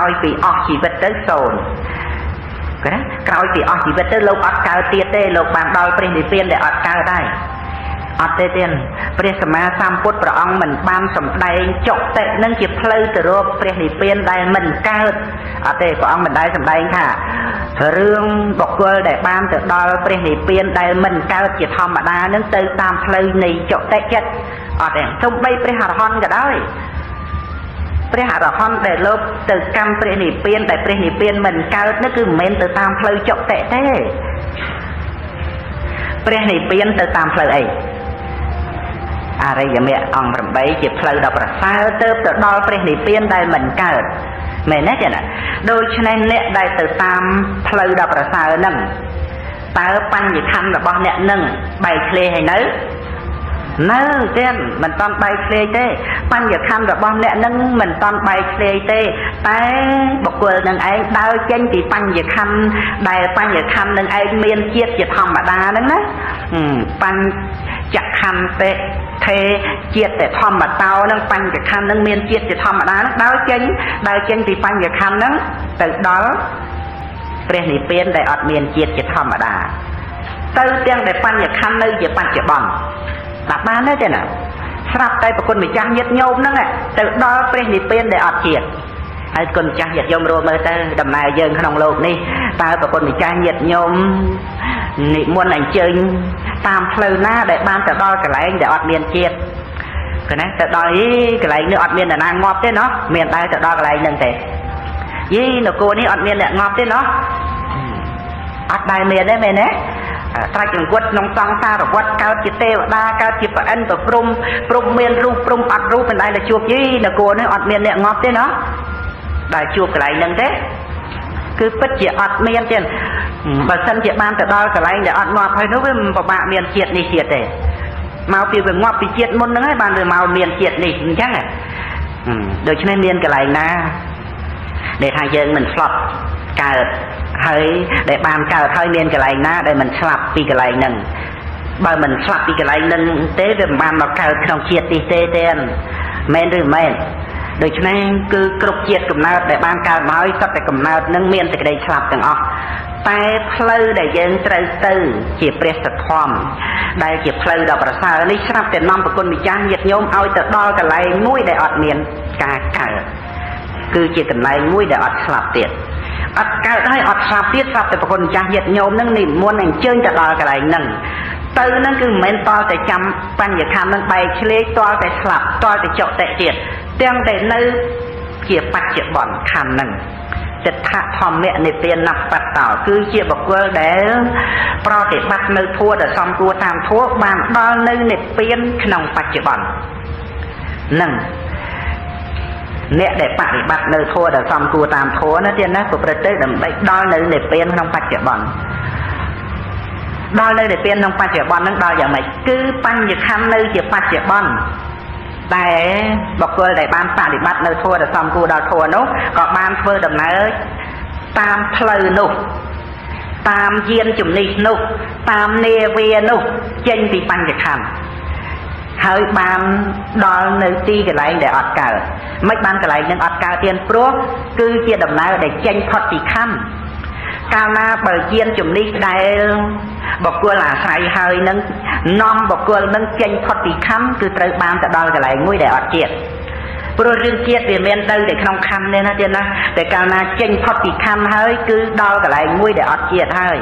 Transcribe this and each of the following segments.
อยปีออกชีวิตទៅសូន្យណាក្រោយពីអស់ជីវិតទៅលោកអត់កើតទៀតទេលោកបានដល់ព្រះនិព្វានដែលអត់កើតដែរអត់ទេទៀតព្រះសម្មាសម្ពុទ្ធព្រះអង្គមិនបានសម្ដែងចុតិនឹងជាផ្លូវទៅរកព្រះនិព្វានដែលមិនកើតអត់ទេព្រះអង្គមិនដែលសម្ដែងថារឿងបុគ្គលដែលបានទៅដល់ព្រះនិព្វានដែលមិនកើតជាធម្មតានឹងទៅតាមផ្លូវនៃចុតិចិត្តអត់ទេសូម្បីព្រះអរហន្តក៏ដោយព្រះអរហន្តដែលលោកទៅកម្មព្រះនិព្វានដែលព្រះនិព្វានមិនកើតនោះគឺមិនមែនទៅតាមផ្លូវចុតិទេព្រះនិព្វានទៅតាមផ្លូវអីអរិយមគ្គអង្គ8ជាផ្លូវដ៏ប្រសើរទៅដល់ព្រះនិព្វានដែលមិនកើតមែនទេចា៎ដូច្នេះអ្នកដែលទៅតាមផ្លូវដ៏ប្រសើរហ្នឹងតើបញ្ញខណ្ឌរបស់អ្នកនឹងបែកធ្លាយហើយនៅទៀតមិនតាន់បែកធ្លាយទេបញ្ញខណ្ឌរបស់អ្នកនឹងមិនតាន់បែកធ្លាយទេតែបុគ្គលនឹងឯងដើរចេញពីបញ្ញខណ្ឌដែលបញ្ញខណ្ឌនឹងឯងមានជាតិជាធម្មតាហ្នឹងណាបញ្ញខណ្ឌទេជាតិតែធម្មតានឹងបញ្ញខណ្ឌនឹងមានជាតិជាធម្មតាហ្នឹងដើរចេញពីបញ្ញខណ្ឌហ្នឹងទៅដល់ព្រះនិព្វានដែលអត់មានជាតិជាធម្មតាទៅទាំងដែលបញ្ញខណ្ឌនៅជាបច្ចុប្បន្នដាក់បានទេណាស្រាប់តែប្រគុណម្ចាស់ញាតិញោមហ្នឹងទៅដល់ព្រះនិព្វានដែលអត់ជាតិហើយគុណម្ចាស់ញាតិញោមរួមមើលទៅដំណើរយើងក្នុងโลกនេះតើប្រគុណម្ចាស់ញាតិញោមនិមន្តអញ្ជើញតាមផ្លូវណាដែលបានទៅដល់កន្លែងដែលអត់មានជាតិគឺណាទៅដល់កន្លែងនេះអត់មានអ្នកណាងាប់ទេណោះមានតែទៅដល់កន្លែងហ្នឹងទេយីនគរនេះអត់មានអ្នកងាប់ទេណោះអត់ដែរមានទេមែនទេត្រាច់អង្គត់ក្នុងសង្សារវត្តកើតជាទេវតាកើតជាប្រអិនប្រព្រំមានរូបព្រំអត់រូបមិនដែលជួបយីនគរនេះអត់មានអ្នកងាប់ទេណោះដែលជួបកន្លែងហ្នឹងទេគឺពិតជាអត់មានទេបើសិនជាបានទៅដល់កន្លែងដែលអត់ងាប់ហើយនោះវាមិនពិបាកមានជាតិនេះទៀតទេមកពីវាងាប់ពីជាតិមុនហ្នឹងហើយបានវាមកមានជាតិនេះអញ្ចឹងដូច្នេះមានកន្លែងណាដែលថាយើងមិនស្លាប់កើតហើយដែលបានកើតហើយមានកន្លែងណាដែលមិនស្លាប់ពីកន្លែងហ្នឹងបើមិនស្លាប់ពីកន្លែងហ្នឹងទេវាមិនបានមកកើតក្នុងជាតិនេះទេមែនឬមិនមែនដូច្នេះគឺគ្រប់ជាតិកំណើតដែលបានកើតមកហើយសុទ្ធតែកំណើតនឹងមានសេចក្តីស្លាប់ទាំងអស់តែផ្លូវដែលយើងត្រូវទៅជាព្រះសទ្ធម្មដែលជាផ្លូវដ៏ប្រសើរនេះស្រាប់តែនាំប្រគុណម្ចាស់ញាតិញោមឲ្យទៅដល់កន្លែងមួយដែលអត់មានការកើតគឺជាកន្លែងមួយដែលអត់ស្លាប់ទៀតអត់កើតហើយអត់ស្លាប់ទៀតស្រាប់តែប្រគុណម្ចាស់ញាតិញោមនឹងនិមន្តអញ្ជើញទៅដល់កន្លែងហ្នឹងទៅហ្នឹងគឺមិនមែនតតែចាំបញ្ញខណ្ឌនឹងបែកឆ្លេកតតែស្លាប់តតែចុតិទៀតទាំងតែនៅជាបច្ចុប្បន្នខណ្ឌហ្នឹងចិត្តធម្មនិព្វានបត្តោគឺជាបុគ្គលដែលប្រតិបត្តិនៅធម៌ដែលសំគួរតាមធម៌បានដល់នៅនិព្វានក្នុងបច្ចុប្បន្នហ្នឹងអ្នកដែលបប្រតិបត្តិនៅធម៌ដែលសំគួរតាមធម៌ណាទៀតណាប្រព្រឹត្តទៅដើម្បីដល់នៅនិព្វានក្នុងបច្ចុប្បន្នដល់នៅនិព្វានក្នុងបច្ចុប្បន្នហ្នឹងដល់យ៉ាងម៉េចគឺបញ្ញខណ្ឌនៅជាបច្ចុប្បន្នតែបុគ្គលដែលបានបប្រតិបត្តិនៅធម៌ដែលសំគួរដល់ធម៌នោះក៏បានធ្វើដំណើរតាមផ្លូវនោះតាមយានជំនិះនោះតាមនាវានោះចេញពីបញ្ញខណ្ឌហើយបានដល់នៅទីកន្លែងដែលអត់កើតមិនបានកន្លែងនឹងអត់កើតទៀតព្រោះគឺជាដំណើរដែលចេញផុតពីខណ្ឌកាលណាបើយានជំនិះដែលបុគ្គលអាស្រ័យហើយនឹងនាំបុគ្គលនឹងចេញផុតពីខណ្ឌគឺត្រូវបានទៅដល់កន្លែងមួយដែលអត់ជាតិព្រោះរឿងជាតិវាមានទៅតែក្នុងខណ្ឌនេះណាទៀតណាតែកាលណាចេញផុតពីខណ្ឌហើយគឺដល់កន្លែងមួយដែលអត់ជាតិហើយ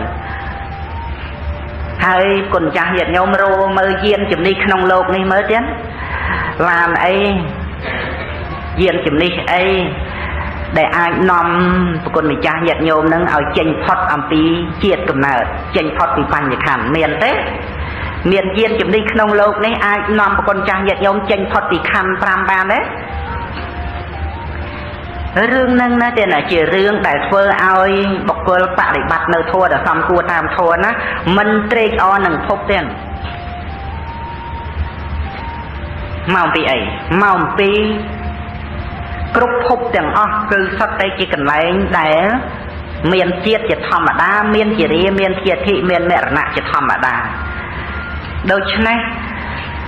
គុណចាស់ញាតិញោមរោមើលយានជំនិះក្នុងโลกនេះមើលទៀតឡានអីយានជំនិះអីដែលអាចនាំប្រគុណម្ចាស់ញាតិញោមនឹងឲ្យចេញផុតអំពីជាតិកំណើតចេញផុតពីបញ្ញខណ្ឌមានទេមានយានជំនិះក្នុងโลกនេះអាចនាំប្រគុណចាស់ញាតិញោមចេញផុតពីខណ្ឌ5បានទេរឿងហ្នឹងណាទេណាជារឿងដែលធ្វើឲ្យបុគ្គលបប្រតិបត្តិនៅធម៌ដែលសំគួរតាមធម៌ណាមិនត្រេកអរនឹងភពទេមកពីអីមកពីគ្រប់ភពទាំងអស់គឺសុទ្ធតែជាកន្លែងដែលមានជាតិជាធម្មតាមានជារាមានជាធិមានមរណៈជាធម្មតាដូច្នេះ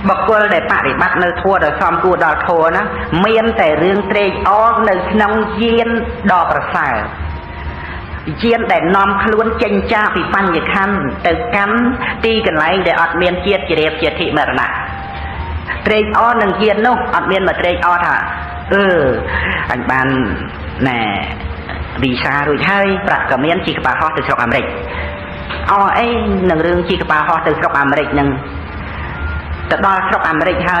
บกลได้ปฏิบัติในทั่วโดยซ้อมกูดอลโทนะเมียนแต่เรื่องเตยออกในน้องเยียนดอกประสาเยียนแต่นอมคล้วนเจนจ้าปีปันอย่างคันแต่กันตีกันไหลแต่อดเมียนเจียดเจียบเจียทิเมรณะเตยออกหนึ่งเยียนนู้อดเมียนมาเตยออกท่ะอันบานแน่วิชารุ่ยให้ปรับกับเมียนจีกปาฮอtừสกอเมริกไอ้หนึ่งเรื่องจีกปาฮอtừสกอเมริกหนึ่งแต่ดอสกอเมริกให้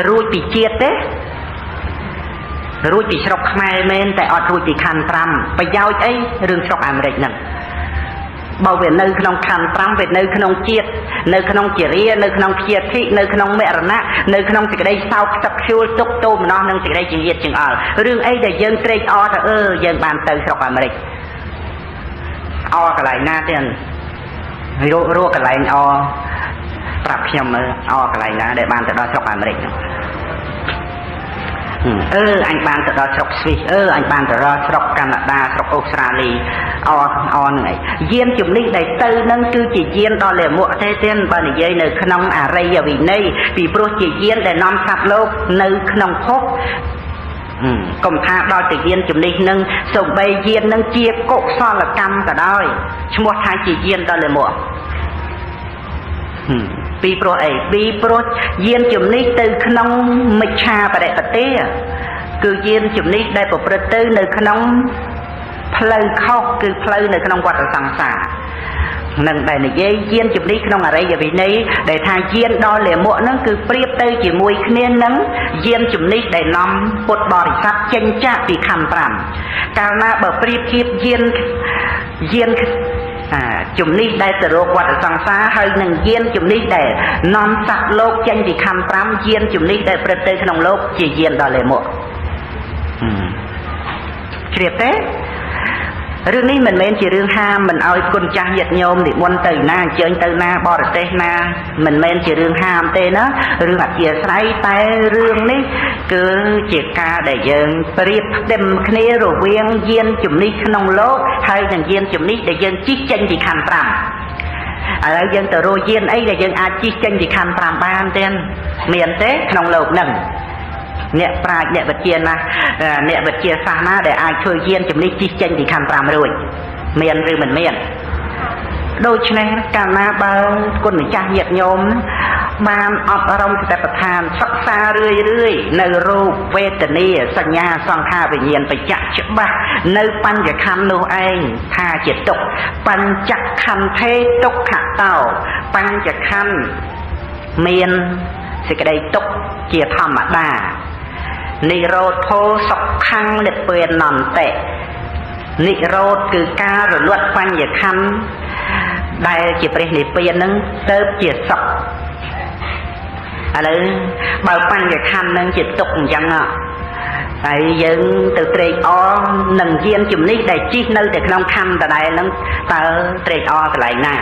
รุ่ยปีเจียดเด้รุ่ยปีสกขมายเมนแต่อดรุ่ยปีคันตรำไปยาวไอ้เรื่องสกอเมริกหนึ่งบ่าวเวียนในขนมคันตรำเวียนในขนมเจียดในขนมเจียรีในขนมเจียดที่ในขนมเมรณะในขนมสิ่งใดเศร้าตักชิวตุกตูมน้องนั่งสิ่งใดจึงเยียดจึงเรื่องไอ้เดี๋ยวยังเตยยังบานเตยสกอเมริกกันไหลหน้าเตียนรู้กันไหลปรับเพียมกันไหลนะได้บานแต่ดอสกอเมริกanh ban từ đó sọc Swiss anh ban từ đó sọc Canada sọc Australia này diên chụp nick này tư nâng cứ chỉ diên đó là mua thế tiên bao nhiêu giây nơi khung ray giờ vì đây vì pro chỉ diên để nom sạp lô nơi khung khốc công tha đo từ diên chụp nick nâng sòng bay diên nâng chia cột so là cam cả đôi một hai chỉ diên đó là muaปีโปรเยียนจุ่มนี้từขนมมิชาประเดปเต้คือเยียนจุ่มนี้ได้ประพฤติในขนมเพลิงเข้าคือเพลิงในขนมวัดสังสารนั่งได้ในเยียนจุ่มนี้ขนมอะไรอย่างนี้ได้ทางเยียนดอเหลี่ยมนั่นคือเปรียบเตยจีมวยเนียนนั้นเยียนจุ่มนี้ได้นำปดบริษัทเจนจ้าปีคำปรำการมาเปรียบเทียบเยียนจุ่มนี้ได้แต่โรควัดสังสารให้หนึ่งเยียนจุ่มนี้ได้นอนสักโลกเจนจีคำปรำเยียนจุ่มนี้ได้เปรียบเตยขนมโลกจีเยียนดอเหลี่ยมเรียบเต้เรื่องนี้มันเป็นเรื่องห้ามมันเอาคนจ้าหยัดโยมดิวันตื่นหน้าเจอตื่นหน้าบอดเตะหน้ามันเป็นเรื่องห้ามเต้นะเรื่องแบบเจียไซแต่เรื่องนี้คือเจียกาได้ยังเปรียบเต็มคณีรูเวียงเยียนจุ่มนี้ขนมโลกให้หนึ่งเยียนจุ่มนี้ได้ยังจิกจันจีคันปรำอะไรยังแต่โรเยียนไอ้ได้ยังอาจิกจันจีคันปรำบ้านเต้นเมียนเต้ขนมโลกหนึ่งเนี่ยปลายเนี่ยบัดเจียนนะเนี่ยบัดเจียสานะได้อายช่วยเยียนจุ่มนี้จิกจันจีคันปรำด้วยเมียนหรือมันเมียนโดยเฉพาะการมาบางคนจ้าเหยียดโยมมาอบรมแต่ประธานศึกษาเรื่อยๆในรูปเวทนีสัญญาสังขารวิญญาณไปจักฉบับในปัญจขันธ์โนเองท่าเจตกปัญจขันธ์เทตกขะเต่าปัญจขันธ์เมียนสิกระไดตกเกียรธรรมดานิโรธโพสกขังเด็ดเปลี่ยนนอนเตะนิโรธคือการหลุดปัญญาขันธ์ได้จีเปลี่ยนเปลี่ยนนั้นเติบเจียสกอะไรบางปัญญาขันธ์นั้นจีตกยังอ่ะไอ้ยังtừเตยอหนึ่งเยียนจุ่มนี้ได้จีนึกแต่ขนมคันแต่ได้นั้นเตยอแต่ไหลหน้า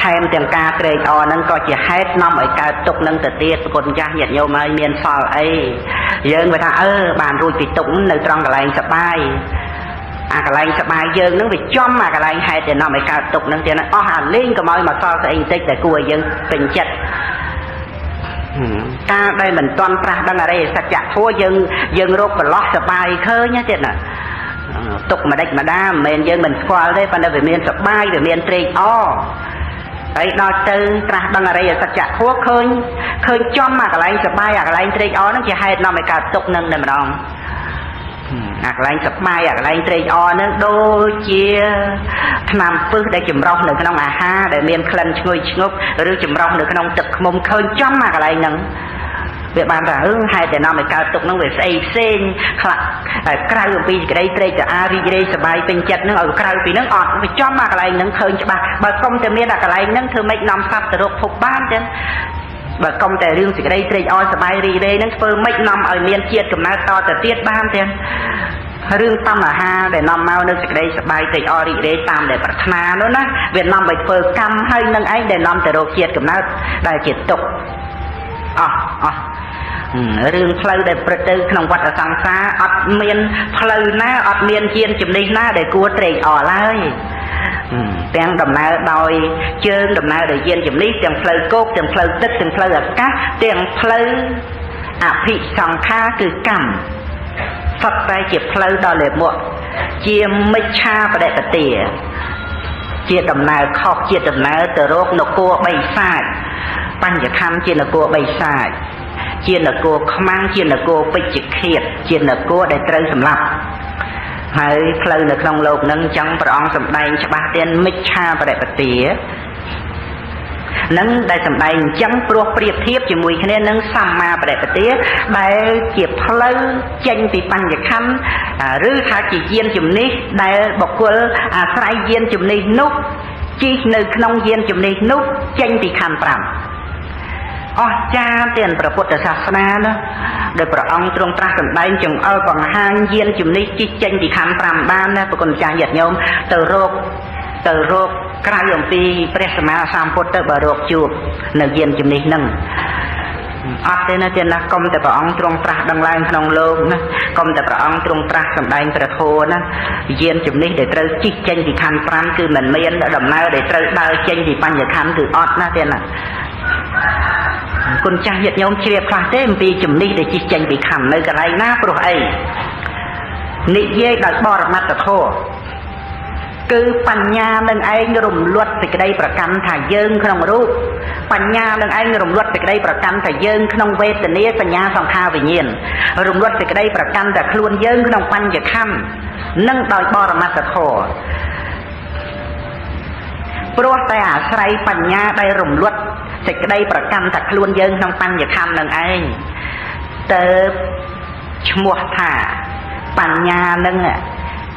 แทนเตียงกาเตยอนั้นก็จะให้นำไอ้การตกนั้นแต่เตี้ยคนจ้าเหยียดโยมไอ้เมียนฟอลไอ้ยังไปทางบานรูดปีตุกในตรองกระไรสบายกระไรสบายยังนึกไปจ้อมกระไรให้แต่นำไอ้การตกนั้นเตียนั้นหันเล่นก็มอยมาฟอลแต่เองเต็กแต่กลัวยังเป็นจัดta đây mình toàn pra đang ở đây sạch chặt thua dân rốt và lót sập bài khơi nhá chết nè tục mà địch mà đa mình dân mình qua đây phần đây về miền sập bài về miền trì đấy đo tư pra đang ở đây sạch chặt thua khơi cho mà cái này sập bài cái này trì nó chỉ hay nó mới cả tục nâng này mà đong cái này sập bài cái này trì nó đôi chia nằm phước để chìm rong được cái nông ha để miền khăn ngồi ngốc rồi chìm rong được cái nông tực mông khơi chấm mà cái này nâng việc bàn ra hai để năm cao tục nó về xây sen cày vì cái đây trade cho ari đây sẽ bay bên chật nó ở cày vì nó ọt vì chấm mà cái này nâng khơi cho bà công từ miền là cái này nâng thường mấy năm sắp từ phục ban chứ bà công từ riêng thì cái đây trade on sẽ bay đi đây nâng phương mấy năm ở miền chiết cầm na to từ tiết ban chứเรื่องตั้มละห้าเดี๋ยวนำมาเนื่องจากได้สบายใจอริได้ตามเดี๋ยวปรารถนาโน้นนะเวียนนำไปเปิดกรรมให้นั่งไอ้เดี๋ยวนำแต่โรคเกียดกับน้าได้เจ็ดตกเรื่องเพลย์ได้ประตูขนมวัดสังสารอัดเมียนเพลย์หน้าอัดเมียนเจียนจุ่มในหน้าได้กลัวเตะเลย ទាំងដំណើរដោយជើងដំណើរដោយយានជំនិះទាំងផ្លូវគោកទាំងផ្លូវទឹកទាំងផ្លូវអាកាសទាំងផ្លូវអភិសង្ខារគឺកម្មសុទ្ធតែជាផ្លូវដល់លាមកជាមិច្ឆាបដិបទាជាដំណើរខុសជាដំណើរទៅរកនគរបីសាចបញ្ញខੰជានគរបីសាចជានគរខ្មាំងជានគរពេជ្ជឃាតជានគរដែលត្រូវសម្លាប់ហើយផ្លូវនៅក្នុងលោកនឹងអញ្ចឹងព្រះអង្គសម្ដែងច្បាស់ទៀតមិច្ឆាបដិបទានឹងដែលសម្ដែងអញ្ចឹងព្រោះប្រៀបធៀបជាមួយគ្នានឹងសម្មាបដិបទាដែលជាផ្លូវចេញពីបញ្ញខੰឬថាជាយានជំនិះដែលបុគ្គលអាស្រ័យយានជំនិះនោះជិះនៅក្នុងយានជំនិះនោះចេញពីខੰ5អស្ចារ្យទាំងព្រះពុទ្ធសាសនាណាដោយព្រះអង្គទ្រង់ត្រាស់សម្ដែងចង្អុលបង្ហាញយានជំនិះជិះចេញពីខੰ5បានណាប្រគុណចាស់ញាតិញោមទៅរកក្រៅអំពីព្រះសម្មាសម្ពុទ្ធទៅបើរកជួបនៅយានជំនិះហ្នឹងអត់ទេណាទៀតណាកុំតែព្រះអង្គទ្រង់ត្រាស់ដឹងឡើងក្នុងលោកណាកុំតែព្រះអង្គទ្រង់ត្រាស់សម្ដែងព្រះធម៌ណាយានជំនិះដែលត្រូវជិះចេញពីខੰ5គឺមិនមានដំណើរដែលត្រូវដើរចេញពីបញ្ញខੰគឺអត់ណាទៀតណាគុណចាស់ញាតិញោមជ្រាបខ្លះទេអំពីជំនិះដែលជិះចេញពីខੰនៅកន្លែងណាព្រោះអីនិយាយដោយបរមត្តធម៌គឺបញ្ញានឹងឯងរំលត់សេចក្តីប្រកាន់ថាយើងក្នុងរូបបញ្ញានឹងឯងរំលត់សេចក្តីប្រកាន់ថាយើងក្នុងវេទនាសញ្ញាសង្ខារវិញ្ញាណរំលត់សេចក្តីប្រកាន់ថាខ្លួនយើងក្នុងបញ្ញខੰនឹងដោយបរមត្តធម៌ព្រោះតែអាស្រ័យបញ្ញាដែលរំលត់សេចក្តីប្រកាន់ថាខ្លួនយើងក្នុងបញ្ញខੰនឹងឯងទៅឈ្មោះថាបញ្ញានឹង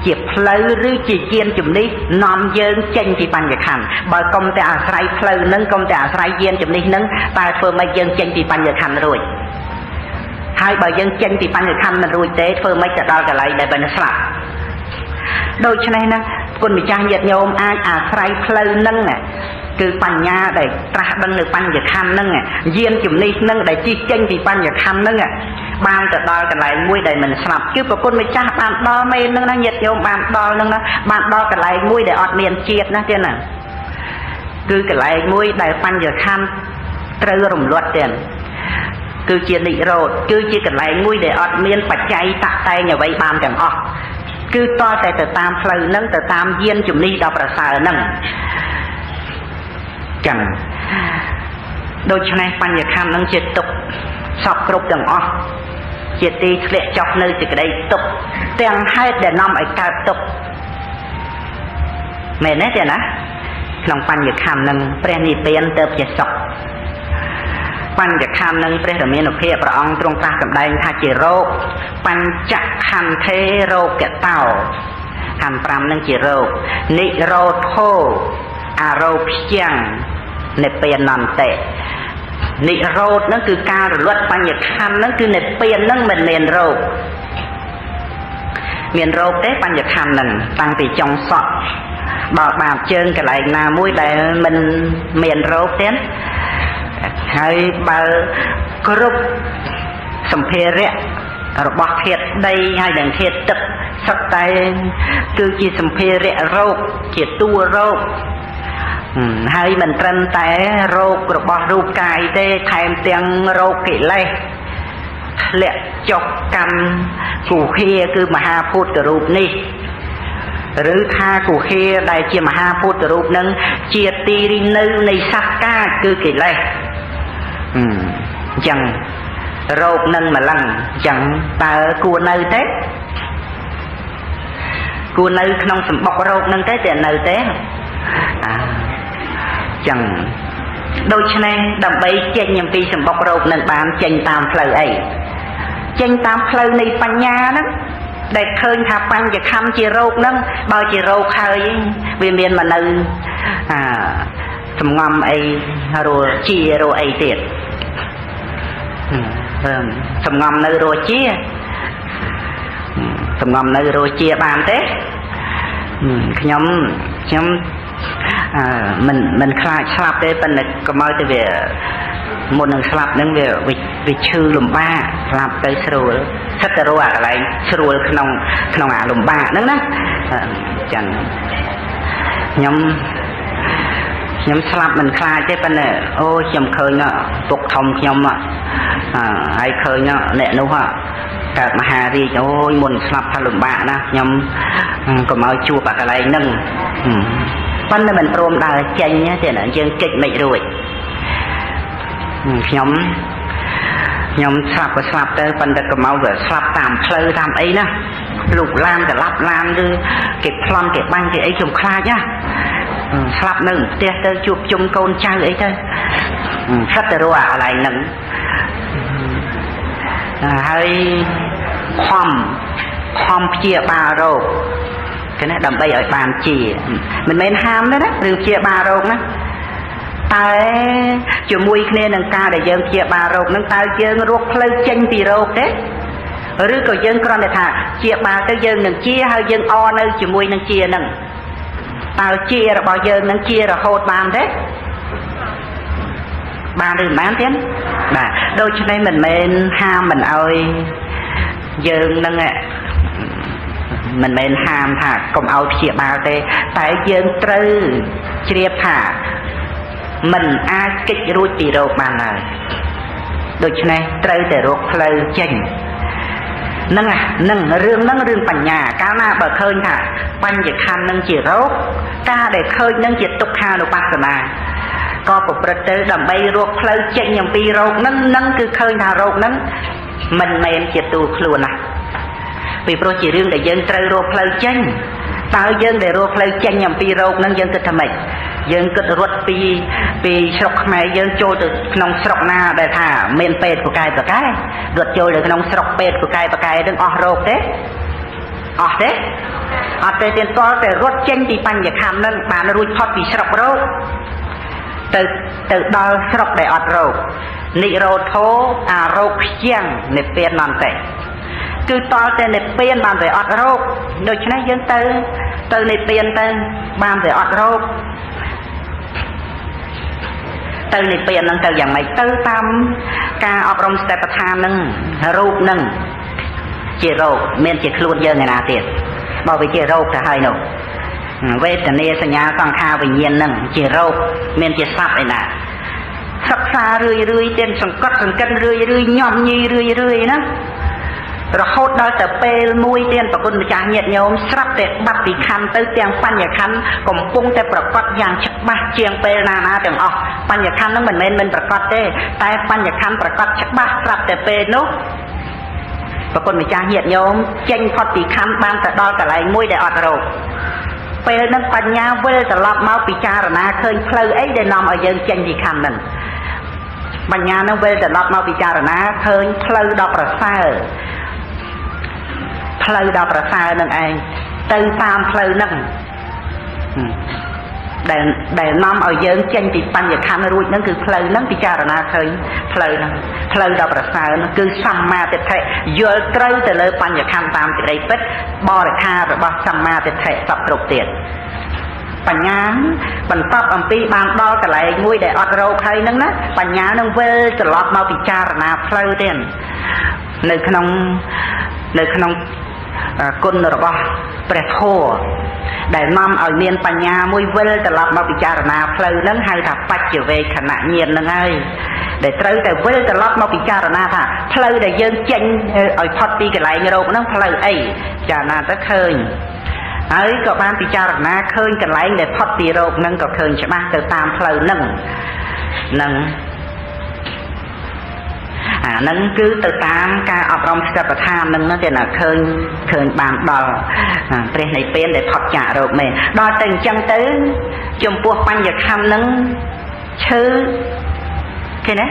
ជាផ្លូវឬជាយានជំនិះនាំយើងចេញពីបញ្ញខੰបើកុំតែអាស្រ័យផ្លូវនឹងកុំតែអាស្រ័យយានជំនិះនឹងតើធ្វើម៉េចយើងចេញពីបញ្ញខੰរួចហើយបើយើងចេញពីបញ្ញខੰមិនរួចទេធ្វើម៉េចទៅដល់កន្លែងដែលបានស្លាប់ដូច្នេះណាគុណម្ចាស់ញាតិញោមអាចអាស្រ័យផ្លូវនឹងគឺបញ្ញាដែលត្រាស់ដឹងនៅបញ្ញខੰនឹងយានជំនិះនឹងដែលជិះចេញពីបញ្ញខੰនឹងបានទៅដល់កន្លែងមួយដែលមិនស្លាប់គឺប្រគុណម្ចាស់បានដល់មែននឹងណាញាតិញោមបានដល់នឹងណាបានដល់កន្លែងមួយដែលអត់មានជាតិណាទៀតណាគឺកន្លែងមួយដែលបញ្ញខੰត្រូវរំលត់ទៀតគឺជានិរោធគឺជាកន្លែងមួយដែលអត់មានបច្ច័យតាក់តែងអ្វីបានទាំងអស់គឺតតែទៅតាមផ្លូវនឹងទៅតាមយានជំនិះដ៏ប្រសើរនឹងចឹងដូច្នេះបញ្ញខੰនឹងជាទុក្ខសពគ្រប់ទាំងអស់ជាទីធ្លាក់ចុះនៅសេចក្តីទុក្ខទាំងហេតុដែលនាំឲ្យកើតទុក្ខមែនទេណាក្នុងបញ្ញខੰនឹងព្រះនិព្វានទៅជាសុខបញ្ញខੰនឹងព្រះរាមានុភាពព្រះអង្គទ្រង់ត្រាស់សម្ដែងថាជារោគបញ្ចខន្ធេរោគតោខੰ5នឹងជារោគនិរោធោអរោព្យ៉ាងនិព្វានន្តិនិរោធហ្នឹងគឺការរលត់បញ្ញខੰហ្នឹងគឺនិព្វានហ្នឹងមិនមានរោគមានរោគទេបញ្ញខੰហ្នឹងតាំងពីចុងសក់ដល់បាតជើងកន្លែងណាមួយដែលមិនមានរោគទេហើយបើគ្រប់សម្ភារៈរបស់ធាតុដីហើយនិងធាតុទឹកសុទ្ធតែគឺជាសម្ភារៈរោគជាតួរោគហើយមិនត្រឹមតែរោគរបស់រូបកាយទេថែមទាំងរោគកិលេសធ្លាក់ចុះកម្មគុហាគឺមហាពុទ្ធរូបនេះឬថាគុហាដែលជាមហាពុទ្ធរូបនឹងជាទីនៅនៃសត្វកាចគឺកិលេសអញ្ចឹងរោគនឹងម្លឹងអញ្ចឹងតើគួរនៅទេគួរនៅក្នុងសម្បុករោគនឹងទេតែនៅទេចឹងដូច្នេះដើម្បីចេញអំពីសម្បុករោគនឹងបានចេញតាមផ្លូវអីចេញតាមផ្លូវនៃបញ្ញាហ្នឹងដែលឃើញថាបញ្ញខੰជារោគហ្នឹងបើជារោគហើយវាមានមកនៅសំងំអីរੂជារੂអីទៀតសំងំនៅរੂជាសំងំនៅរੂជាបានទេខ្ញុំមិនខ្លាចស្លាប់ទេប៉ុន្តែកុំឲ្យទៅវាមុននឹងស្លាប់នឹងវាឈឺលំបាកស្លាប់ទៅស្រួលសិតទៅរកអាកន្លែងស្រួលក្នុងអាលំបាកហ្នឹងណាចឹង ខ្ញុំស្លាប់មិនខ្លាចទេប៉ុន្តែអូខ្ញុំឃើញពុកធំខ្ញុំហើយឃើញអ្នកនោះកើតមហារាជអូយមុនស្លាប់ថាលំបាកណាស់ខ្ញុំកុំឲ្យជួបកន្លែងហ្នឹងប៉ុន្តែមិនព្រមដើរចេញទេណាយើងកិច្ចមិនរួចខ្ញុំស្លាប់ក៏ស្លាប់ទៅប៉ុន្តែកុំឲ្យវាស្លាប់តាមផ្លូវតាមអីណាលូកឡានកលាប់ឡានឬគេប្លន់គេបាញ់គេអីខ្ញុំខ្លាចណាស្លាប់នៅផ្ទះទៅជួបជុំកូនចៅអីទៅស្លាប់ទៅរស់អាកន្លែងហ្នឹងហើយខំព្យាបាលរោគគេណាដើម្បីឲ្យបានជាមិនមែនហាមទេណារឿងព្យាបាលរោគណាតែជាមួយគ្នានឹងការដែលយើងព្យាបាលរោគហ្នឹងតើយើងរកផ្លូវចេញពីរោគទេឬក៏យើងគ្រាន់តែថាព្យាបាលទៅយើងនឹងជាហើយយើងនៅជាមួយនឹងជាហ្នឹងតើជារបស់យើងនឹងជារហូតបានទេបានឬមិនបានទេបាទដូច្នេះមិនមែនហាមមិនឲ្យយើងនឹងមិនមែនហាមថាកុំឲ្យព្យាបាលទេតែយើងត្រូវជ្រាបថាមិនអាចគេចរួចពីរោគបានឡើយដូច្នេះត្រូវតែរកផ្លូវចេញនឹងរឿងហ្នឹងរឿងបញ្ញាកាលណាបើឃើញថាបញ្ញខណ្ឌនឹងជារោគការដែលឃើញនឹងជាទុក្ខានុបស្សនាក៏ប្រព្រឹត្តទៅដើម្បីរកផ្លូវចេញអំពីរោគហ្នឹងគឺឃើញថារោគហ្នឹងមិនមែនជាទូខ្លួនណាពីព្រោះជារឿងដែលយើងត្រូវរកផ្លូវចេញតើយើងដែលរកផ្លូវចេញអំពីរោគហ្នឹងយើងគិតថាម៉េចយើងគិតរត់ពីស្រុកខ្មែរយើងចូលទៅក្នុងស្រុកណាដែលថាមានពេទ្យពូកែរត់ចូលទៅក្នុងស្រុកពេទ្យពូកែនឹងអស់រោគទេអត់ទេទៀតតតែរត់ចេញពីបញ្ញខណ្ឌហ្នឹងបានរួចផុតពីស្រុករោគទៅដល់ស្រុកដែលអត់រោគនិរោធោអារោគខ្ជាំងនិព្វានអន្តេគឺតតែនិព្វានបានតែអត់រោគដូច្នេះយើងទៅនិព្វានទៅបានតែអត់រោគទៅនិព្វានហ្នឹងទៅយ៉ាងម៉េចទៅតាមការអប់រំស្តេបដ្ឋានហ្នឹងរូបហ្នឹងជារោគមានជាខ្លួនយើងឯណាទៀតបើវាជារោគទៅហើយនោះវេទនាសញ្ញាសង្ខារវិញ្ញាណហ្នឹងជារោគមានជាសត្វឯណាសិក្សារឿយទៀតសង្កត់សង្កិនរឿយញោមញីរឿយណារហូតដល់ទៅពេលមួយទៀតប្រគុណម្ចាស់ញាតិញោមស្រាប់តែបាត់ពីខណ្ឌទៅទាំងបញ្ញខណ្ឌកំពុងតែប្រកបយ៉ាងច្បាស់ជាងពេលណាទាំងអស់បញ្ញខណ្ឌហ្នឹងមិនមែនមិនប្រកបទេតែបញ្ញខណ្ឌប្រកបច្បាស់ស្រាប់តែពេលនោះប្រគុណម្ចាស់ញាតិញោមចេញផុតពីខណ្ឌបានទៅដល់កន្លែងមួយដែលអត់រោគពេលហ្នឹងបញ្ញាវិលត្រឡប់មកពិចារណាឃើញផ្លូវអីដែលនាំឲ្យយើងចេញពីខណ្ឌហ្នឹងបញ្ញាហ្នឹងវិលត្រឡប់មកពិចារណាឃើញផ្លូវដ៏ប្រសើរនឹងឯងទៅតាមផ្លូវហ្នឹងដែលនាំឲ្យយើងចេញពីបញ្ញខណ្ឌរួចហ្នឹងគឺផ្លូវហ្នឹងពិចារណាឃើញផ្លូវហ្នឹងផ្លូវដ៏ប្រសើរហ្នឹងគឺសម្មាទិដ្ឋិយល់ត្រូវទៅលើបញ្ញខណ្ឌតាមសេចក្តីពិតបរិខារបស់សម្មាទិដ្ឋិសពគ្រប់ទៀតបញ្ញាបន្តអំពីបានដល់កន្លែងមួយដែលអត់រោគហើយហ្នឹងណាបញ្ញានឹងវិលត្រឡប់មកពិចារណាផ្លូវទៀតនៅក្នុងគុណរបស់ព្រះធម៌ដែលនាំឲ្យមានបញ្ញាមួយវិលត្រឡប់មកពិចារណាផ្លូវហ្នឹងហៅថាបច្ចវេខណៈញាណហ្នឹងហើយដែលត្រូវតែវិលត្រឡប់មកពិចារណាថាផ្លូវដែលយើងចេញឲ្យផុតពីកន្លែងរោគហ្នឹងផ្លូវអីចាណាទៅឃើញហើយក៏បានពិចារណាឃើញកន្លែងដែលផុតពីរោគហ្នឹងក៏ឃើញច្បាស់ទៅតាមផ្លូវហ្នឹងអាហ្នឹងគឺទៅតាមការអប់រំស្តេបដ្ឋានហ្នឹងទេណាឃើញបានដល់ព្រះនិព្វានដែលផុតចាករោគមែនដល់ទៅអញ្ចឹងទៅចំពោះបញ្ញខណ្ឌហ្នឹងឈឺឃើញទេ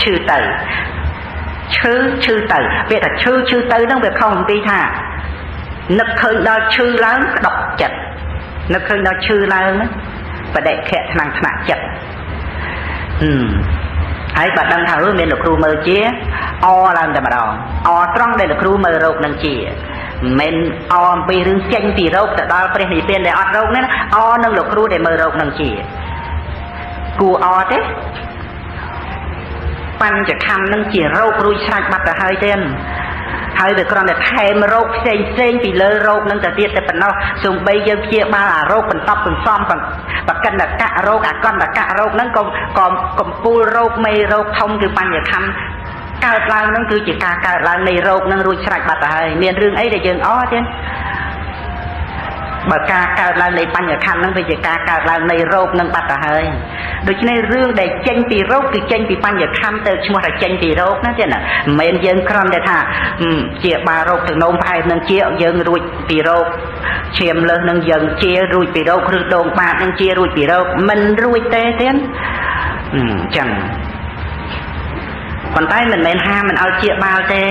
ឈឺទៅពាក្យថាឈឺទៅហ្នឹងវាខុសអំពីថានឹកឃើញដល់ឈឺឡើងក្តុកចិត្តនឹកឃើញដល់ឈឺឡើងបដិខៈថ្នាក់ចិត្តហើយបើដឹងថាមានលោកគ្រូមើលជាឡើងតែម្ដងត្រង់ដែលលោកគ្រូមើលរោគនឹងជាមិនអំពីរឿងចេញពីរោគទៅដល់ព្រះនិព្វានដែលអត់រោគនេះនឹងលោកគ្រូដែលមើលរោគនឹងជាគួរទេបញ្ចខណ្ឌនឹងជារោគរួចស្រេចបាត់ទៅហើយទេ ហើយវាគ្រាន់តែថែមរោគផ្សេងពីលើរោគនឹងទៅទៀតតែប៉ុណ្ណោះសូម្បីយើងព្យាបាលអារោគបន្តសន្សំបកិនកៈរោគអកន្តកៈរោគហ្នឹងក៏កំពូលរោគមេរោគធំគឺបញ្ញខੰកើតឡើងហ្នឹងគឺជាការកើតឡើងនៃរោគហ្នឹងរួចស្រេចបាត់ទៅហើយមានរឿងអីដែលយើងអត់ទេបើការកើតឡើងនៃបញ្ញខੰហ្នឹងវាជាការកើតឡើងនៃរោគនឹងបាត់ទៅហើយដូច្នេះរឿងដែលចេញពីរោគគឺចេញពីបញ្ញខੰទៅឈ្មោះថាចេញពីរោគណាទេណាមិនមែនយើងគ្រាន់តែថាជាបារោគទឹកនោមផ្អែមនឹងជាយើងរួចពីរោគឈាមលើសនឹងយើងជារួចពីរោគឬដងបាតនឹងជារួចពីរោគមិនរួចទេអញ្ចឹងប៉ុន្តែមិនមែនហាមិនឲ្យជាបាលទេ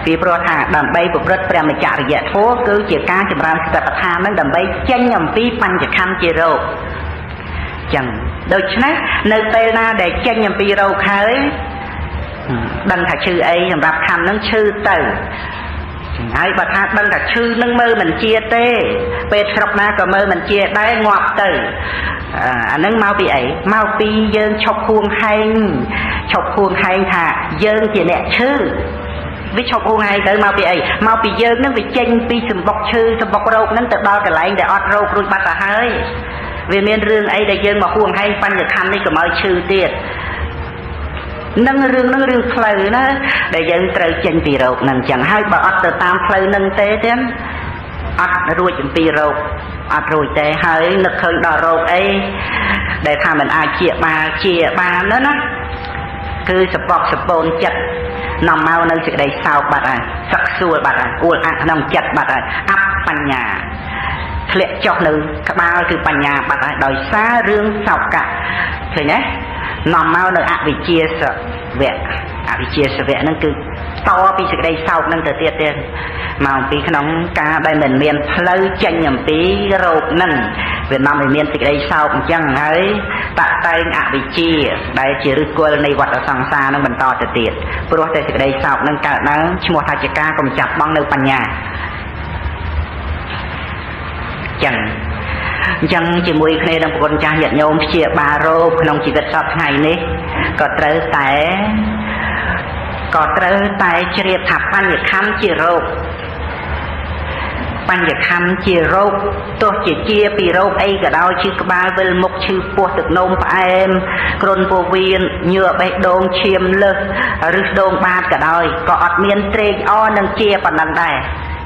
ពីព្រោះថាដើម្បីប្រព្រឹត្តព្រះមច្ចរិយធម៌គឺជាការចម្រើនសតិប្បដ្ឋាននឹងដើម្បីចេញអំពីបញ្ញខੰជារោគចឹងដូច្នេះនៅពេលណាដែលចេញអំពីរោគហើយដឹងថាឈឺអីសម្រាប់ខੰនឹងឈឺទៅហើយបើថាដឹងថាឈឺនឹងមើលមិនជាទេពេលស្រុកណាក៏មើលមិនជាដែរងាប់ទៅអានឹងមកពីអីមកពីយើងឈប់ហួងហែងថាយើងជាអ្នកឈឺវាឈប់ហួងហែងទៅមកពីអីមកពីយើងនឹងវាចេញពីសម្បុកឈឺសម្បុករោគនឹងទៅដល់កន្លែងដែលអត់រោគរួចបាត់ទៅហើយវាមានរឿងអីដែលយើងមកហួងហែងបញ្ញខੰនេះក៏មកឈឺទៀតនឹងរឿងផ្លូវណាដែលយើងត្រូវចេញពីរោគនឹងចឹងហើយបើអត់ទៅតាមផ្លូវនឹងទេអត់រួចអំពីរោគអត់រួចទេហើយនឹកឃើញដល់រោគអីដែលថាมันអាចជាបានណាគឺសពកសពូនចិត្តនាំមកនៅសេចក្តីសោកបាត់ហើយសឹកសួលបាត់ហើយអួលអាក់ក្នុងចិត្តបាត់ហើយអបញ្ញាធ្លាក់ចុះនៅក្បាលគឺបញ្ញាបាត់ហើយដោយសាររឿងសោកៈឃើញទេនាំមកនៅអវិជ្ជាសវៈហ្នឹងគឺតពីសេចក្តីសោកនឹងទៅទៀតមកពីក្នុងការដែលមិនមានផ្លូវចេញអំពីរោគនឹងវានាំឲ្យមានសេចក្តីសោកអញ្ចឹងហើយតតែងអវិជ្ជាដែលជាឫសគល់នៃវដ្តសង្សារនឹងបន្តទៅទៀតព្រោះតែសេចក្តីសោកនឹងកើតឡើងឈ្មោះថាជាការកំចាត់បងនៅបញ្ញាអញ្ចឹងជាមួយគ្នានឹងប្រគុណចាស់ញាតិញោមព្យាបាលរោគក្នុងជីវិតសពថ្ងៃនេះក៏ត្រូវតែជ្រាបថាបញ្ញខੰជារោគបញ្ញខੰជារោគទោះជាពីរោគអីក៏ដោយឈឺក្បាលវិលមុខឈឺពោះទឹកនោមផ្អែមគ្រុនពោះវៀនញើបេះដូងឈាមលើសឬស្ដូងបាតក៏ដោយក៏អត់មានត្រេកអរនឹងជាប៉ុណ្ណឹងដែរ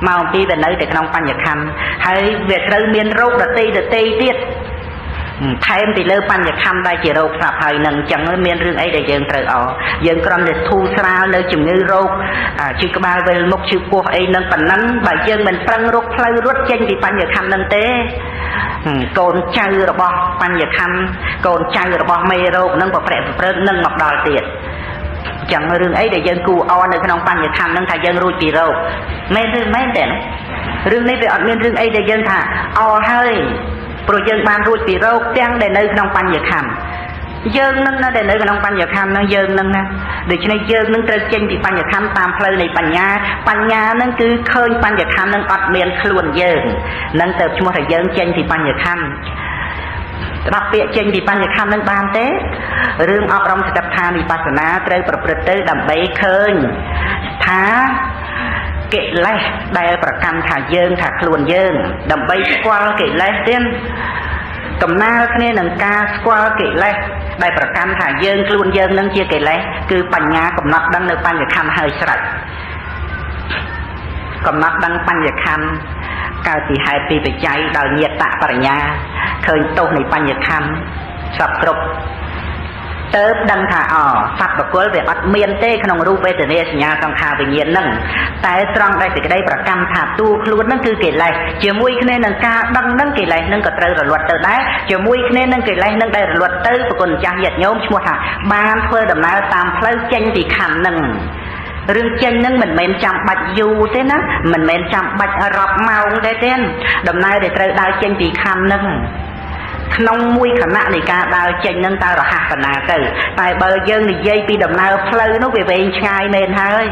មកពីវានៅតែក្នុងបញ្ញខੰហើយវាត្រូវមានរោគដតីទៀតថែមពីលើបញ្ញខੰដែលជារោគស្រាប់ហើយនឹងអញ្ចឹងមានរឿងអីដែលយើងត្រូវយើងគ្រាន់តែធូរស្រាលនៅជំងឺរោគឈឺក្បាលវិលមុខឈឺពោះអីនឹងប៉ុណ្ណឹងបើយើងមិនប្រឹងរកផ្លូវរត់ចេញពីបញ្ញខੰនឹងទេកូនចៅរបស់បញ្ញខੰកូនចៅរបស់មេរោគនឹងប្រព្រឹត្តនឹងមកដល់ទៀតចឹងរឿងអីដែលយើងគួរនៅក្នុងបញ្ញខੰនឹងថាយើងរួចពីរោគមែនទេរឿងនេះវាអត់មានរឿងអីដែលយើងថាហើយព្រោះយើងបានរួចពីរោគទាំងដែលនៅក្នុងបញ្ញខੰយើងនឹងនៅដែលនៅក្នុងបញ្ញខੰនឹងយើងនឹងណាដូច្នេះយើងនឹងត្រូវចេញពីបញ្ញខੰតាមផ្លូវនៃបញ្ញានឹងគឺឃើញបញ្ញខੰនឹងអត់មានខ្លួនយើងនឹងទៅឈ្មោះថាយើងចេញពីបញ្ញខੰស្ដាប់ពាក្យចេញពីបញ្ញខੰនឹងបានទេរឿងអប់រំសតិប្បដ្ឋានវិបស្សនាត្រូវប្រព្រឹត្តទៅដើម្បីឃើញថាកិលេសដែលប្រកាន់ថាយើងថាខ្លួនយើងដើម្បីស្គាល់កិលេសទៀតកំណើគ្នានឹងការស្គាល់កិលេសដែលប្រកាន់ថាយើងខ្លួនយើងនឹងជាកិលេសគឺបញ្ញាកំណត់ដឹងនៅបញ្ញខੰហើយស្រេចកំណត់ដឹងបញ្ញខੰកើតពីហេតុពីបច្ច័យដោយញាតបរិញ្ញាឃើញទោសនៃបញ្ញខੰសពគ្រប់ទៅដឹងថាសត្វបុគ្គលវាអត់មានទេក្នុងរូបវេទនាសញ្ញាសង្ខារវិញ្ញាណនឹងតែត្រង់ដែលសេចក្តីប្រកម្មថាទូខ្លួននឹងគឺកិលេសជាមួយគ្នានឹងការដឹងនឹងកិលេសនឹងក៏ត្រូវរលត់ទៅដែរជាមួយគ្នានឹងកិលេសនឹងដែលរលត់ទៅប្រគុណចាស់ញាតិញោមឈ្មោះថាបានធ្វើដំណើរតាមផ្លូវចេញពីខੰនឹងរឿងចេញនឹងមិនមែនចាំបាច់យូរទេណាមិនមែនចាំបាច់រាប់ម៉ោងទេដំណើរដែលត្រូវដើរចេញពីខੰនឹងក្នុងមួយខណៈនៃការដើរចេញនឹងតើរហ័សប៉ុណ្ណាទៅតែបើយើងនិយាយពីដំណើរផ្លូវនោះវាវែងឆ្ងាយមែនហើយ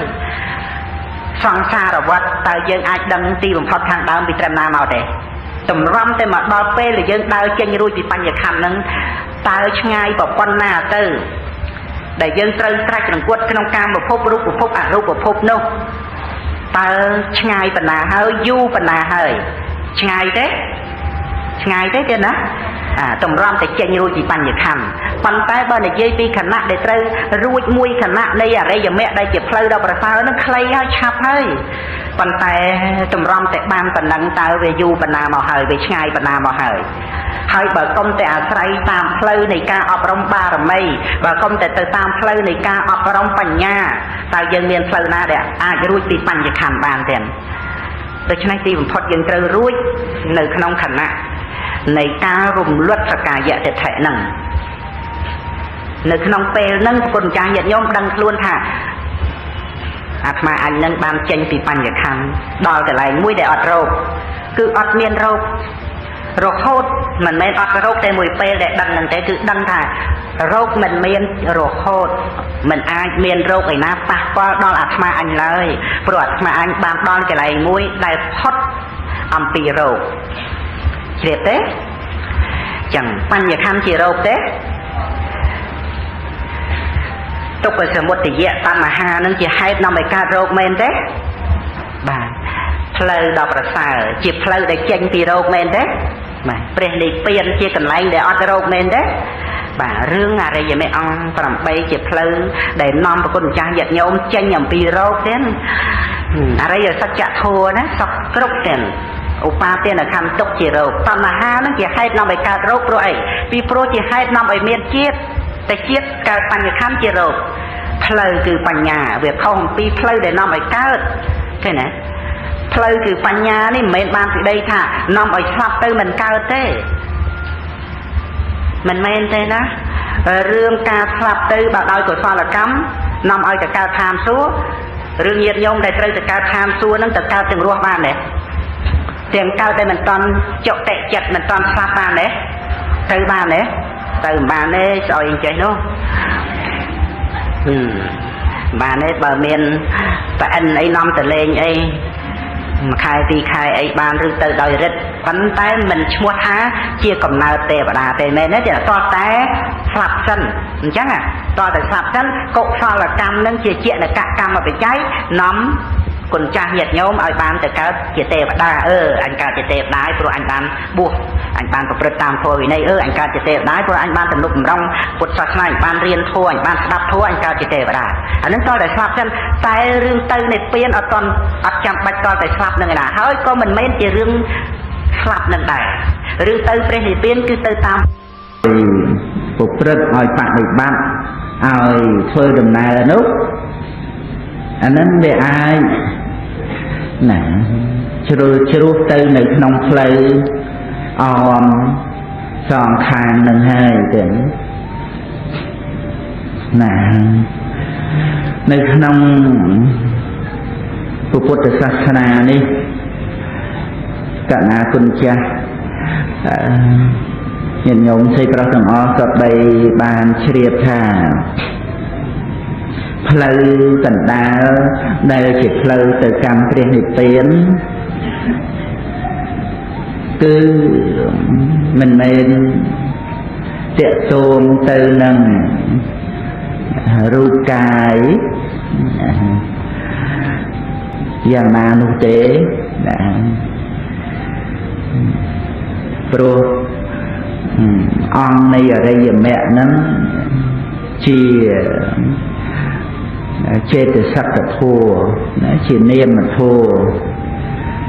សង្សារវដ្តតើយើងអាចដឹងទីបំផុតខាងដើមពីត្រឹមណាមកទេតម្រាំតែមកដល់ពេលដែលយើងដើរចេញរួចពីបញ្ញខੰនឹងតើឆ្ងាយប៉ុណ្ណាទៅដែលយើងត្រូវត្រាច់រង្គត់ក្នុងកាមភពរូបភពអរូបភពនោះ ตาช่างปัญหาเฮยยูปัญหาเฮยช่างเด้เจ้านะตรงรำแต่เจนรูจีปัญญาคำปันใต้บ้านในเยี่ยปีขณะได้เตยรูดมวยขณะในอะไรอย่างแม่ได้เจ็บเพลย์เราประสานั่นใครให้ชับให้ปันใต้ตรงรำแต่บ้านปันดังตาเวยูปัญหามาเฮยเวช่างปัญหามาเฮยให้เบิกกมแต่อาศัยตามเพลย์ในการอบรมบารมีเบิกกมแต่ตามเพลย์ในการอบรมปัญญาแต่ยังเรียนเพลย์น่าเดียอาจจะรูดปีปัญญาคำบานเต็มโดยฉะนั้นที่ผมพอดยังเจอรูดในขนมขณะในการรุมลวดสกายะเด็ดแถนังในขนมเปลนั่งคนจางหยัดย่อมดังล้วนค่ะอาตมาอันนั่งบานเจนปีปัญญาคันดอลแต่ไรมุ้ยได้อดโรคคืออดเมียนโรคโคตรมันไม่อดโรคแต่มวยเปลแต่ดังนั่งแต่คือดังค่ะโรคมันเมียนโรคโคตรมันอาจเมียนโรคไอ้น้าปะก็ดอลอาตมาอันเลยปวดอาตมาอันบานดอลแต่ไรมุ้ยได้พดอัมปีโรคเด็ดเต้จังปัญญาคำจีโรเต้ตกไปสมุทรเยอะตามมาหานั่งจีให้นำไปการโรคเมนเต้บ่าเพลย์ดอกประสาจีเพลย์ได้เก่งปีโรคเมนเต้บ่าเปลี่ยนดีเปลี่ยนจีกันไล่ได้อดโรคเมนเต้บ่าเรื่องอะไรยังไม่อังปรำไปจีเพลย์ได้นำไปคนจ้าหยัดโยมเก่งอย่างปีโรคเต้นอะไรอย่างสัจจะโทนะสักกรุบเต้นอุปาเตียนคำตกจีโรตอนมาหานั่นจะให้นำไปการโรคด้วยปีโปรจะให้นำไปเมียนเจี๊ยบแต่เจี๊ยบการปัญญาคำจีโรเพลย์คือปัญญาเวียบเข้าปีเพลย์ได้นำไปเกิดใช่ไหมเพลย์คือปัญญานี่ไม่บางสิได้ค่ะนำไปชอบตื้อมันเกิดเต้มันไม่เต้นะเรื่องการชอบตื้อแบบเอาตัวฟาละกัมนำเอาจากการทำซัวเรื่องเยียดยงได้เตยจากการทำซัวนั่นจากการจึงรู้บ้านเนี่ยเสียงเก้าได้มันตอนเจาะแตะจัดมันตอนซาบานเนี่ยตื่นบ้านเนี่ยตื่นบ้านเนี่ยสอยใจนู้บ้านเนี่ยบะเมียนแต่อันไอ้น้ำแต่เลงไอ้ใครตีใครไอ้บ้านหรือตื่นโดยริดปันใต้มันชัวท้าเชี่ยกับนาเตะบดาเตะเมนเนี่ยจะต่อแต่สลับสั้นจังอ่ะต่อแต่สลับสั้นกบฟาละกรรมนั่งเชี่ยเนี่ยกะกรรมมาไปใจน้ำคนจ้าเหยียดโยมเอาบ้านแต่ก็เจตเตบได้อันการเจตเตบได้เพราะอันบ้านบวกอันบ้านประตามโพยในอันการเจตเตบได้เพราะอันบ้านตนุกร้องปุถศาสนาอันบ้านเรียนทั่วอันบ้านสดับทั่วอันการเจตเตบได้อันนั้นก็ได้ทราบกันแต่เรื่องตื่นในเปลี่ยนเอาตอนอัดจำบัดก็ได้ทราบหนึ่งนะเฮ้ยก็มันไม่ใช่เรื่องทราบนั่นแต่เรื่องตื่นในเปลี่ยนคือตื่นตามปุพฤตเอาปากในบ้านเอาเฟื่อดำนานุ๊กอันนั้นเดี๋ยวไอ้น่ะชรูตื่นในขนมเพลย์ออมสองคางหนึ่งให้ถึงน่ะในขนมพุทธศาสนานี่กนาคุณเจ้าเห็นโยมใช้ประสงค์อกับใบบานเฉียบท่าเพลย์ตันดาได้จิตเพลย์แต่กรรมเปลี่ยนเปลี่ยนคือมันเป็นเจ้าโจมเตือนงรูปกายอย่างนานุเตโปรองในอะไรอย่างแม่นั้นชีเจตสักกะโทชีเนียมโท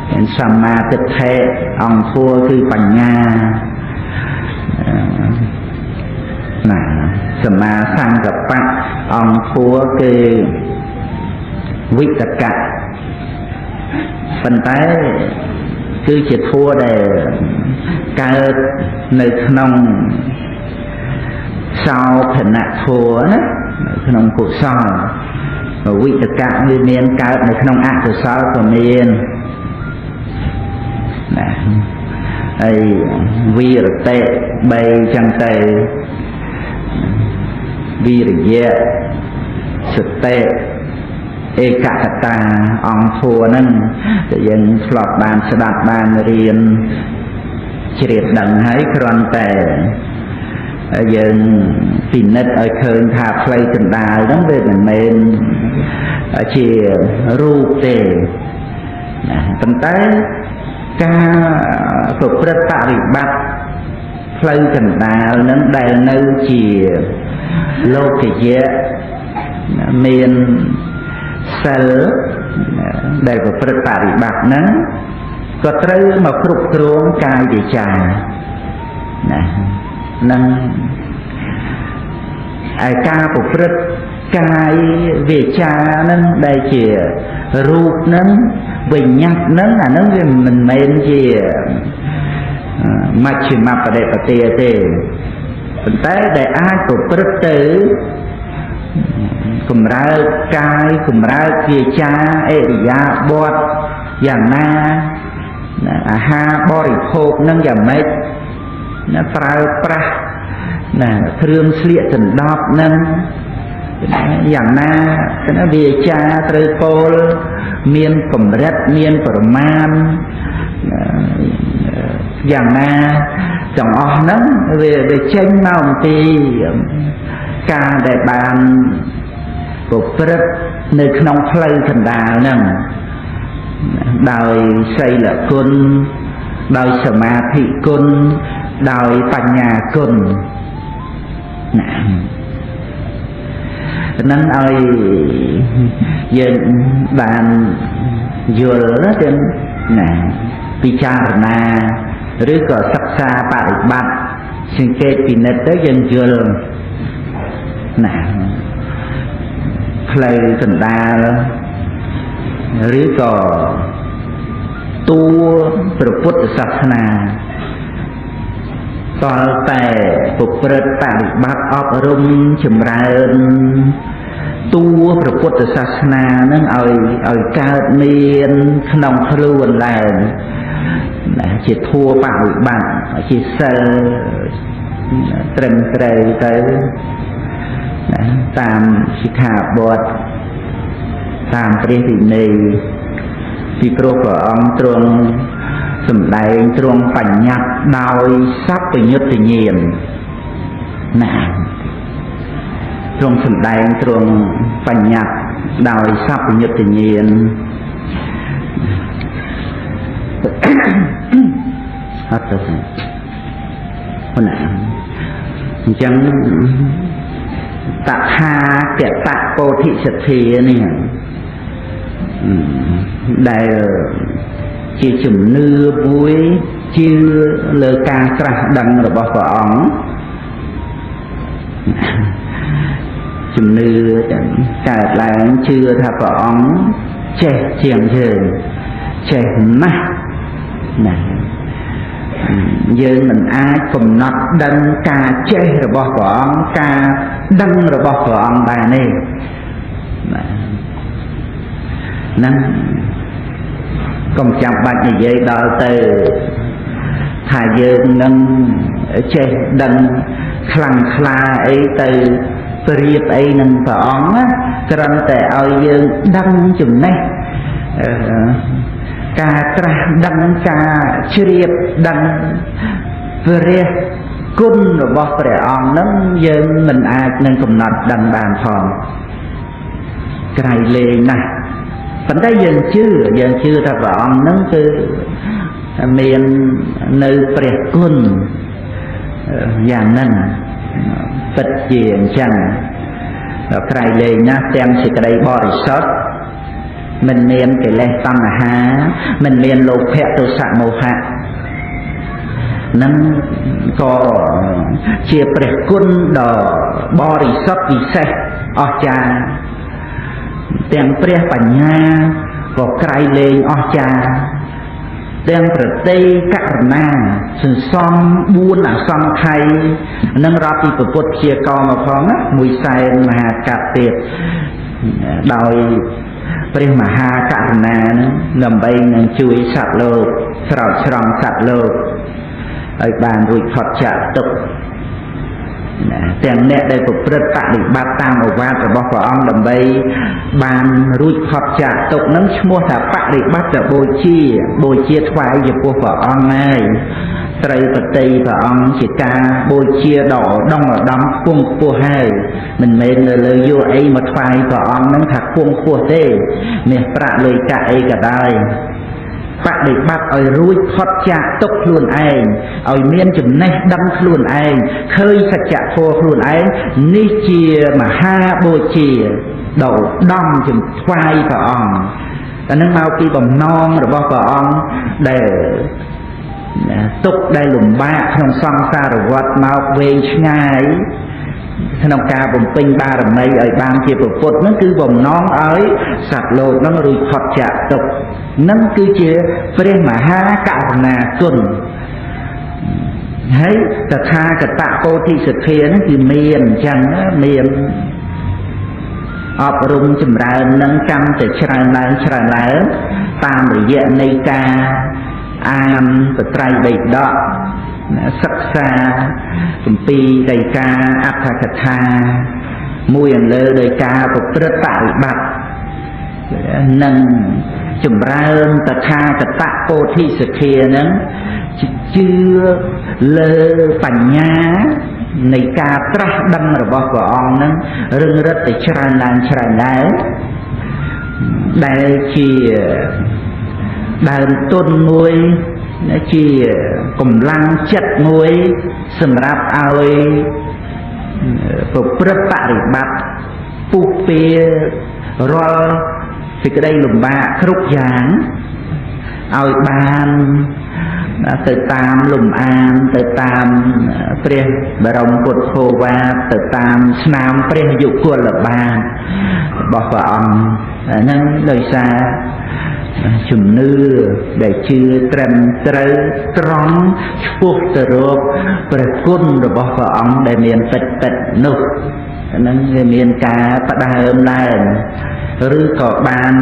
เห็นสัมมาทิฏฐิองโทคือปัญญาสัมมาสังกัปปะองโทคือวิตกะปัญไตคือจิตโทได้เกิดในขนมสาวผนะโทนะขนมกุศลวิตกะวิเมียนเกิดในขนมอกุศลก็เมียนนะไอ้วิรเตะใบจังเตวิริยะสเตเอกคตาองทัวนั่นจะยังสลอดบานสดับบานเรียนเฉลียดดังให้ครอนแต่ยังปิ่นนัดเคยทาเพลย์กันดาวนั่นเป็นเหมือนเชียรูปเต ប៉ុន្តែការប្រព្រឹត្តបរិបត្តិផ្លូវកណ្ដាលនឹងដែលនៅជាលោកយៈមានសិលដែលប្រព្រឹត្តបរិបត្តិហ្នឹងក៏ត្រូវមកគ្រប់គ្រងកាយវាចាណានឹងឯការប្រព្រឹត្តកាយវាចាហ្នឹងដែលជារូបហ្នឹងវិញ្ញាណហ្នឹងអាហ្នឹងវាមិនមែនជាមជ្ឈិមបដិបទាទេប៉ុន្តែដែលអាចប្រព្រឹត្តទៅកម្រើកកាយកម្រើកវាចាអិរិយាបថយ៉ាងណាអាហារបរិភោគនឹងយ៉ាងម៉េចប្រើប្រាស់គ្រឿងស្លៀកដណ្ដប់នឹងយ៉ាងណាវាចាត្រូវពោលមានកម្រិតមានប្រមាណយ៉ាងណាទាំងអស់ហ្នឹងវាចេញមកអំពីការដែលបានប្រព្រឹត្តនៅក្នុងផ្លូវកណ្ដាលហ្នឹងដោយសីលគុណដោយសមាធិគុណដោយបញ្ញាគុណណាហ្នឹងឲ្យយើងបានយល់ទៅណាពិចារណាឬក៏សិក្សាបរិបត្តិសង្កេតពិនិត្យទៅយើងយល់ណាផ្លូវកណ្ដាលឬក៏តួព្រះពុទ្ធសាសនាតលតែប្រព្រឹត្តបរិបត្តិអប់រំចម្រើនតួព្រះពុទ្ធសាសនានឹងឲ្យកើតមានក្នុងខ្លួនឡើងជាធัวបរិបត្តិជាសិលត្រឹមត្រូវទៅតាមសិក្ខាបទតាមព្រះវិន័យពីព្រោះព្រះអង្គទ្រង់សម្ដែងទ្រង់បញ្ញត្តិដោយសัพពយុត្តញាណណាទ្រង់សម្ដែងទ្រង់បញ្ញត្តិដោយសัพពយុត្តញាណអត់ទៅណាអញ្ចឹងតថាគតពោធិសទ្ធានេះដែលជាជំនឿមួយជឿលើការត្រាស់ដឹងរបស់ព្រះអង្គជំនឿកើតឡើងជឿថាព្រះអង្គចេះជាងយើងចេះណាស់ណាយើងមិនអាចកំណត់ដឹងការចេះរបស់ព្រះអង្គការដឹងរបស់ព្រះអង្គបានទេហ្នឹងកុំចាំបាច់និយាយដល់ទៅថាយើងនឹងចេះដឹងខ្លាំងខ្លាអីទៅប្រៀបអីនឹងព្រះអង្គណាគ្រាន់តែឲ្យយើងដឹងចំណេះការត្រាស់ដឹងការជ្រាបដឹងព្រះគុណរបស់ព្រះអង្គនឹងយើងមិនអាចនឹងកំណត់ដឹងបានផងក្រៃលែងណាស់ប៉ុន្តែយើងជឿថាព្រះអង្គនឹងគឺមាននៅព្រះគុណយ៉ាងហ្នឹងពិតជាអញ្ចឹងក្រៃលែងណាស់ទាំងសេចក្តីបរិសុទ្ធមិនមានកិលេសតណ្ហាមិនមានលោភៈទោសៈមោហៈនឹងក៏ជាព្រះគុណដ៏បរិសុទ្ធពិសេសអស្ចារ្យទាំងព្រះបញ្ញាក៏ក្រៃលែងអស្ចារ្យទាំងប្រតិករុណាសន្សំ4អសង្ខ័យនឹងរាប់ពីពុទ្ធព្យាករមកផងណា100,000មហាកັບទៀតដោយព្រះមហាករុណានឹងដើម្បីនឹងជួយសត្វលោកស្រោចស្រង់សត្វលោកឲ្យបានរួចផុតចាកទុក្ខទាំងអ្នកដែលប្រព្រឹត្តបដិបត្តិតាមឱវាទរបស់ព្រះអង្គដើម្បីបានរួចផុតចាកទុក្ខនឹងឈ្មោះថាបដិបត្តិបូជាថ្វាយចំពោះព្រះអង្គហើយត្រូវប្រតិព្រះអង្គជាការបូជាដ៏ឧត្តមខ្ពង់ខ្ពស់ហើយមិនមែននៅលើយកអីមកថ្វាយព្រះអង្គនឹងថាខ្ពង់ខ្ពស់ទេមាសប្រាក់លុយកាក់អីក៏ដោយ បដិបត្តិឲ្យរួចផុតចាកទុកខ្លួនឯងឲ្យមានចំណេះដឹងខ្លួនឯងឃើញសច្ចធម៌ខ្លួនឯងនេះជាមហាបូជាដ៏ឧត្តមជំថ្វាយព្រះអង្គតែនឹងមកពីបំណងរបស់ព្រះអង្គដែលទុកដែលលំបាកក្នុងសង្សារវដ្តមកវែងឆ្ងាយក្នុងការបំពេញបារមីឲ្យបានជាពុទ្ធហ្នឹងគឺបំណងឲ្យសត្វលោកហ្នឹងរួចផុតចាកទុក្ខហ្នឹងគឺជាព្រះមហាករុណាគុណហើយតថាគតពោធិសទ្ធាហ្នឹងគឺមានអញ្ចឹងមានអប់រំចម្រើននឹងកម្មតែច្រើនឡើងតាមរយៈនៃការអានបត្រៃបិដកសិក្សាគម្ពីរដីកាអត្ថកថាមួយអន្លើដោយការប្រព្រឹត្តបរិបត្តិនឹងចម្រើនតថាគតពោធិសទ្ធានឹងជឿលើបញ្ញានៃការត្រាស់ដឹងរបស់ព្រះអង្គនឹងរឹងរិតតែច្រើនឡើងដែលជាដើមទុនមួយជាកម្លាំងចិត្តមួយសម្រាប់ឲ្យប្រព្រឹត្តបរិបត្តិពុះពៀរាល់សេចក្តីលំបាកគ្រប់យ៉ាងឲ្យបានទៅតាមលំអានទៅតាមព្រះបរមពុទ្ធោវាទទៅតាមស្នាមព្រះយុគលបានរបស់ព្រះអង្គហ្នឹងដោយសារជំនឿដែលជឿត្រឹមត្រូវត្រង់ឆ្ពោះទៅរកព្រះគុណរបស់ព្រះអង្គដែលមានពិតនោះហ្នឹងវាមានការផ្ដើមឡើងឬក៏បាន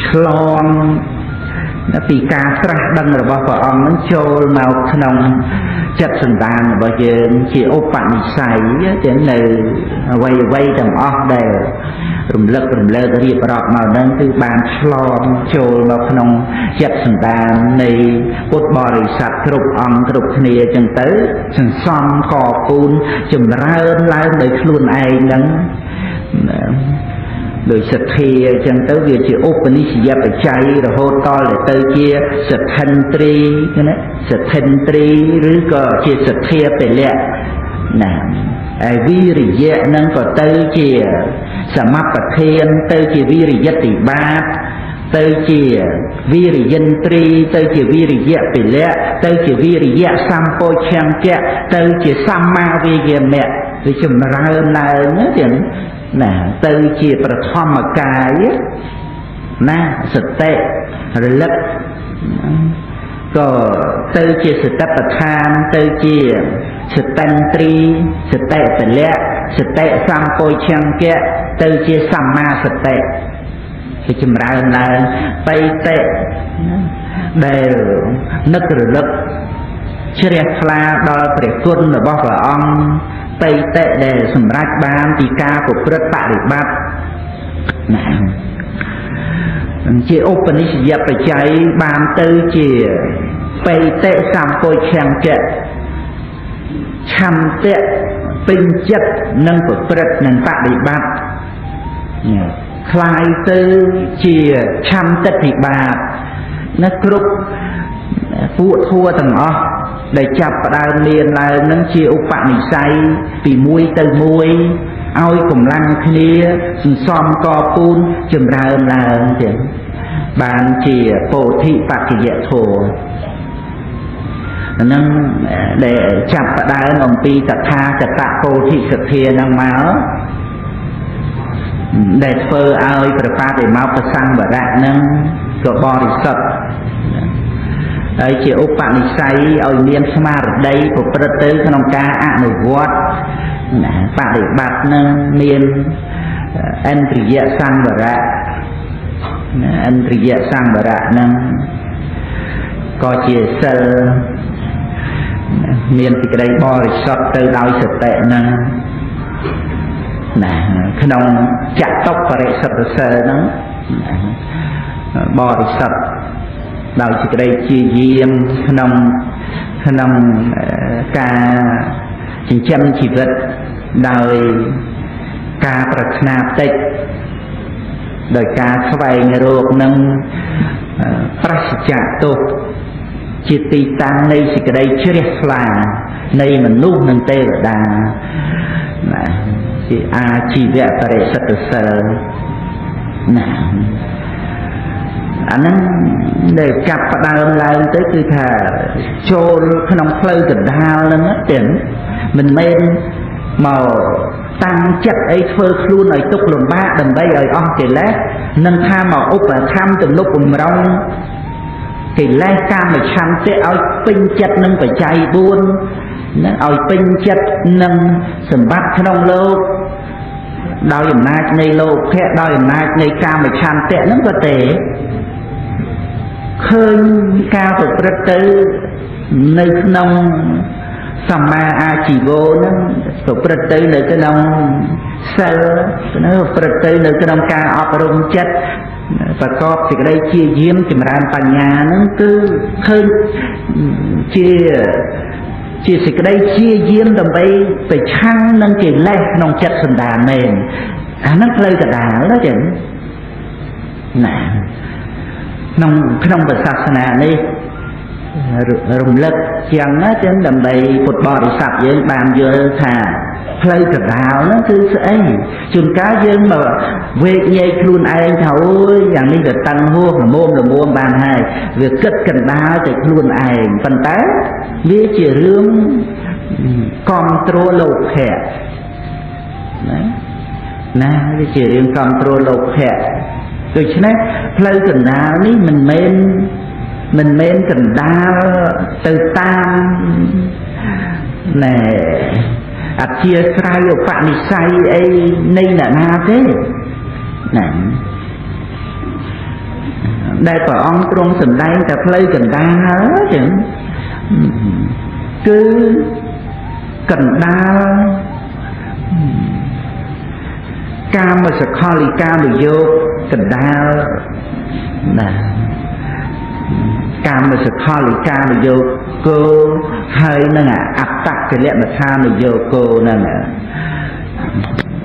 ឆ្លងពីការត្រាស់ដឹងរបស់ព្រះអង្គនឹងចូលមកក្នុងចិត្តសន្តានរបស់យើងជាឧបនិស្ស័យទាំងនៅអ្វីទាំងអស់ដែលរំលឹករៀបរាប់មកហ្នឹងគឺបានឆ្លងចូលមកក្នុងចិត្តសន្តាននៃពុទ្ធបរិស័ទគ្រប់អង្គគ្រប់គ្នាចឹងទៅសន្សំកពូនចម្រើនឡើងដោយខ្លួនឯងហ្នឹងដោយសទ្ធាអញ្ចឹងទៅវាជាឧបនិស្សយបច្ច័យរហូតដល់ទៅជាសទ្ធិន្ទ្រីណាសទ្ធិន្ទ្រីឬក៏ជាសទ្ធាពលៈណាហើយវិរិយៈនឹងក៏ទៅជាសមបធានទៅជាវិរិយតិបាតទៅជាវិរិយន្ទ្រីទៅជាវិរិយពលៈទៅជាវិរិយសម្ពោឆង្គៈទៅជាសម្មាវិយមៈវាចម្រើនឡើងទាំងណាទៅជាប្រធមកាយណាសតិរលឹកក៏ទៅជាសតិប្បដ្ឋានទៅជាសតិន្ទ្រីសតិពលៈសតិសម្ពោឆង្គៈទៅជាសម្មាសតិគឺចម្រើនឡើងបៃតៈដែលនឹករលឹកជ្រះថ្លាដល់ព្រះគុណរបស់ព្រះអង្គបៃតៈដែលសម្រេចបានពីការប្រព្រឹត្តបរិបត្តិណាជាឧបនិស្សយបច្ច័យបានទៅជាបៃតៈសម្ពោឆង្គៈឆន្ទៈពេញចិត្តនឹងប្រព្រឹត្តនឹងបរិបត្តិคล้ายទៅជាឆន្ទតិបាតនៅគ្រប់ពួកធัวទាំងអស់ដែលចាប់ផ្ដើមមានឡើងនឹងជាឧបនិស្ស័យពីមួយទៅមួយឲ្យកម្លាំងគ្នាសន្សំកពូនចម្រើនឡើងទាំងបានជាពោធិបក្ខយធម៌ហ្នឹងដែលចាប់ផ្ដើមអំពីតថាគតពោធិសទ្ធាហ្នឹងមកដែលធ្វើឲ្យប្របាទឯមកប្រសង្វរៈហ្នឹងក៏បរិសុទ្ធហើយជាឧបនិស្ស័យឲ្យមានស្មារតីប្រព្រឹត្តទៅក្នុងការអនុវត្តណាបដិបត្តិនឹងមានឥន្ទ្រិយសង្វរៈឥន្ទ្រិយសង្វរៈនឹងក៏ជាសិលមានសេចក្តីបរិសុទ្ធទៅដោយសតិនឹងណាក្នុងចតុបរិសុទ្ធសិលនឹងបរិសុទ្ធដោយសេចក្តីជាយាមក្នុងការចិញ្ចឹមជីវិតដោយការប្រាថ្នាតិចដោយការស្វែងរកនឹង ប្រសិជ្ជតុជាទីតាំងនៃសេចក្តីជ្រះថ្លានៃមនុស្សនិងទេវតាជាអាជីវៈបរិសុទ្ធសិលណាអាហ្នឹងដែលចាប់ផ្ដើមឡើងទៅគឺថាចូលក្នុងផ្លូវកណ្ដាលហ្នឹងទៀតមិនមែនមកតាំងចិត្តអីធ្វើខ្លួនឲ្យទុក្ខលំបាកដើម្បីឲ្យអស់កិលេសនឹងថាមកឧបត្ថម្ភទំនុកបំរុងកិលេសកាមឆន្ទៈឲ្យពេញចិត្តនឹងបច្ច័យ4នឹងឲ្យពេញចិត្តនឹងសម្បត្តិក្នុងលោកដោយអំណាចនៃលោកភៈដោយអំណាចនៃកាមឆន្ទៈហ្នឹងក៏ទេឃើញការប្រព្រឹត្តទៅនៅក្នុងសម្មាអាជីវោហ្នឹងប្រព្រឹត្តទៅនៅក្នុងសិលនៅប្រព្រឹត្តទៅនៅក្នុងការអប់រំចិត្តប្រកបសេចក្តីជាយាមចម្រើនបញ្ញាហ្នឹងគឺឃើញជាសេចក្តីជាយាមដើម្បីប្រឆាំងនឹងកិលេសក្នុងចិត្តសន្តានមែនអាហ្នឹងផ្លូវកណ្ដាលណាចឹងណាក្នុងព្រះសាសនានេះរំលឹកជាងណាចឹងដើម្បីពុទ្ធបរិស័ទយើងបានយល់ថាផ្លូវកណ្ដាលហ្នឹងគឺស្អីជួនកាលយើងមកវេកញែកខ្លួនឯងថាអូយយ៉ាងនេះវាតឹងហួសល្មមបានហើយវាគិតកណ្ដាលតែខ្លួនឯងប៉ុន្តែវាជារឿងគ្រប់គ្រងលោភៈណាវាជារឿងគ្រប់គ្រងលោភៈដូច្នេះផ្លូវកណ្ដាលនេះមិនមែនកណ្ដាលទៅតាមណែអធិស្ស្រ័យឧបនិស្ស័យអីនៃអ្នកណាទេណាដែលព្រះអង្គទ្រង់សម្ដែងតែផ្លូវកណ្ដាលចឹងគឺកណ្ដាលកាមសកលិកាមយោគកណ្ដាលណាកាមសកលិកាមយោគោហើយនឹងអត្តកិលមថានយោគោហ្នឹង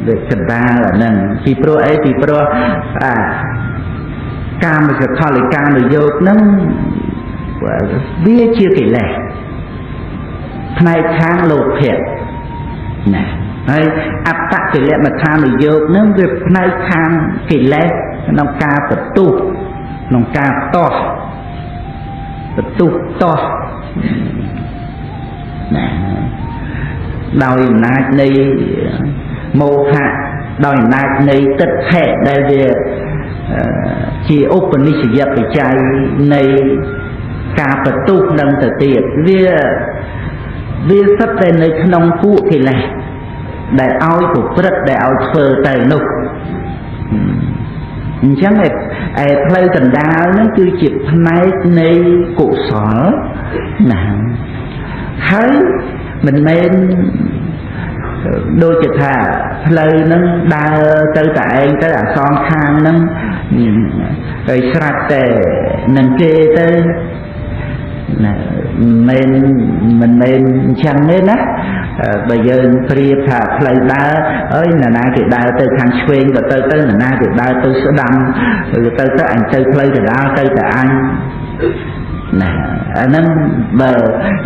ដូចកណ្ដាលហ្នឹងពីព្រោះអីពីព្រោះកាមសកលិកាមយោគហ្នឹងវាជាកិលេសផ្នែកខាងលោភៈណាហើយអត្តកិលមថានយោគហ្នឹងវាផ្នែកខាងកិលេសក្នុងការបន្ទុះក្នុងការតោះបន្ទុះតោះណាដោយអំណាចនៃមោហៈដោយអំណាចនៃទិដ្ឋិដែលវាជាឧបនិស្សយបច្ច័យនៃការបន្ទុះនឹងទៅទៀតវាសិតតែនៅក្នុងពួកកិលេសដែលឲ្យប្រព្រឹត្តដែលឲ្យធ្វើទៅនោះអញ្ចឹងឯផ្លូវកណ្ដាលហ្នឹងគឺជាផ្នែកនៃកុសលណាហើយមិនមែនដូចជាថាផ្លូវហ្នឹងដើរទៅតែឯងទៅអាសងខាងហ្នឹងហើយស្រាប់តែនឹងគេទៅណាមិនមែនអញ្ចឹងទេណាបើយើងប្រៀបថាផ្លូវដើរអើយណាគេដើរទៅខាងឆ្វេងក៏ទៅណាគេដើរទៅស្ដាំទៅអញទៅផ្លូវកណ្ដាលទៅតែអញណាអាហ្នឹងបើ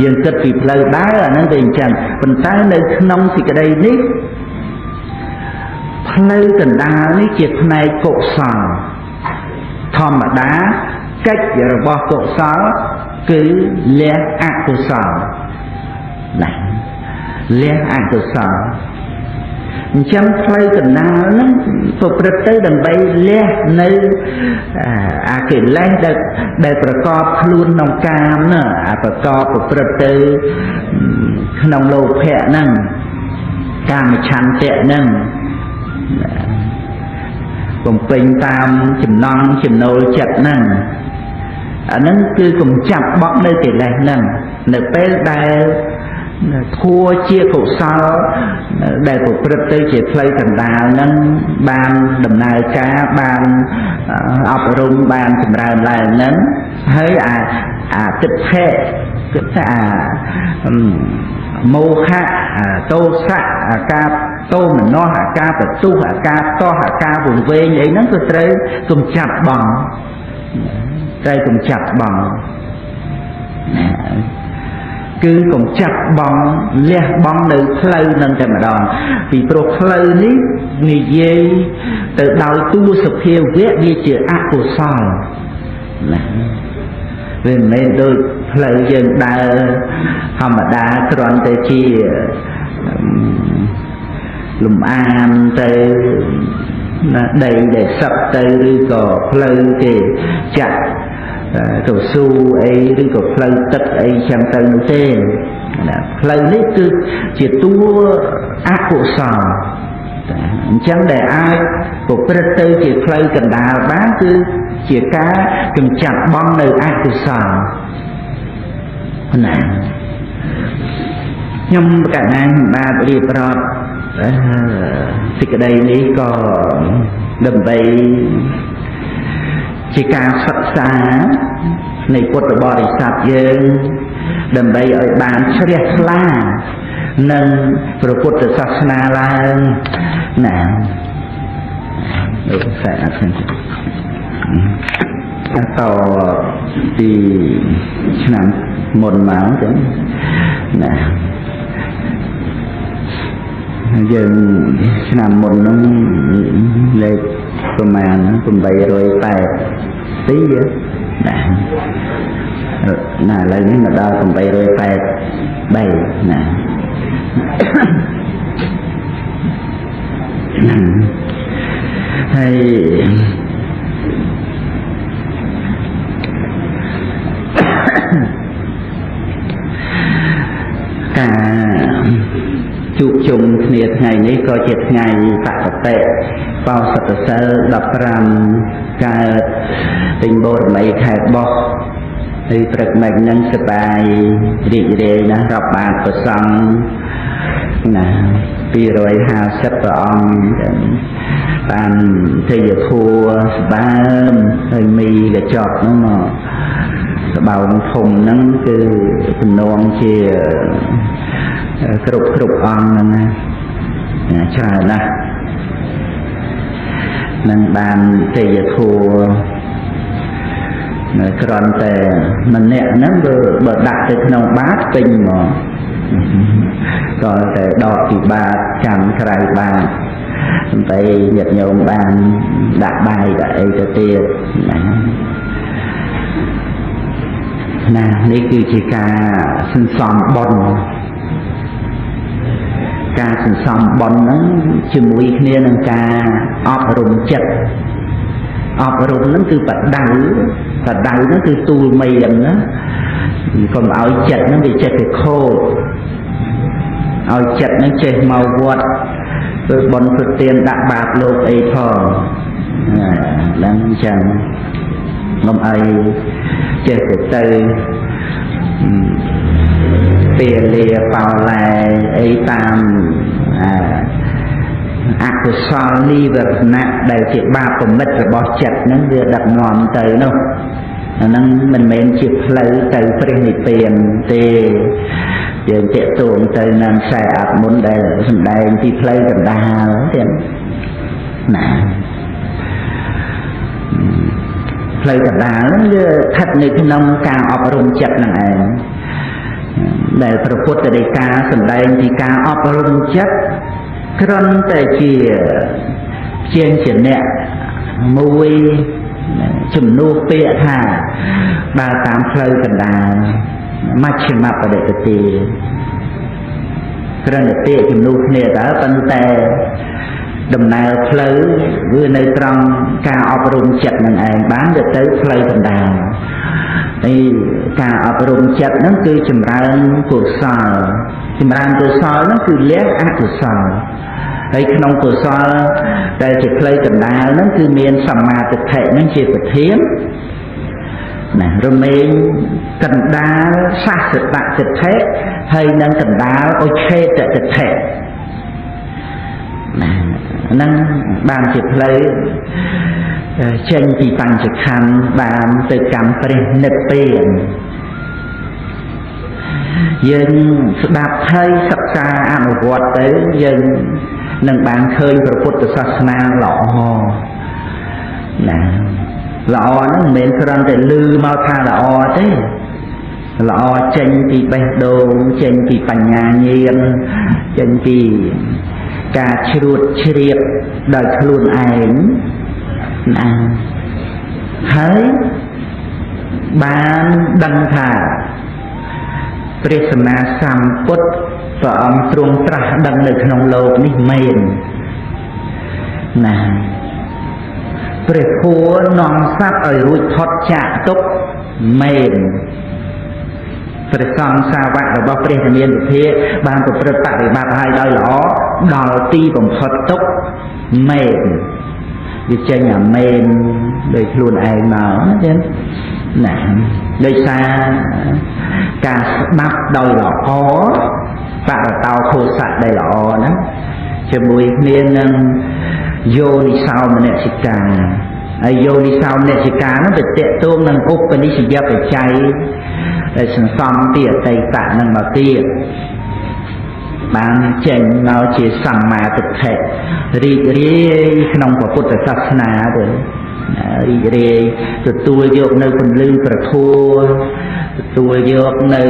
យើងគិតពីផ្លូវដើរអាហ្នឹងវាអញ្ចឹងប៉ុន្តែនៅក្នុងសេចក្តីនេះផ្លូវកណ្ដាលនេះជាផ្នែកកុសលធម្មតាកិច្ចរបស់កុសលគឺលះអកុសលណាលះអកុសលអញ្ចឹងផ្លូវកណ្ដាលហ្នឹងប្រព្រឹត្តទៅដើម្បីលះនៅអាកិលេសដែលប្រកបខ្លួនក្នុងកាមណាអាប្រកបប្រព្រឹត្តទៅក្នុងលោភៈហ្នឹងកាមឆន្ទៈហ្នឹងបំពេញតាមចំណង់ចំណូលចិត្តហ្នឹងអាហ្នឹងគឺកុំចាប់បក់នៅកិលេសហ្នឹងនៅពេលដែលធัวជាកុសលដែលប្រព្រឹត្តទៅជាផ្លូវកណ្ដាលហ្នឹងបានដំណើរការបានអប់រំបានចម្រើនឡើងហ្នឹងហើយអាទិដ្ឋិគឺថាមោហៈទោសៈអាការតោមនោអាការបន្ទុះអាការតោះអាការវង្វេងអីហ្នឹងគឺត្រូវកុំចាប់បង់ đây cũng chặt bằng cứ cũng chặt bằng lẹ bằng nơi khơi nâng cái mà đòn vì pro khơi ní người dây từ đầu tu sụp hiu viết đi chữ ác của sao vì mình đôi khơi dân đa hòm mà đa còn tới chi lùm an tới đầy để sập tớiឬក៏ផ្លូវគេចាក់កៅស៊ូអីឬក៏ផ្លូវទឹកអីចឹងទៅនោះទេផ្លូវនេះគឺជាតួអកុសលអញ្ចឹងដែលអាចប្រព្រឹត្តទៅជាផ្លូវកណ្ដាលបានគឺជាការកម្ចាត់បងនៅអកុសលណាខ្ញុំកណ្ដាលបានរៀបរាប់សេចក្តីនេះក៏ដើម្បីជាការសិក្សានៃពុទ្ធបរិស័ទយើងដើម្បីឲ្យបានជ្រះថ្លានឹងព្រះពុទ្ធសាសនាឡើងណាលោកសាអត់ឃើញតពីឆ្នាំមុនមកចឹងណាយើងឆ្នាំមុនហ្នឹងលេខប្រមាណ880ទីណាឥឡូវនេះមកដល់883ណាហើយការជួបជុំគ្នាថ្ងៃនេះក៏ជាថ្ងៃបកតិបោសតសិល15កើតពេញបូរមីខែបោះហើយព្រឹកមិញហ្នឹងសប្បាយរីករាយណាស់រាប់បាតប្រសង់ណា250ព្រះអង្គបានទេយធัวស្បើមហើយមីកញ្ចប់ហ្នឹងមកស្បោងធំហ្នឹងគឺទំនងជាគ្រប់អង្គហ្នឹងណាច្រើនណាស់នឹងបានទេយធัวគ្រាន់តែម្នាក់ហ្នឹងបើដាក់ទៅក្នុងបាតពេញហ្មងក៏តែដកពីបាតចាំក្រៅបាតតែញាតិញោមបានដាក់បាយដាក់អីទៅទៀតណានេះគឺជាការសន្សំបុណ្យការសន្សំបុណ្យហ្នឹងជាមួយគ្នានឹងការអប់រំចិត្តអប់រំហ្នឹងគឺបដៅហ្នឹងគឺទូលមីហ្នឹងណាកុំឲ្យចិត្តហ្នឹងវាចេះតែខូចឲ្យចិត្តហ្នឹងចេះមកវត្តធ្វើបុណ្យធ្វើទានដាក់បាតលោកអីផងហ្នឹងអញ្ចឹងកុំឲ្យចេះតែទៅពេលលាបោលែអីតាមអកុសលនិវរណៈដែលជាបាបប្រមិតរបស់ចិត្តហ្នឹងវាដឹកនាំទៅនោះអាហ្នឹងមិនមែនជាផ្លូវទៅព្រះនិព្វានទេយើងតាក់ទងទៅនឹងខ្សែអត្តមុនដែលសម្ដែងពីផ្លូវកណ្ដាលទៀតណាផ្លូវកណ្ដាលហ្នឹងវាស្ថិតនៅក្នុងការអប់រំចិត្តហ្នឹងឯងដែលព្រះពុទ្ធដីកាសម្ដែងពីការអប់រំចិត្តគ្រាន់តែជាជាងជាអ្នកមួយជំនួសពាក្យថាដើរតាមផ្លូវកណ្ដាលមជ្ឈិមបដិទិគ្រាន់តែពាក្យជំនួសគ្នាតើប៉ុន្តែដំណើរផ្លូវវានៅត្រង់ការអប់រំចិត្តនឹងឯងបានទៅផ្លូវកណ្ដាលហើយការអប់រំចិត្តហ្នឹងគឺចម្រើនកុសលហ្នឹងគឺលះអកុសលហើយក្នុងកុសលដែលជាផ្លូវកណ្ដាលហ្នឹងគឺមានសម្មាទិដ្ឋិហ្នឹងជាប្រធានណារមែងកណ្ដាលសាសតតិដ្ឋិហើយនឹងកណ្ដាលឧឆេតតិដ្ឋិណាហ្នឹងបានជាផ្លូវចេញពីបញ្ចខណ្ឌបានទៅកម្មព្រះនិព្វានយើងស្ដាប់ហើយសិក្សាអនុវត្តទៅយើងនឹងបានឃើញព្រះពុទ្ធសាសនាល្អណា ល្អហ្នឹងមិនមែនគ្រាន់តែលឺមកថាល្អទេល្អចេញពីបេះដូងចេញពីបញ្ញាញាណចេញពីការជ្រួតជ្រាបដោយខ្លួនឯងណាហើយបានដឹងថាព្រះសម្មាសម្ពុទ្ធព្រះអង្គទ្រង់ត្រាស់ដឹងនៅក្នុងលោកនេះមែនណាព្រះធម៌នាំសត្វឲ្យរួចផុតចាកទុក្ខមែនព្រះសង្ឃសាវករបស់ព្រះរាមាវិភាបានប្រព្រឹត្តបរិបត្តិឲ្យដោយល្អដល់ទីបំផុតទុក្ខមែនវាចេញអាមែនដោយខ្លួនឯងមកណាចឹងណាដោយសារការស្ដាប់ដោយល្អបរតោខោសៈដែលល្អណាជាមួយគ្នានឹងយោនិសោមនសិកាហើយយោនិសោមនសិកានោះវាតេតួងនឹងឧបនិស្សយបច្ច័យដែលសន្សំពីអតីតនឹងមកទៀតបានចេញមកជាសម្មាទិដ្ឋិរីករាយក្នុងពុទ្ធសាសនាទៅរីករាយទទួលយកនៅពន្លឺប្រធัวទទួលយកនៅ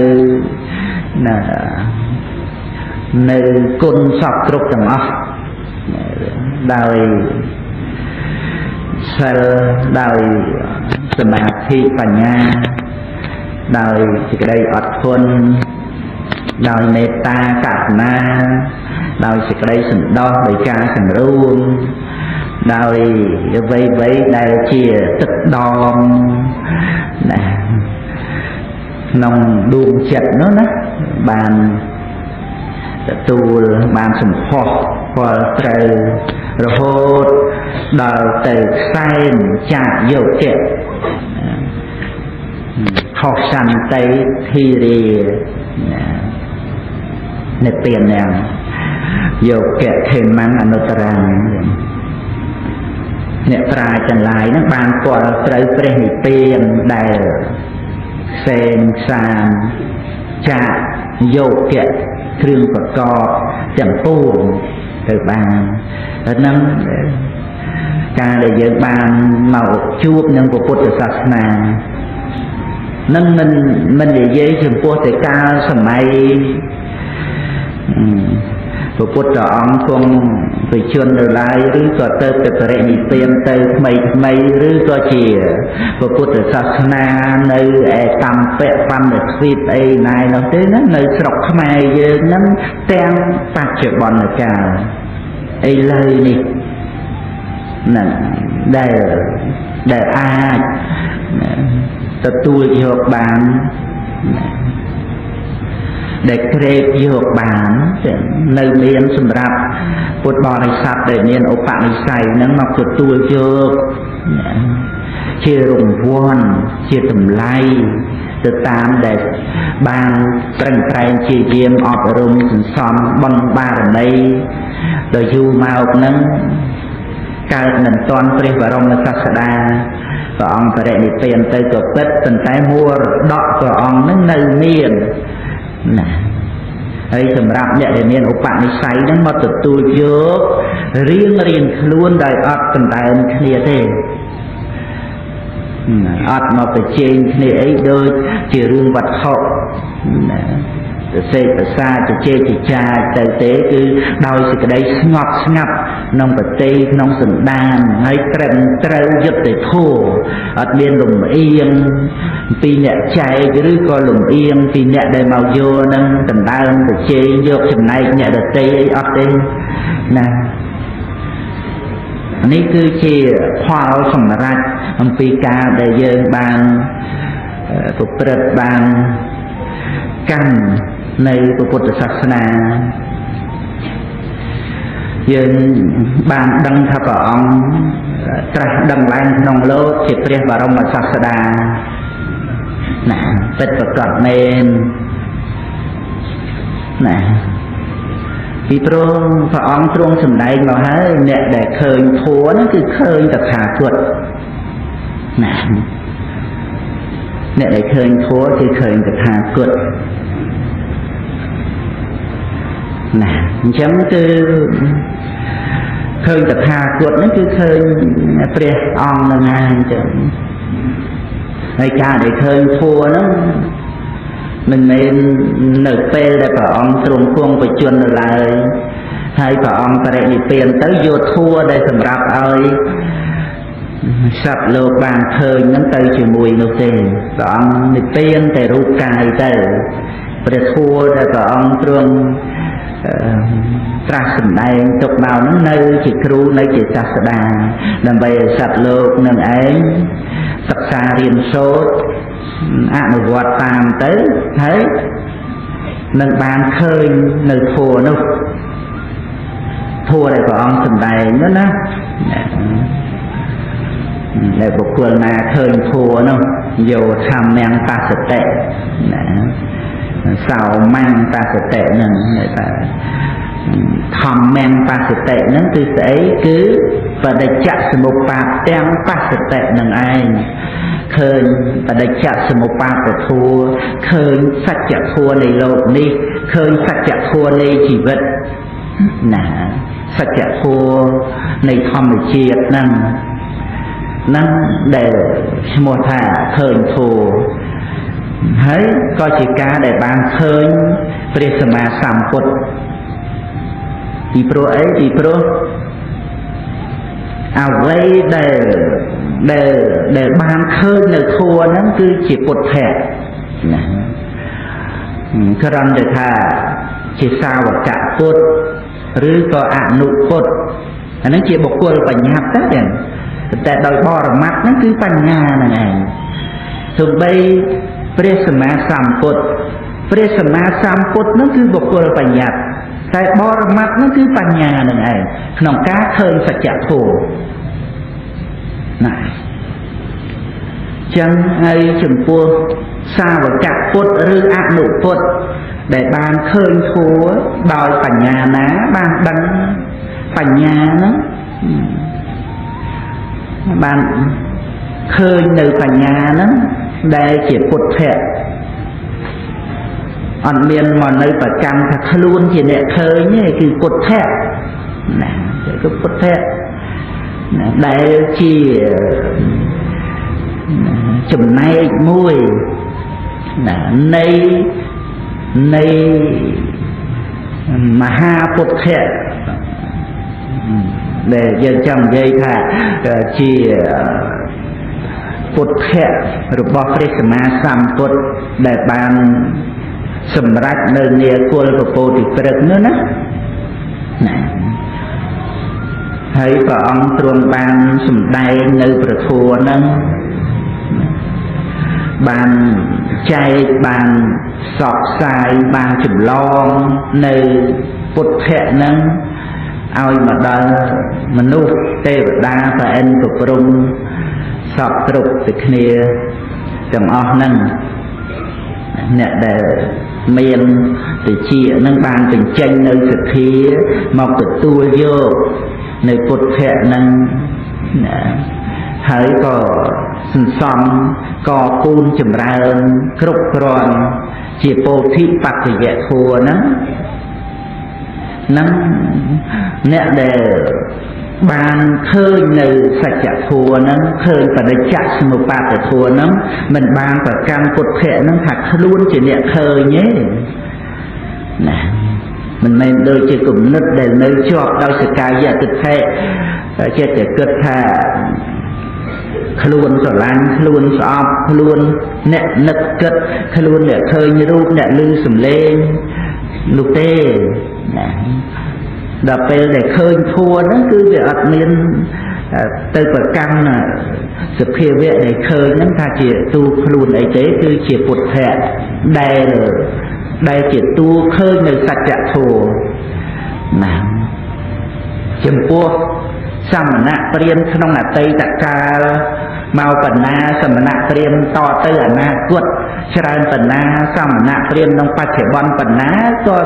គុណសពគ្រប់ទាំងអស់ដោយសិលដោយសមាធិបញ្ញាដោយសេចក្តីអត់ធន់ដោយមេត្តាករុណាដោយសេចក្តីសន្តោសដោយការសម្រួមដោយអ្វីៗដែលជាទឹកដមណាក្នុងដួងចិត្តនោះណាបានទទួលបានសម្ផស្សផលត្រូវរហូតដល់ទៅខ្សែនចាកយោគៈខុសសន្តិធិរានិព្វានយ៉ាងយោគៈខេមញ្ញអនុត្តរាអ្នកប្រាជ្ញទាំងឡាយហ្នឹងបានគាល់ត្រូវព្រះនិព្វានដែលខ្សែនខ្សានចាកយោគៈគ្រឿងប្រកបទាំងពួងទៅបានហ្នឹងការដែលយើងបានមកជួបនឹងពុទ្ធសាសនានឹងមិននិយាយចំពោះតែកាលសម័យព្រះពុទ្ធអង្គគង់ប្រជជននៅឡើយឬក៏ទៅបរិនិព្វានទៅថ្មីឬក៏ជាព្រះពុទ្ធសាសនានៅឯកម្មពៈបណ្ឌទ្វីបអីណាយនោះទេណានៅស្រុកខ្មែរយើងហ្នឹងទាំងបច្ចុប្បន្នកាលឥឡូវនេះហ្នឹងដែលអាចទទួលយកបានដែលក្រេបយកបាននៅមានសម្រាប់ពុទ្ធបរិស័ទដែលមានឧបនិស្ស័យហ្នឹងមកទទួលយកជារង្វាន់ជាតម្លៃទៅតាមដែលបានប្រឹងប្រែងជាយាមអប់រំសន្សំបុណ្យបារមីដល់យូរមកហ្នឹងកើតមិនតាន់ព្រះបរមសាស្តាព្រះអង្គបរិនិព្វានទៅក៏ពិតប៉ុន្តែមរតកព្រះអង្គហ្នឹងនៅមានណាហើយសម្រាប់អ្នកដែលមានឧបនិស្ស័យហ្នឹងមកទទួលយករៀងខ្លួនដោយអត់ដណ្ដើមគ្នាទេអត់មកប្រជែងគ្នាអីដូចជារឿងវត្ថុណាទៅសេកប្រសាជជែកចចាចទៅទេគឺដោយសេចក្តីស្ងប់ស្ងាត់ក្នុងប្រតិក្នុងសន្តានហើយត្រឹមត្រូវយុត្តិធម៌អត់មានលំអៀងពីអ្នកចែកឬក៏លំអៀងពីអ្នកដែលមកយកនឹងដណ្ដើមប្រជែងយកចំណែកអ្នកដទៃអីអត់ទេណានេះគឺជាផលសម្រេចអំពីការដែលយើងបានប្រព្រឹត្តបានកាន់នៅពុទ្ធសាសនាយើងបានដឹងថាព្រះអង្គត្រាស់ដឹងឡើងក្នុងលោកជាព្រះបរមសាស្តាណាពិតប្រកបមែនណាពីព្រោះព្រះអង្គទ្រង់សម្ដែងមកហើយអ្នកដែលឃើញធម៌ហ្នឹងគឺឃើញតថាគតណាអ្នកដែលឃើញធម៌គឺឃើញតថាគតណាអញ្ចឹងគឺ ឃើញតថាគតហ្នឹងគឺឃើញព្រះអង្គនឹងឯងចឹងហើយការដែលឃើញធัวហ្នឹងមិនមែននៅពេលដែលព្រះអង្គទ្រង់គង់បច្ចុប្បន្នឡើយហើយព្រះអង្គបរិនិព្វានទៅយកធัวដែលសម្រាប់ឲ្យសត្វលោកបានឃើញហ្នឹងទៅជាមួយនោះទេព្រះអង្គនិព្វានតែរូបកាយទៅព្រះធัวដែលព្រះអង្គទ្រង់ត្រាស់សម្ដែងទុកមកហ្នឹងនៅជាគ្រូនៅជាសាស្តាដើម្បីឲ្យសត្វលោកនឹងឯងសិក្សារៀនសូត្រអនុវត្តតាមទៅហើយនឹងបានឃើញនៅធัวនោះធัวដែលព្រះអង្គសម្ដែងនោះណាដែលបុគ្គលណាឃើញធัวនោះយោធម្មំបស្សតិណាសោមំបស្សតិហ្នឹងតែធម្មំបស្សតិហ្នឹងគឺស្អីគឺបដិច្ចសមុប្បាទាំងបស្សតិនឹងឯងឃើញបដិច្ចសមុប្បាធัวឃើញសច្ចធัวនៃโลกនេះឃើញសច្ចធัวនៃជីវិតណាសច្ចធัวនៃធម្មជាតិហ្នឹងដែលឈ្មោះថាឃើញធัวហើយក៏ជាការដែលបានឃើញព្រះសម្មាសម្ពុទ្ធពីព្រោះអីពីព្រោះអ្វីដែលបានឃើញនៅធัวហ្នឹងគឺជាពុទ្ធៈណាគ្រាន់តែថាជាសាវកពុទ្ធឬក៏អនុពុទ្ធអាហ្នឹងជាបុគ្គលបញ្ញត្តិទេតែដោយបរមត្តហ្នឹងគឺបញ្ញាហ្នឹងឯងទោះបីព្រះសម្មាសម្ពុទ្ធហ្នឹងគឺបុគ្គលបញ្ញត្តិតែបរមត្តហ្នឹងគឺបញ្ញាហ្នឹងឯងក្នុងការឃើញសច្ចធម៌ណាចឹងហើយចំពោះសាវកពុទ្ធឬអនុពុទ្ធដែលបានឃើញធម៌ដោយបញ្ញាណាបានដឹងបញ្ញាហ្នឹងបានឃើញនៅបញ្ញាហ្នឹងដែលជាពុទ្ធៈអត់មានមកនៅប្រកាន់ថាខ្លួនជាអ្នកឃើញទេគឺពុទ្ធៈណាគឺពុទ្ធៈដែលជាចំណែកមួយណានៃមហាពុទ្ធៈដែលយើងចង់និយាយថាជាពុទ្ធៈរបស់ព្រះសម្មាសម្ពុទ្ធដែលបានសម្រេចនៅនាគល់ពពោធិព្រឹក្សនោះណាហើយព្រះអង្គទ្រង់បានសម្ដែងនៅព្រះធម៌ហ្នឹងបានចែកបានសកផ្សាយបានចម្លងនៅពុទ្ធៈហ្នឹងឲ្យមកដល់មនុស្សទេវតាប្រអិនប្រព្រំសពគ្រប់ពីគ្នាទាំងអស់ហ្នឹងអ្នកដែលមានតិចនឹងបានបញ្ចេញនៅសទ្ធាមកទទួលយកនៅពុទ្ធៈហ្នឹងហើយក៏សន្សំកពូនចម្រើនគ្រប់គ្រាន់ជាពោធិបត្តិយធម៌ហ្នឹងអ្នកដែលបានឃើញនៅសច្ចធម៌ហ្នឹងឃើញបដិច្ចសមុប្បាធម៌ហ្នឹងមិនបានប្រកាន់ពុទ្ធៈហ្នឹងថាខ្លួនជាអ្នកឃើញទេណាមិនមែនដូចជាគំនិតដែលនៅជាប់ដោយសកាយទិដ្ឋិចិត្តតែគិតថាខ្លួនស្រឡាញ់ខ្លួនស្អប់ខ្លួនអ្នកនឹកគិតខ្លួនអ្នកឃើញរូបអ្នកឮសំឡេងនោះទេណាដល់ពេលដែលឃើញធัวហ្នឹងគឺវាអត់មានទៅប្រកាន់សភាវៈដែលឃើញហ្នឹងថាជាទូខ្លួនអីទេគឺជាពុទ្ធៈដែលជាទូឃើញនៅសច្ចធម៌ណាចំពោះសមណៈព្រាហ្មណ៍ក្នុងអតីតកាលមកបណ្ណាសមណៈព្រាហ្មណ៍តទៅអនាគតច្រើនបណ្ណាសមណៈព្រាហ្មណ៍ក្នុងបច្ចុប្បន្នបណ្ណាក៏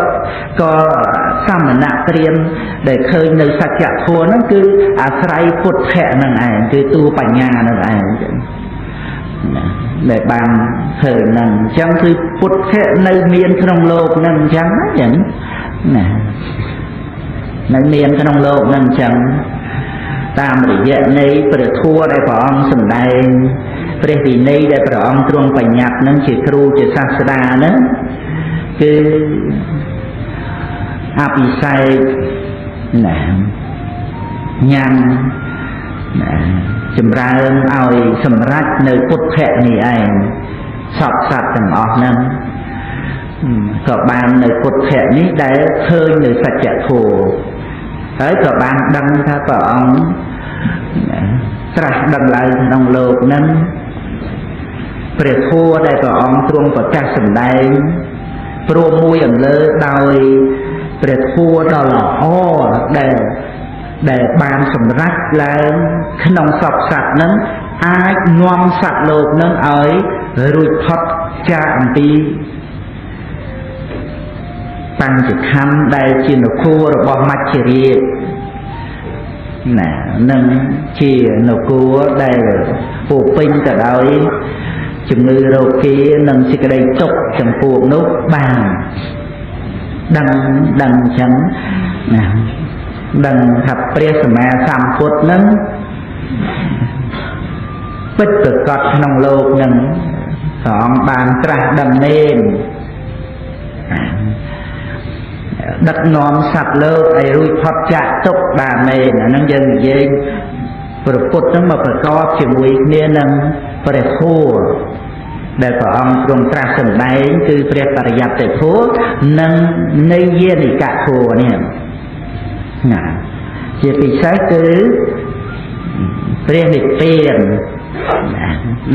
សមណៈព្រាហ្មណ៍ដែលឃើញនៅសច្ចធម៌ហ្នឹងគឺអាស្រ័យពុទ្ធៈហ្នឹងឯងគឺតួបញ្ញាហ្នឹងឯងចឹងដែលបានឃើញហ្នឹងអញ្ចឹងគឺពុទ្ធៈនៅមានក្នុងโลกហ្នឹងអញ្ចឹងណាចឹងណា នៅមានក្នុងលោកនឹងអញ្ចឹងតាមរយៈនៃព្រះធម៌ដែលព្រះអង្គសម្ដែងព្រះវិន័យដែលព្រះអង្គទ្រង់បញ្ញត្តិនឹងជាគ្រូជាសាស្តាហ្នឹងគឺអភិសេកណាញ៉ាំចម្រើនឲ្យសម្រេចនៅពុទ្ធៈនេះឯងសពសត្វទាំងអស់ហ្នឹងក៏បាននៅពុទ្ធៈនេះដែលឃើញនៅសច្ចធម៌ហើយក៏បានដឹងថាព្រះអង្គត្រាស់ដឹងឡើងក្នុងលោកហ្នឹងព្រះធម៌ដែលព្រះអង្គទ្រង់ប្រកាសសម្ដែងព្រមមួយអន្លើដោយព្រះធម៌ដ៏ល្អដែលបានសម្រេចឡើងក្នុងសពសត្វហ្នឹងអាចនាំសត្វលោកហ្នឹងឲ្យរួចផុតចាកអំពីបញ្ចខੰដែលជានគររបស់មច្ចរាជណានឹងជានគរដែលពោពេញទៅដោយជំងឺរោគានិងសេចក្តីទុក្ខចំពោះនោះបានដឹងអញ្ចឹងណាដឹងថាព្រះសម្មាសម្ពុទ្ធនឹងពិតប្រកបក្នុងលោកនឹងព្រះអង្គបានត្រាស់ដឹងមែនដឹកនាំសត្វលោកឲ្យរួចផុតចាកទុក្ខបានមែនអានឹងយើងនិយាយព្រះពុទ្ធនឹងមកប្រកបជាមួយគ្នានឹងព្រះធម៌ដែលព្រះអង្គទ្រង់ត្រាស់សម្ដែងគឺព្រះបរិយត្តិធម៌និងនយនិកធម៌នេះណាជាពិសេសគឺព្រះនិព្វាន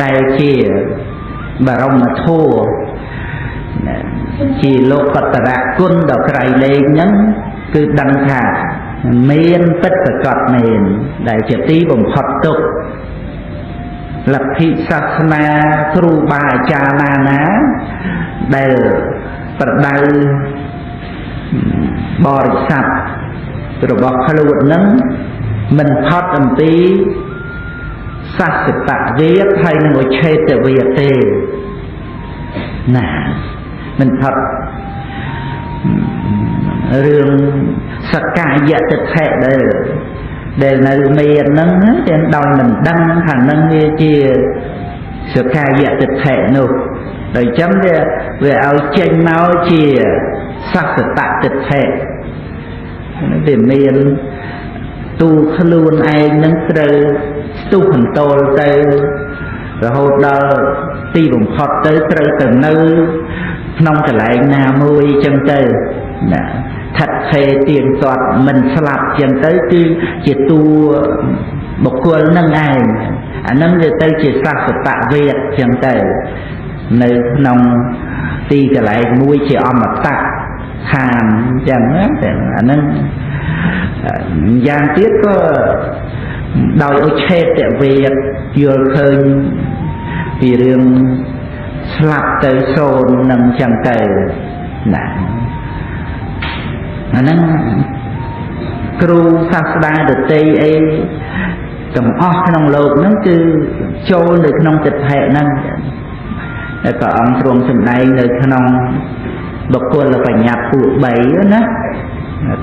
ដែលជាបរមធម៌ជាលោកតរៈគុណដ៏ក្រៃលែងហ្នឹងគឺដឹងថាមានពិតប្រកបមែនដែលជាទីបំផុតទុក្ខលទ្ធិសាសនាគ្រូបាអាចារ្យណាដែលប្រដៅបរិស័ទរបស់ខ្លួននឹងមិនផុតអំពីសស្សតវាទហើយនឹងឧឆេតវាទទេណាមិនផុតរឿងសកាយតិដ្ឋិដែលនៅមានហ្នឹងតែដោយមិនដឹងថានឹងវាជាសកាយតិដ្ឋិនោះដោយចឹងវាឲ្យចេញមកជាសស្សតតិដ្ឋិវាមានទូខ្លួនឯងនឹងត្រូវស្ទុះកន្ទោលទៅរហូតដល់ទីបំផុតទៅត្រូវទៅនៅក្នុងកន្លែងណាមួយចឹងទៅណាថិតថេរទៀងទាត់មិនស្លាប់ចឹងទៅគឺជាតួបុគ្គលនឹងឯងអានឹងវាទៅជាសស្សតវាទចឹងទៅនៅក្នុងទីកន្លែងមួយជាអមតៈឋានចឹងណាតែអានឹងយ៉ាងទៀតក៏ដោយឧឆេតវាទយល់ឃើញពីរឿងស្លាប់ទៅសូន្យនឹងចឹងទៅណាអាហ្នឹងគ្រូសាស្ត្រាដតីអីទាំងអស់ក្នុងលោកហ្នឹងគឺចូលនៅក្នុងទិដ្ឋិហ្នឹងដែលព្រះអង្គទ្រង់សម្ដែងនៅក្នុងបុគ្គលបញ្ញត្តិពួក3ណា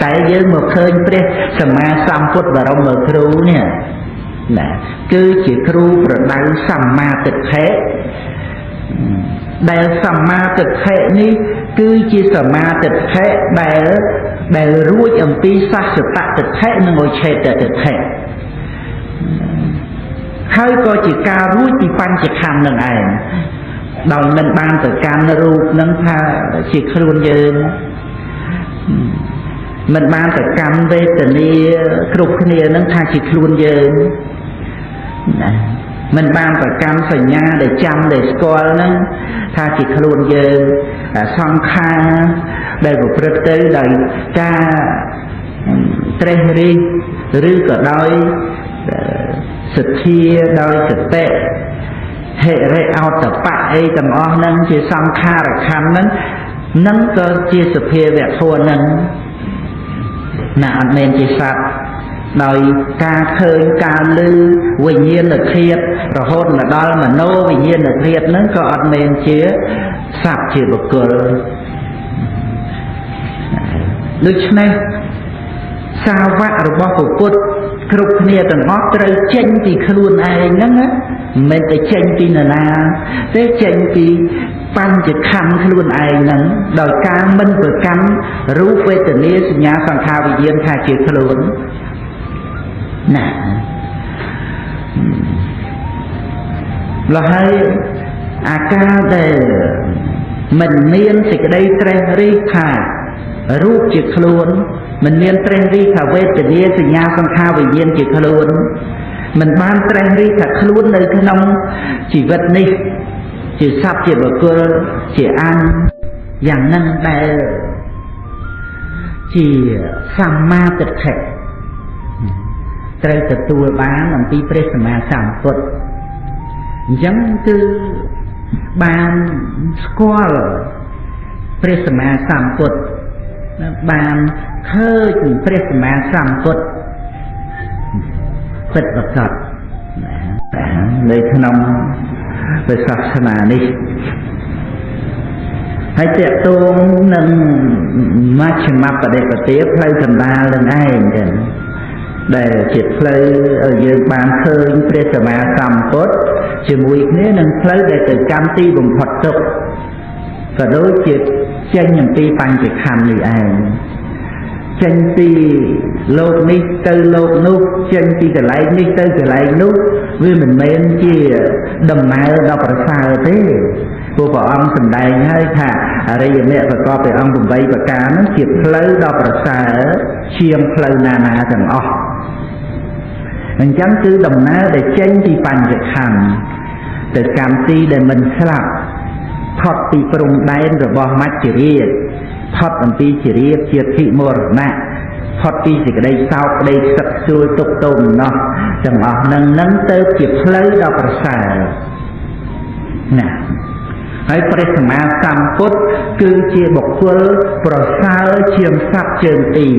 តែយើងមកឃើញព្រះសម្មាសម្ពុទ្ធបរមគ្រូនេះណាគឺជាគ្រូប្រដៅសម្មាទិដ្ឋិដែលសម្មាទិដ្ឋិនេះគឺជាសម្មាទិដ្ឋិដែលរួចអំពីសស្សតទិដ្ឋិនិងឧឆេតទិដ្ឋិហើយក៏ជាការរួចពីបញ្ចខੰនឹងឯងដោយមិនបានទៅកាន់រូបនឹងថាជាខ្លួនយើងមិនបានទៅកាន់វេទនាគ្រប់គ្នានឹងថាជាខ្លួនយើងណាមិនបានប្រកាន់សញ្ញាដែលចាំដែលស្គាល់ហ្នឹងថាជាខ្លួនយើងសង្ខារដែលប្រព្រឹត្តទៅដោយការត្រេះរិះឬក៏ដោយសទ្ធាដោយសតិហិរិអោតបៈអីទាំងអស់ហ្នឹងជាសង្ខារខੰហ្នឹងក៏ជាសភាវៈធម៌ហ្នឹងណាអត់មែនជាសត្វដោយការឃើញការឮវិញ្ញាណធាតុរហូតមកដល់មโนវិញ្ញាណធាតុហ្នឹងក៏អត់មែនជាសត្វជាបុគ្គលដូច្នេះស សាវករបស់ព្រះពុទ្ធគ្រប់គ្នាទាំងអស់ត្រូវចេញពីខ្លួនឯងហ្នឹងណាមិនមែនតែចេញពីនរណាទេចេញពីបញ្ចខណ្ឌខ្លួនឯងហ្នឹងដោយការមិនប្រកាន់រូបវេទនាសញ្ញាសង្ខារវិញ្ញាណថាជាខ្លួនណាលហើយអាការដែលមិនមានសេចក្តីត្រេះរិះថារូបជាខ្លួនមិនមានត្រេះរិះថាវេទនាសញ្ញាសង្ខារវិញ្ញាណជាខ្លួនមិនបានត្រេះរិះថាខ្លួននៅក្នុងជីវិតនេះជាសត្វជាបុគ្គលជាអញយ៉ាងហ្នឹងដែលជាសម្មាទិដ្ឋិត្រូវទទួលបានអំពីព្រះសម្មាសម្ពុទ្ធអញ្ចឹងគឺបានស្គាល់ព្រះសម្មាសម្ពុទ្ធបានឃើញព្រះសម្មាសម្ពុទ្ធពិតប្រាកដនៅក្នុងព្រះសាសនានេះហើយតេតងនឹងមជ្ឈិមបដិបទាផ្លូវកណ្ដាលនឹងឯងចឹងដែលជាផ្លូវឲ្យយើងបានឃើញព្រះសម្មាសម្ពុទ្ធជាមួយគ្នានឹងផ្លូវដែលទៅកម្មទីបំផុតទុក្ខក៏ដូចជាចេញអំពីបញ្ចខណ្ឌនេះឯងចេញពីលោកនេះទៅលោកនោះចេញពីកន្លែងនេះទៅកន្លែងនោះវាមិនមែនជាដំណើរដ៏ប្រសើរទេព្រោះព្រះអង្គសម្ដែងហើយថាអរិយមគ្គប្រកបដោយអង្គ8ប្រការនោះជាផ្លូវដ៏ប្រសើរជាងផ្លូវណាទាំងអស់អញ្ចឹងគឺដំណើរដែលចេញពីបញ្ចខណ្ឌទៅកម្មទីដែលមិនស្លាប់ផុតពីព្រំដែនរបស់មច្ចរាជផុតអំពីជារាជជាធិមរណៈផុតពីសេចក្តីសោកក្តីសឹកស្រួលទុក្ខទោមនោះទាំងអស់នឹងទៅជាផ្លូវដ៏ប្រសើរណាហើយព្រះសម្មាសម្ពុទ្ធគឺជាបុគ្គលប្រសើរជាងសត្វជើងទី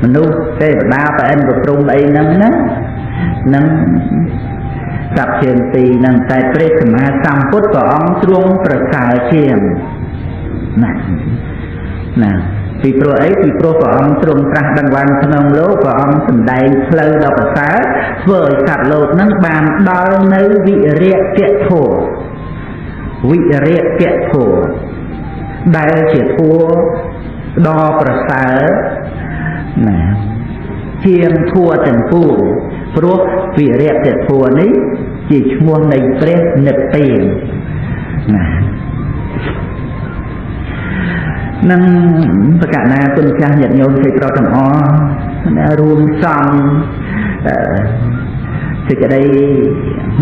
មនុស្សទេវតាប្រអិនប្រព្រំអីហ្នឹងណានឹងសត្វជើងទីហ្នឹងតែព្រះសម្មាសម្ពុទ្ធព្រះអង្គទ្រង់ប្រសើរជាងណាពីព្រោះអីពីព្រោះព្រះអង្គទ្រង់ត្រាស់ដឹងបានក្នុងលោកព្រះអង្គសម្ដែងផ្លូវដ៏ប្រសើរធ្វើឲ្យសត្វលោកហ្នឹងបានដល់នៅវិរិយធម៌វិរិយធម៌ដែលជាធម៌ដ៏ប្រសើរណាជាងធម៌ទាំងពួងព្រោះវិរិយធម៌នេះជាឈ្មោះនៃព្រះនិព្វានណានឹងប្រកាសណាគុណចាស់ញាតិញោមសេចក្ដីទាំងអស់រួមសំសេចក្តី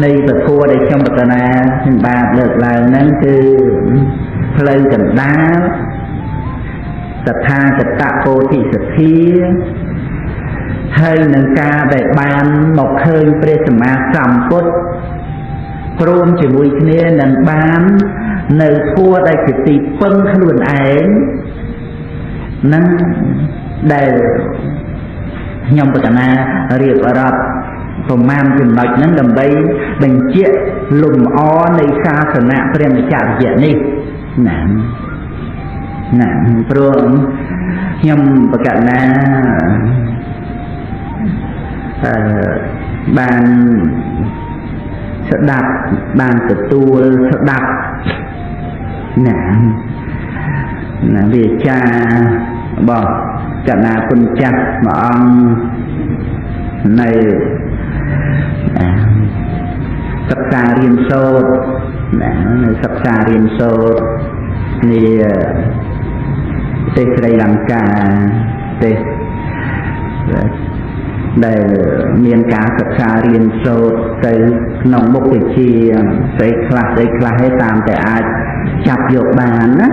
នៃពធដែលខ្ញុំប្រកាសណាខ្ញុំបានលើកឡើងហ្នឹងគឺផ្លូវកណ្ដាលតថាគតពោធិសទ្ធាហើយនឹងការដែលបានមកឃើញព្រះសម្មាសម្ពុទ្ធព្រមជាមួយគ្នានឹងបាននៅធัวដែលជាទីពឹងខ្លួនឯងនឹងដែលខ្ញុំបកណារៀបរាប់ប្រមាណចំណុចហ្នឹងដើម្បីបញ្ជាក់លំអនៃសាសនាព្រះមច្ឆរិយនេះណាព្រោះខ្ញុំបកណាបានស្ដាប់បានទទួលស្ដាប់ណាវាចារបស់កណាគុណចាស់មួយអង្គនៅសិក្សារៀនសូត្រណានៅសិក្សារៀនសូត្រនេះប្រទេសស្រីលង្កាប្រទេសដែលមានការសិក្សារៀនសូត្រទៅក្នុងមុខវិជ្ជាស្អីខ្លះឯតាមតែអាចចាប់យកបានណា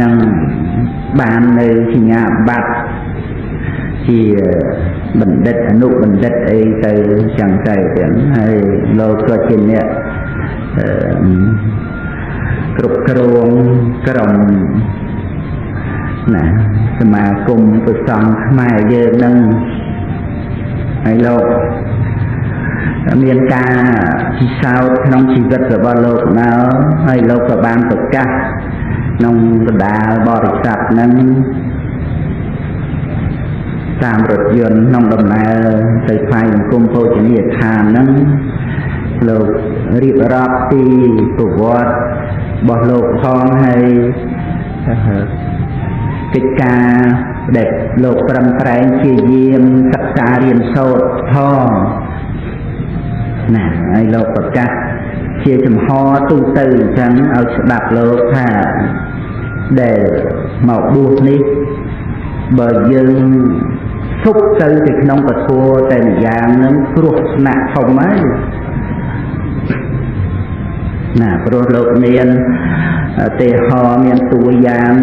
នឹងបាននៅសញ្ញាបត្រជាបណ្ឌិតអនុបណ្ឌិតអីទៅចឹងទៅទាំងហើយលោកក៏ជាអ្នកគ្រប់គ្រងក្រុមណាសមាគមព្រះសង្ឃខ្មែរយើងនឹងហើយលោកមានការពិសោធន៍ក្នុងជីវិតរបស់លោកមកហើយលោកក៏បានប្រកាសក្នុងបណ្ដាបរិស័ទនឹង តាមរថយន្តក្នុងដំណើរទៅថ្វាយបង្គំពោជនីយដ្ឋានហ្នឹងលោករៀបរាប់ពីប្រវត្តិរបស់លោកផងហើយកិច្ចការដែលលោកប្រឹងប្រែងជាយាមសិក្សារៀនសូត្រផងណាហើយលោកប្រកាសជាចំហទូទៅអញ្ចឹងឲ្យស្ដាប់លោកថាដែលមកបួសនេះបើយើងសុខទៅក្នុងពធតែម្យ៉ាងនឹងគ្រោះថ្នាក់ធំហើយណាព្រោះលោកមានទេហោមានតួយ៉ាង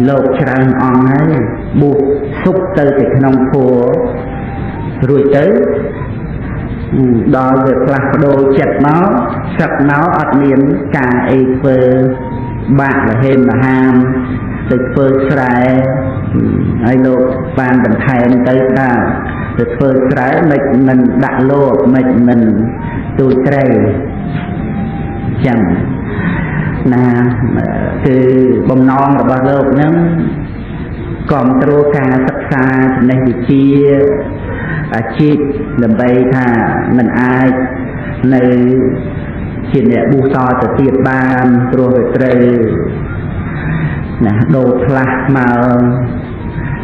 លោកច្រើនអង្គហើយបួសសុខទៅក្នុងធម៌រួចទៅដល់វាផ្លាស់ប្ដូរចិត្តមកសឹកមកអត់មានការអីធ្វើបាក់លហេមលហាមទៅធ្វើស្រែហើយលោកបានបន្ថែមទៅថាទៅធ្វើស្រែមិនដាក់លោតមិនទូចត្រីចឹងណាគឺបំណងរបស់លោកហ្នឹងគ្រប់គ្រងការសិក្សាចំណេះវិជ្ជាអាជីពដើម្បីថាมันអាចនៅជាអ្នកបួសតទៅទៀតបានព្រោះវាត្រូវណាដូរផ្លាស់មក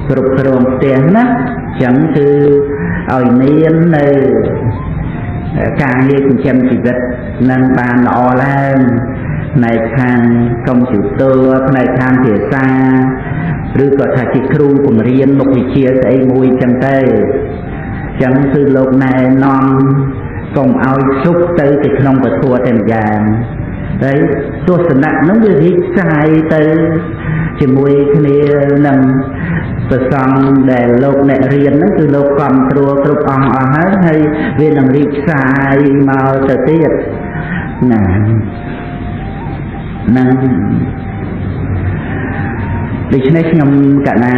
គ្រប់គ្រងផ្ទះណាចឹងគឺឲ្យមាននៅការងារចិញ្ចឹមជីវិតនឹងបានល្អឡើងផ្នែកខាងកុំព្យូទ័រផ្នែកខាងភាសាឬក៏ថាជាគ្រូបង្រៀនមុខវិជ្ជាស្អីមួយចឹងទៅចឹងគឺលោកណែនាំកុំឲ្យសុខទៅក្នុងពធតែម្យ៉ាងហើយទស្សនៈនោះវារីកសាយទៅជាមួយគ្នានឹងប្រសងដែលលោកអ្នករៀនហ្នឹងគឺលោកគ្រប់គ្រងគ្រប់អង្គអស់ហើយវានឹងរីកសាយមកទៅទៀតណានឹងដូច្នេះខ្ញុំកណា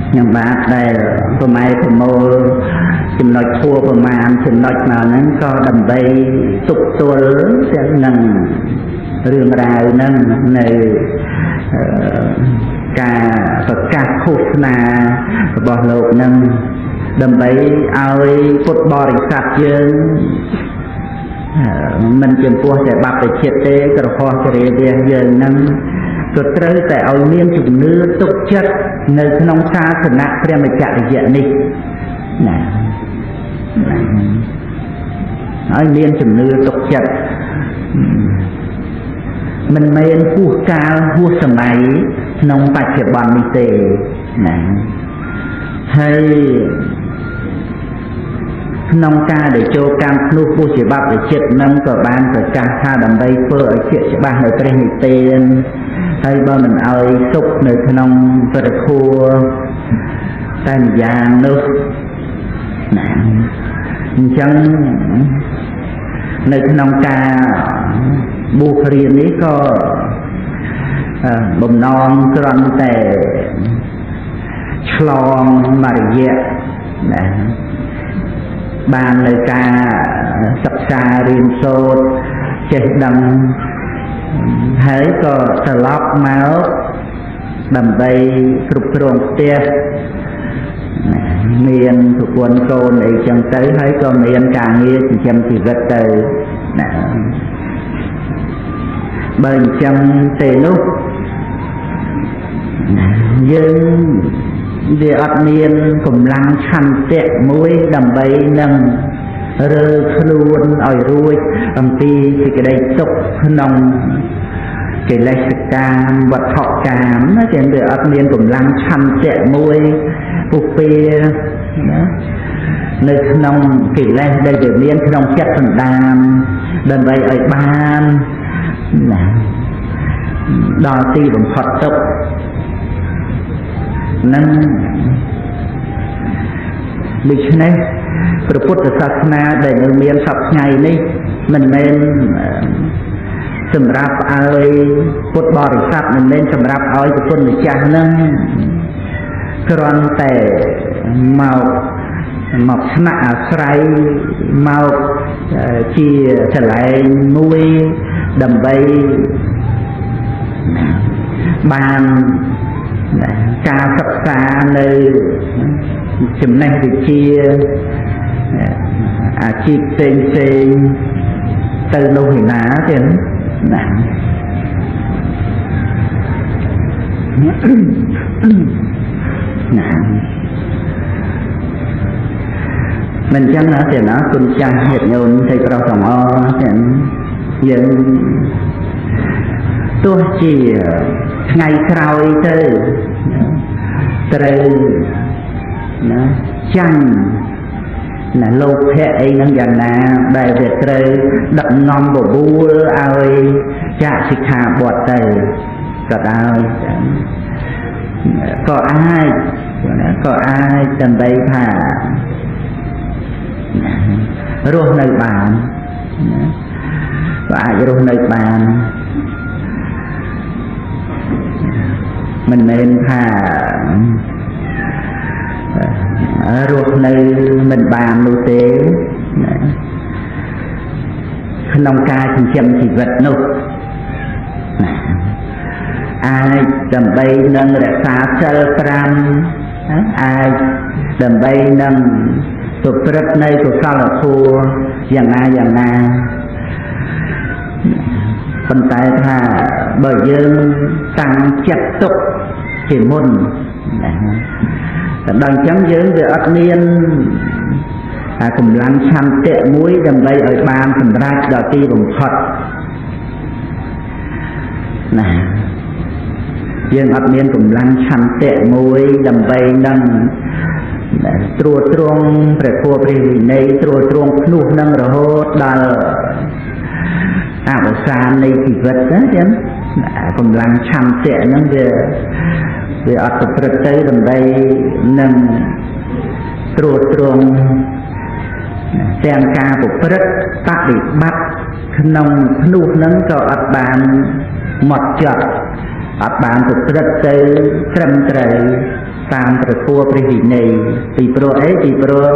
ខ្ញុំបាទដែលប្រម៉ែប្រមូលចំណុចធัวប្រមាណចំណុចមកហ្នឹងក៏ដើម្បីទប់ទល់ទាំងនឹងរឿងរ៉ាវហ្នឹងនៅការប្រកាសឃោសនារបស់លោកហ្នឹងដើម្បីឲ្យពុទ្ធបរិស័ទយើងមិនចំពោះតែបព្វជិតទេក្រហមចរិយាយើងហ្នឹងក៏ត្រូវតែឲ្យមានជំនឿទុកចិត្តនៅក្នុងសាសនាព្រះមច្ចរិយនេះណាឲ្យមានជំនឿទុកចិត្តមិនមែនហួសកាលហួសសម័យក្នុងបច្ចុប្បន្ននេះទេណាហើយក្នុងការដែលចូលកម្មភ្នោះពុះជាបព្វជិតនឹងក៏បានប្រកាសថាដើម្បីធ្វើឲ្យជាច្បាស់នៅព្រះនិព្វានហើយបើមិនឲ្យសុខនៅក្នុងព្រះធម៌តែម្យ៉ាងនោះណាអញ្ចឹងនៅក្នុងការបួសរៀននេះក៏បំណងគ្រាន់តែឆ្លងមករយៈណាបាននៅការសិក្សារៀនសូត្រចេះដឹងហើយក៏ត្រឡប់មកដើម្បីគ្រប់គ្រងផ្ទះមានប្រពន្ធកូនអីចឹងទៅហើយក៏មានការងារចិញ្ចឹមជីវិតទៅណាបើអញ្ចឹងទេនោះយើងវាអត់មានកម្លាំងឆន្ទៈមួយដើម្បីនឹងរើខ្លួនឲ្យរួចអំពីសេចក្តីសុខក្នុងកិលេសកម្មវត្ថុកម្មណាចឹងវាអត់មានកម្លាំងឆន្ទៈមួយពុះពេណានៅក្នុងកិលេសដែលវាមានក្នុងចិត្តសន្តានដើម្បីឲ្យបានណាដល់ទីបំផុតទុក្ខនឹងដូច្នេះព្រះពុទ្ធសាសនាដែលនៅមានសពថ្ងៃនេះមិនមែនសម្រាប់ឲ្យពុទ្ធបរិស័ទមិនមែនសម្រាប់ឲ្យប្រគុណម្ចាស់នឹងគ្រាន់តែមកស្នាក់អាស្រ័យមកជាកន្លែងមួយដើម្បីបាន ការសិក្សានៅចំណេះវិជ្ជាអាជីពផ្សេងទៅនោះឯណាទៀតណាមិនចឹងណាទៀតណាគុណចាស់ញាតិញោមទេប្រុសទាំងអស់ទៀតយើងទោះជាថ្ងៃក្រោយទៅត្រូវណាចាញ់ណាលោកភៈអីហ្នឹងយ៉ាងណាដែលវាត្រូវដឹកនាំបបួលឲ្យចាក់សិក្ខាបទទៅក៏ដោយក៏អាចដើម្បីថារស់នៅបានក៏អាចរស់នៅបានមិនមែនថារស់នៅមិនបាននោះទេក្នុងការចិញ្ចឹមជីវិតនោះអាចដើម្បីនឹងរក្សាសិល5អាចដើម្បីនឹងប្រព្រឹត្តនៅកុសលធម៌យ៉ាងណាប៉ុន្តែថាបើយើងតាំងចិត្តទុកជាមុនតែដល់អញ្ចឹងយើងវាអត់មានកម្លាំងឆន្ទៈមួយដើម្បីឲ្យបានសម្រេចដល់ទីបំផុតណាយើងអត់មានកម្លាំងឆន្ទៈមួយដើម្បីនឹងត្រួតត្រងព្រះធម៌ព្រះវិន័យត្រួតត្រងភ្នោះនឹងរហូតដល់អវសាននៃជីវិតណាចឹងកម្លាំងឆន្ទៈហ្នឹងវាអត់ប្រព្រឹត្តទៅដើម្បីនឹងត្រួតត្រងទាំងការប្រព្រឹត្តបដិបត្តិក្នុងភ្នោះហ្នឹងក៏អត់បានហ្មត់ចត់អត់បានប្រព្រឹត្តទៅត្រឹមត្រូវតាមព្រះធម៌ព្រះវិន័យពីព្រោះ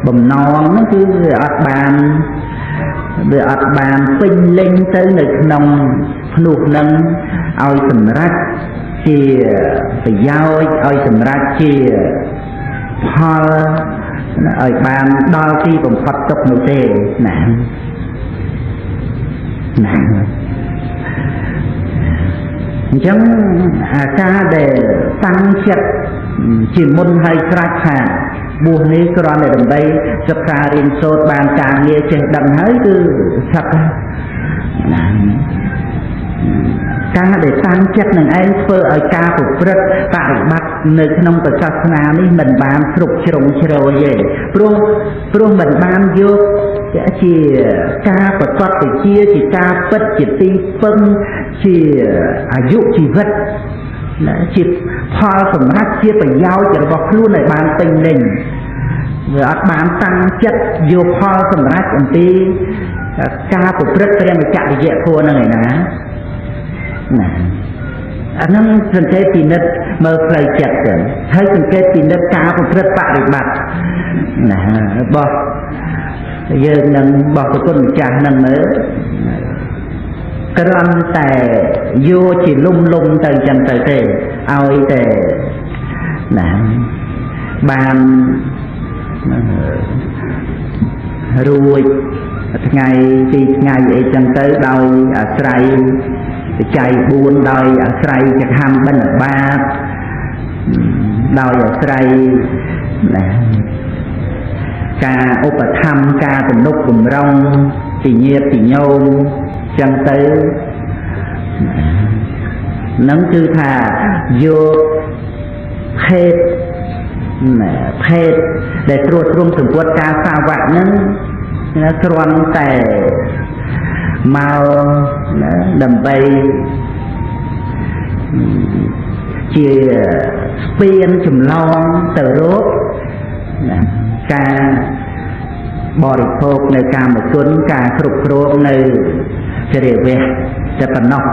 បំណងហ្នឹងគឺវាអត់បានពេញលេញទៅនៅក្នុងភ្នោះហ្នឹងឲ្យសម្រេចជាប្រយោជន៍ឲ្យសម្រេចជាផលឲ្យបានដល់ទីបំផុតទុកនោះទេណាអញ្ចឹងអាការដែលតាំងចិត្តជាមុនហើយស្រេចថាបួសនេះគ្រាន់តែដើម្បីសិក្សារៀនសូត្របានការងារចេះដឹងហើយគឺឆាប់ណាការដែលតាំងចិត្តនឹងឯងធ្វើឲ្យការប្រព្រឹត្តបរិបត្តិនៅក្នុងព្រះសាសនានេះមិនបានគ្រប់ជ្រុងជ្រោយទេព្រោះមិនបានយកជាការប្រកបវិជ្ជាជាការពិតជាទីពឹងជាអាយុជីវិតជាផលសម្រាប់ជាប្រយោជន៍របស់ខ្លួនឲ្យបានពេញលេញវាអត់បានតាំងចិត្តយកផលសម្រាប់អំពីការប្រព្រឹត្តព្រះមច្ចរិយធម៌ហ្នឹងឯណាអាហ្នឹងសង្កេតពិនិត្យមើលផ្លូវចិត្តទៅហើយសង្កេតពិនិត្យការប្រព្រឹត្តបរិបត្តិណារបស់យើងនឹងរបស់ប្រគុណម្ចាស់នឹងមើលគ្រាន់តែយកជាលំទៅអញ្ចឹងទៅទេឲ្យតែណាបានរួចថ្ងៃពីថ្ងៃអីចឹងទៅដោយអាស្រ័យបច្ច័យ4ដោយអាស្រ័យចក្ខណ្ឌបិណ្ឌបាតដោយអាស្រ័យណាការឧបត្ថម្ភការទំនុកបំរុងពីញាតិពីញោមចឹងទៅនឹងគឺថាយកភេទដែលត្រួតត្រងសម្ពុតការសាវកនឹងគ្រាន់តែមកដើម្បីជាស្ពានចម្លងទៅរកការបរិភោគនៅកាមគុណការគ្រប់គ្រងនៅចរិយវៈតែប៉ុណ្ណោះ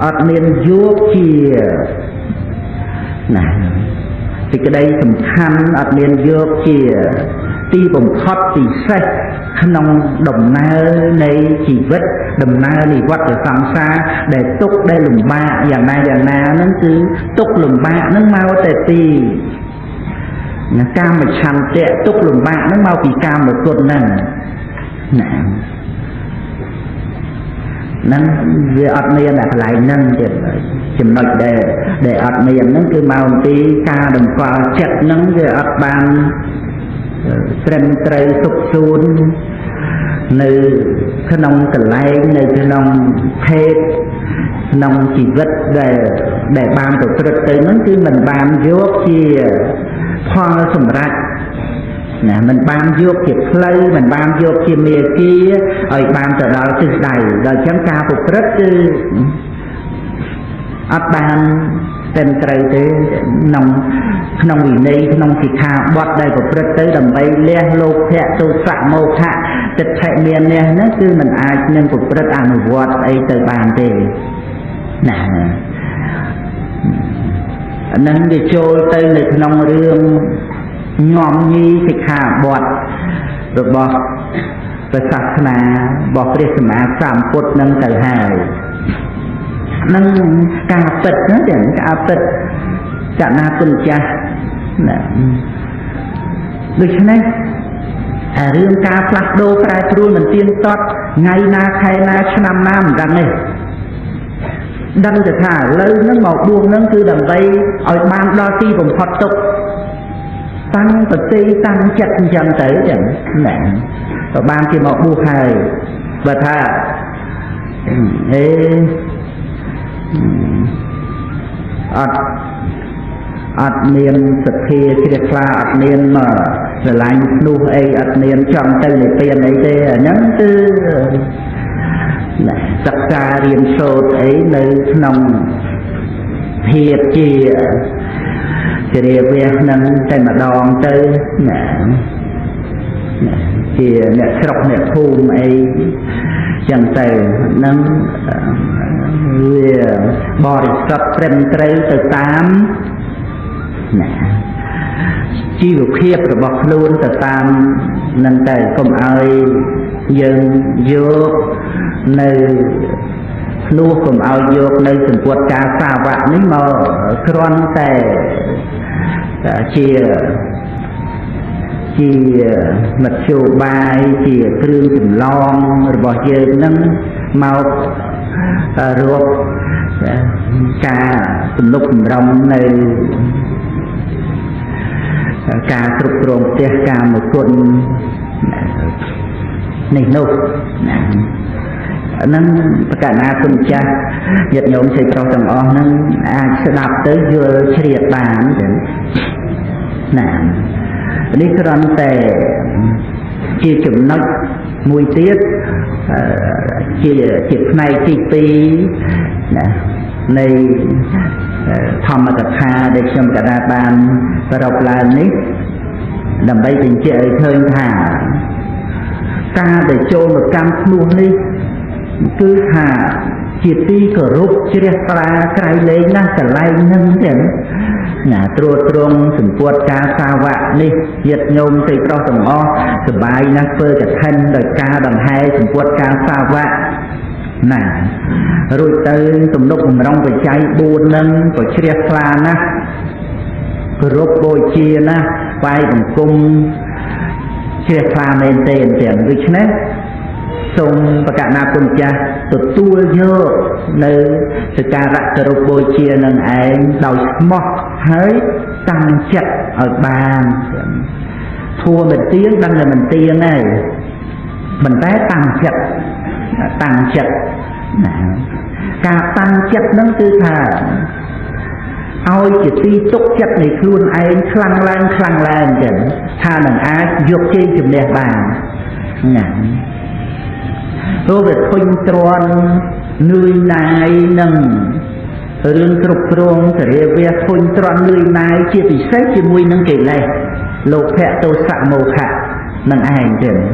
អត់មានយកជាណាសេចក្តីសំខាន់អត់មានយកជាទីបំផុតពិសេស không đồng na này chỉ vết đồng na này vắt ởฝั่งxa để túc đây lùm ba dạng na nó cứ túc lùm ba nó mau tệ tì cam mà chăn tệ túc lùm ba nó mau vì cam mà cột nè nên về ọt miền là lại nâng thì chìm nói để ọt miền nó cứ mau tí ca đồng qua chặt nó về ọt bàn trem tray sụp xuống nơi khăn ông tờ lay nơi khăn ông thép nông chỉ vật để bàn tổ chức tới nó cứ mình bàn vô chia hoa sủng rạch nè mình ban vô kịp play mình ban vô kia mía kia ở ban từ đó từ đầy rồi chấm ca phục rất chứ ấp ban tên trời thế nông vì đây nông thì khá bọt đây của rất tới đầm bay le lô hẹ tô sạ mô hạ tịch chạy miền nè nó cứ mình ai nên của rất ăn vọt ấy từ bàn thế nè nên để trôi tới lịch nông rương ngòm nhi thì khả bọt rồi bọt và sạc nà bọt để xem á sàm phút nâng tới hài nâng cà phật nó đến cà phật chả na tuần cha được chứ này rương ca plak đô prai trui mình tiên tốt ngày na khai na năm nam rằng này đăng được thả lấy nó màu buông nó cứ đầm bay ở ban đo ti vùng phật tục tăng vật ti tăng chặt dần tới chẳng nè và ban kia một bu hài và thà ọt niên sực kia kia pha ọt niên mà là lạnh nu ấy ọt niên trong tay để tiền ấy thế nhấn tư tập ra riêng sốt ấy nơi nông hiệp chia thì việc nâng tay mà đòn tới thì nè sọc nè thum ấy chẳng tay nâng bò đi sọt trem trây từ 8 chi vực hiệp rồi bọc luôn từ 8 nâng tay công ai dân vô nơi lưu cùng ao dược nơi từng quật trà xa vạ ní mà kron tè chia mật chiều bài chia krương chùm long rồi bỏ dơ nâng màu ruột trà từng lúc rong nơi trà trục rộng tiết trà một quân này nô nâng cả na tuần cha nhật nhóm sẽ cho tầng o nâng sẽ đạp tới vừa triệt bàn nè đi còn tệ chia chủng nói mùi tiết chia này chi tí này thầm mà tập hà để xem cả ra bàn và đọc là nít làm bây tình chơi thơi thả ca để cho một cam luôn đi cứ thả chỉ ti cờ rút chỉ để ra cái lấy năng cả lấy nâng đến nhà trôi trông sừng quật ca sao vạ đi diệt nhôm thì cho sừng o sừng bài năng phơi cả thân đời ca bằng hai sừng quật ca sao vạ nè rồi tới tụm lúc mình rong về cháy buồn nâng của chỉ để ra na rút bôi chia na vai bằng cung chỉ để ra nên tiền tiền được chứ sông và cả na tuần cha tụt tua dơ nơi sự ca rạ từ rô bôi chia nâng anh đòi mọt hơi tăng chặt ở bàn thua mình tiếng đang là mình tiên này mình té tăng chặt cả tăng chặt nó tư thà ôi chỉ ti túc chặt này luôn anh khăng lan chẳng tha nâng ai dược chi chùm đẹp bàn tôi về khuyên tròn nuôi nai nâng rương trục rong để về khuyên tròn nuôi nai chia thì xét chỉ mùi nâng kể này lột hẹ tôi sạ màu khả nâng ai chẳng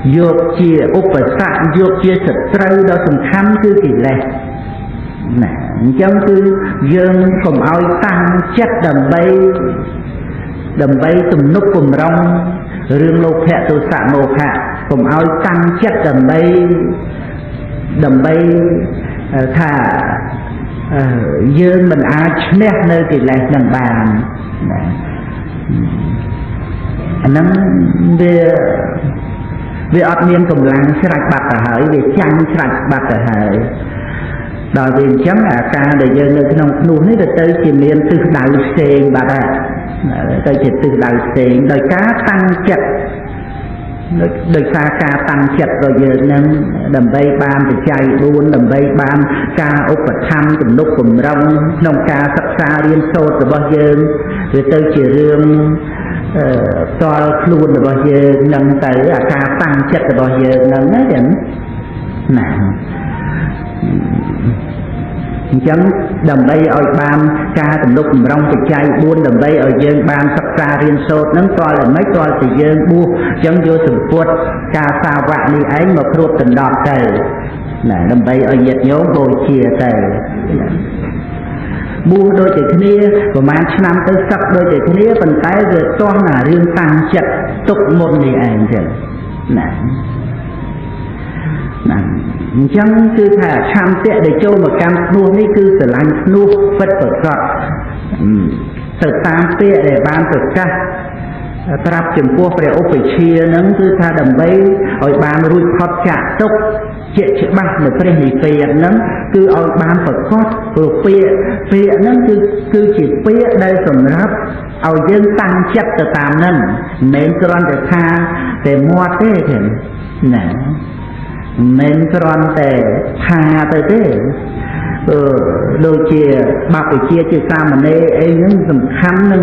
dược chia úp và sạ dược chia sật trâu đó sầm khăn cứ kể này chẳng cứ dương không ai tăng chất đầm bay ដើម្បីទំនុកបំរុងរឿងលោភៈទោសៈមោហៈកុំឲ្យតាំងចិត្តដើម្បីថាយើងមិនអាចឈ្នះនៅកិលេសនឹងបានអាហ្នឹងវាអត់មានកម្លាំងស្រេចបាត់ទៅហើយវាចាំងស្រេចបាត់ទៅហើយដល់វាអញ្ចឹងអាការដែលយើងនៅក្នុងភ្នោះនេះទៅជាមានទិសដៅផ្សេងបាត់ហើយទៅជាទិសដៅផ្សេងដោយការតាំងចិត្តដោយសារការតាំងចិត្តរបស់យើងនឹងដើម្បីបានបច្ច័យ4ដើម្បីបានការឧបត្ថម្ភទំនុកបំរុងក្នុងការសិក្សារៀនសូត្ររបស់យើងវាទៅជារឿងតល់ខ្លួនរបស់យើងនឹងទៅអាការតាំងចិត្តរបស់យើងនឹងណាចឹងណាអញ្ចឹងដើម្បីឲ្យបានការទំនុកបំរុងបច្ច័យ4ដើម្បីឲ្យយើងបានសិក្សារៀនសូត្រនឹងតលតែមិនតលតែយើងបួសអញ្ចឹងយកសម្ពុតការសាវកនេះឯងមកគ្របដណ្ដប់ទៅណាដើម្បីឲ្យញាតិញោមបូជាទៅបួសដូចតែគ្នាប្រហែលឆ្នាំទៅសឹកដូចតែគ្នាប៉ុន្តែវាទាស់ណារឿងតាំងចិត្តទុកមុននេះឯងចឹងណាអញ្ចឹងគឺថាឆន្ទៈដែលចូលមកកម្មភ្នោះនេះគឺស្រឡាញ់ភ្នោះពិតប្រកបទៅតាមពាក្យដែលបានប្រកាសត្រាប់ចំពោះព្រះឧបជានឹងគឺថាដើម្បីឲ្យបានរួចផុតចាកទុក្ខជាច្បាស់នៅព្រះនិព្វានហ្នឹងគឺឲ្យបានប្រកបព្រោះពាក្យហ្នឹងគឺជាពាក្យដែលសម្រាប់ឲ្យយើងតាំងចិត្តទៅតាមហ្នឹងមិនមែនគ្រាន់តែថាតែមាត់ទេទេណាមិនគ្រាន់តែថាទៅទេដូចជាបព្វជិជាសាមណេរអីហ្នឹងសំខាន់នឹង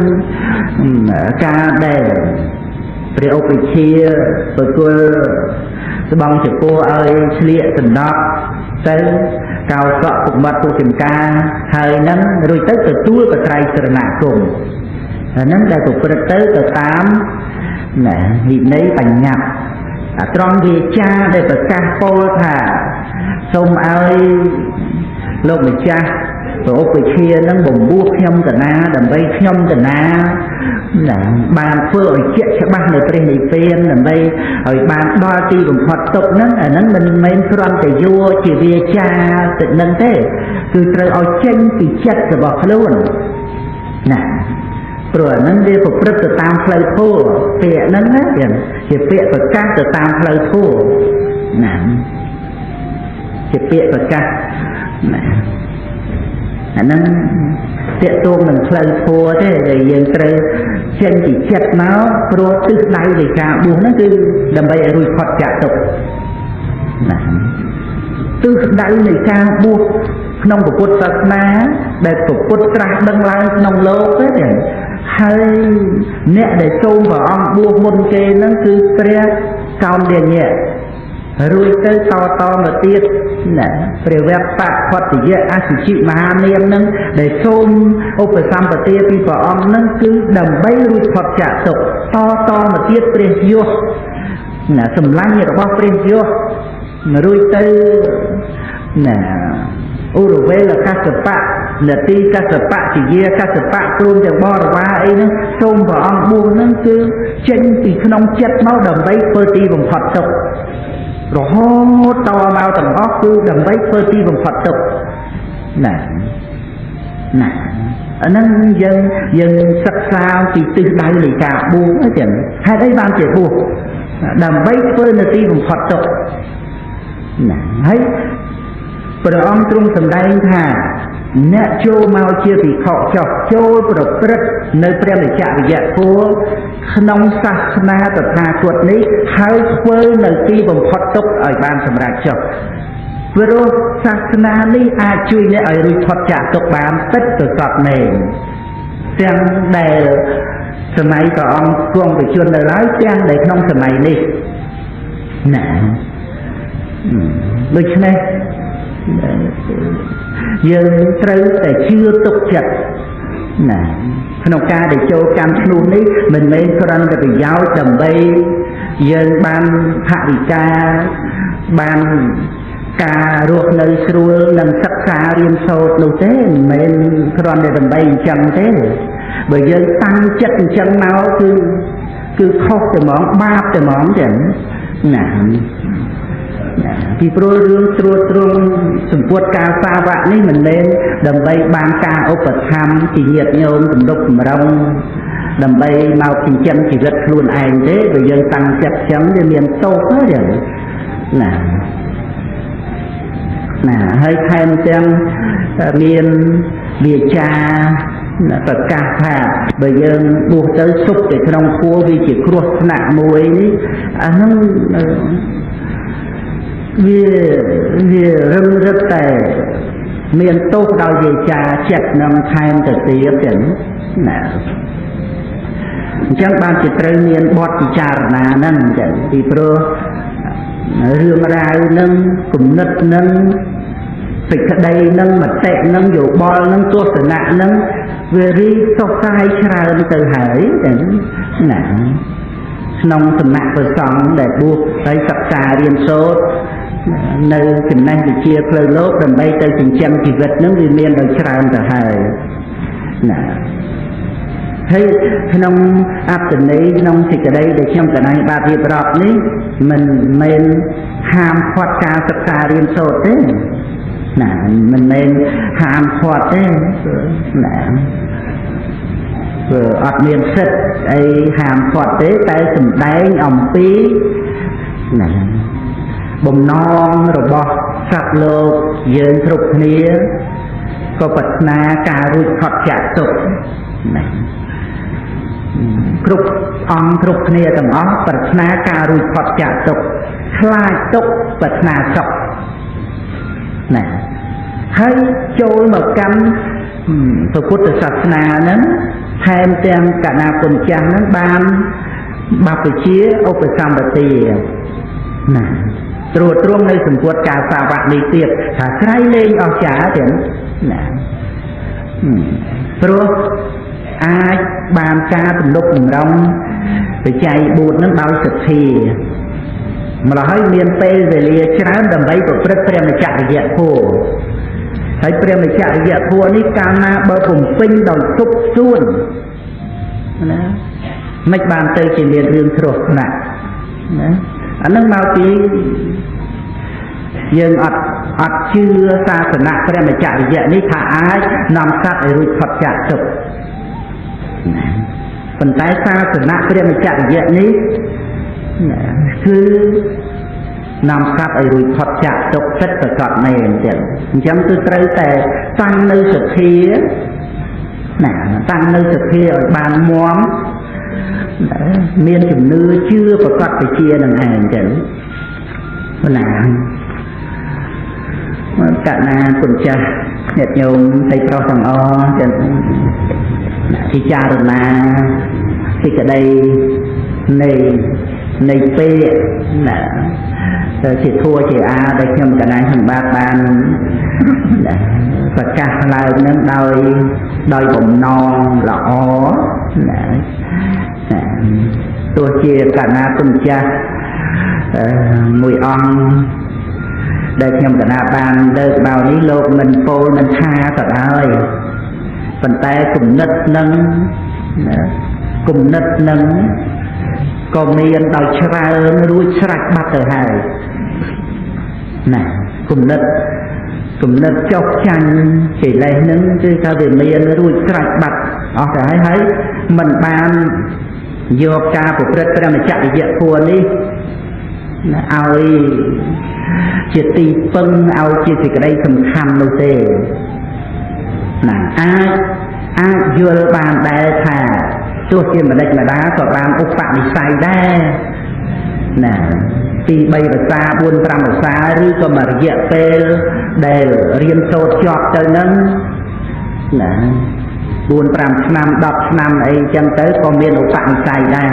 ការដែលព្រះឧបជាប្រគល់ស្បង់ចំពោះឲ្យឆ្លៀកដណ្ដប់ទៅកោសក់ពុកមាត់ពុកចង្ការហើយហ្នឹងរួចទៅទទួលបត្រៃសរណគមអាហ្នឹងដែលប្រព្រឹត្តទៅតាមណាវិន័យបញ្ញត្តិអាត្រង់វាចាដែលប្រកាសពោលថាសូមឲ្យលោកម្ចាស់ព្រះឧបជានឹងបំពោះខ្ញុំកណាដើម្បីខ្ញុំកណាបានធ្វើឲ្យជាក់ច្បាស់នៅព្រះនិព្វានដើម្បីឲ្យបានដល់ទីបំផុតទុក្ខហ្នឹងអាហ្នឹងមិនមែនគ្រាន់តែយកជាវាចាទៅនឹងទេគឺត្រូវឲ្យចេញពីចិត្តរបស់ខ្លួនណាព្រោះអាហ្នឹងវាប្រព្រឹត្តទៅតាមផ្លូវធម៌ពាក្យហ្នឹងណាជាពាក្យប្រកាសទៅតាមផ្លូវធម៌ណាជាពាក្យប្រកាសណាអាហ្នឹងទាក់ទងនឹងផ្លូវធម៌ទេដែលយើងត្រូវចេញពីចិត្តមកព្រោះទិសដៅនៃការបួសហ្នឹងគឺដើម្បីឲ្យរួចផុតចាកទុក្ខណាទិសដៅនៃការបួសក្នុងពុទ្ធសាសនាដែលពុទ្ធត្រាស់ដឹងឡើងក្នុងលោកទេហើយអ្នកដែលចូលព្រះអង្គបួសមុនគេហ្នឹងគឺព្រះកោណ្ឌញ្ញៈរួចទៅតមកទៀតណាព្រះវគ្គផតយៈអសុជិមហានាមហ្នឹងដែលសូមឧបសម្បទាពីព្រះអង្គហ្នឹងគឺដើម្បីរួចផុតចាកទុក្ខតមកទៀតព្រះយសណាសម្លាញ់របស់ព្រះយសរួចទៅណាឧរវេលកសបៈនទីកសបៈជាយាកសបៈព្រមទាំងបរិវារអីហ្នឹងសូមព្រះអង្គបួសហ្នឹងគឺចេញពីក្នុងចិត្តមកដើម្បីធ្វើទីបំផុតទុក្ខរហូតតមកទាំងអស់គឺដើម្បីធ្វើទីបំផុតទុក្ខណាអាហ្នឹងយើងសិក្សាពីទិសដៅនៃការបួសចឹងហេតុអីបានជាបួសដើម្បីធ្វើនៅទីបំផុតទុក្ខណាហើយព្រះអង្គទ្រង់សម្ដែងថាអ្នកចូលមកជាភិក្ខុចុះចូលប្រព្រឹត្តនៅព្រះនិច្ចវិយធម៌ក្នុងសាសនាតថាគតនេះហើយធ្វើនៅទីបំផុតទុក្ខឲ្យបានសម្រេចចុះព្រោះសាសនានេះអាចជួយអ្នកឲ្យរួចផុតចាកទុក្ខបានពិតប្រកបមែនទាំងដែលសម័យព្រះអង្គគង់ប្រជជននៅឡើយទាំងដែលក្នុងសម័យនេះណាដូច្នេះយើងត្រូវតែជឿទុកចិត្តណាក្នុងការដែលចូលកម្មឈ្នួលនេះមិនមែនគ្រាន់តែប្រយោជន៍ដើម្បីយើងបានថវិកាបានការរស់នៅស្រួលនិងសិក្សារៀនសូត្រនោះទេមិនមែនគ្រាន់តែដើម្បីអញ្ចឹងទេ bởi dân tăng chất chân máu cứ khóc từ món ba từ món chẳng nè vì pro rương trôn sủng quật ca xa vạn ní mình lên đầm bay ban ca ốp bật tham chỉ nhiệt nhôm cùng đục mà đông đầm bay màu kinh chân chỉ rất luôn ảnh thế bởi dân tăng chất chấm để miền tô hết rồi nè hơi thêm xem miền bìa cha tất cả thà bởi dân buộc tới xúc để trong khua vì chỉ khuất nặng mùi nó vì rất tệ miền tốt đau về trà chặt nằm thêm từ tía tỉnh nè chẳng ban chỉ trời miền bọt chỉ trà nà nâng chẳng thì pro rương rai nâng cùng nứt nâng phịch đây nâng mặt tệ nâng dụ bò nâng tuột từ nạ nâng về đi sọc sai trà từ hải nè nông từ nạ từ sòng để buộc tới sập trà riêng số nơi chừng này thì chia phơi lốp đầm bay tới chừng trăm chỉ vật nó vì miền đời tràn từ hải nè thấy nông áp tình ấy nông thì cái đây để trong cái này ba việc đọc ní mình ham khoát ca sập trà riêng số thế nè mình nên ham khoát thế nè vừa ọt miền sứt ấy ham khoát thế tay sừng đáy ỏng tí nè bồng non rồi bỏ sạch lột dương trục nia có bật na cà rụt khọt chạ tục này trục ong trục nia tầm óc bật na cà rụt khọt chạ tục khai tục bật na sọc này hay trôi một cánh tôi cút từ sạch na nấn thêm tem cả na quần trắng nấn ban bạc về chia ô về sam bờ tì này rồi trung nơi sừng quật cả xà vạt đi tiệt thả khai lên ở trả tiền nè rồi ai bàn ca từng lúc từng đông phải chạy bụt nó bao sực thì mà là hơi miền tây về lìa chán đầm bấy của rất prem là chạy dẹp phù thấy prem là chạy dẹp phù ní cana bờ cùng pin đầu xúc xuôn mấy bàn tây chỉ miền riêng thuộc nè anh nâng mau tí dương ọt chưa xa sở nạ prem là chạy dẹp ní thả ai nằm sát ở rụt Phật chạy tục phần tái xa sở nạ prem là chạy dẹp ní cứ nằm sát ở rụi Phật chạ tục chất và cọt này chẳng tôi tới tè tăng nơi sự thi tăng nơi sự thi ở bàn muóm miền chùm nư chưa và cọt phải chia đằng hàng chẳng cả na cùng cha nhật nhôm thầy pro thằng o chẳng thì cha được mà thì cả đây này phê là chỉ thua chỉ a đây nhưng cả này thằng ba ban và cả lại nó đôi bụng non là ó tôi chia cả na cùng cha mùi ong đây nhưng cả na ban đợt bao ní lột mình phô mình tha thật ơi phần tay cùng nứt nâng còn miền đào chả nuôi sạch bắt ở hải này cùng nứt chọc chanh chỉ lấy nâng chứ sao để miền nuôi sạch bắt ở cái thấy mình ban vô ca của rất là chạy dẹp buồn đi ao chỉ tì phân ao chỉ cái đây thầm khăn đâu thế này ai vô bàn đại thà tôi khi mà đây là đá có bàn ốc phạm đi xài đá nè thì bây giờ xa buôn trăm ở xaឬក៏mà dẹp phê để riêng sốt chọt tới nâng nè buôn trăm năm 10 năm ấy chẳng tới có miền ốc phạm xài đá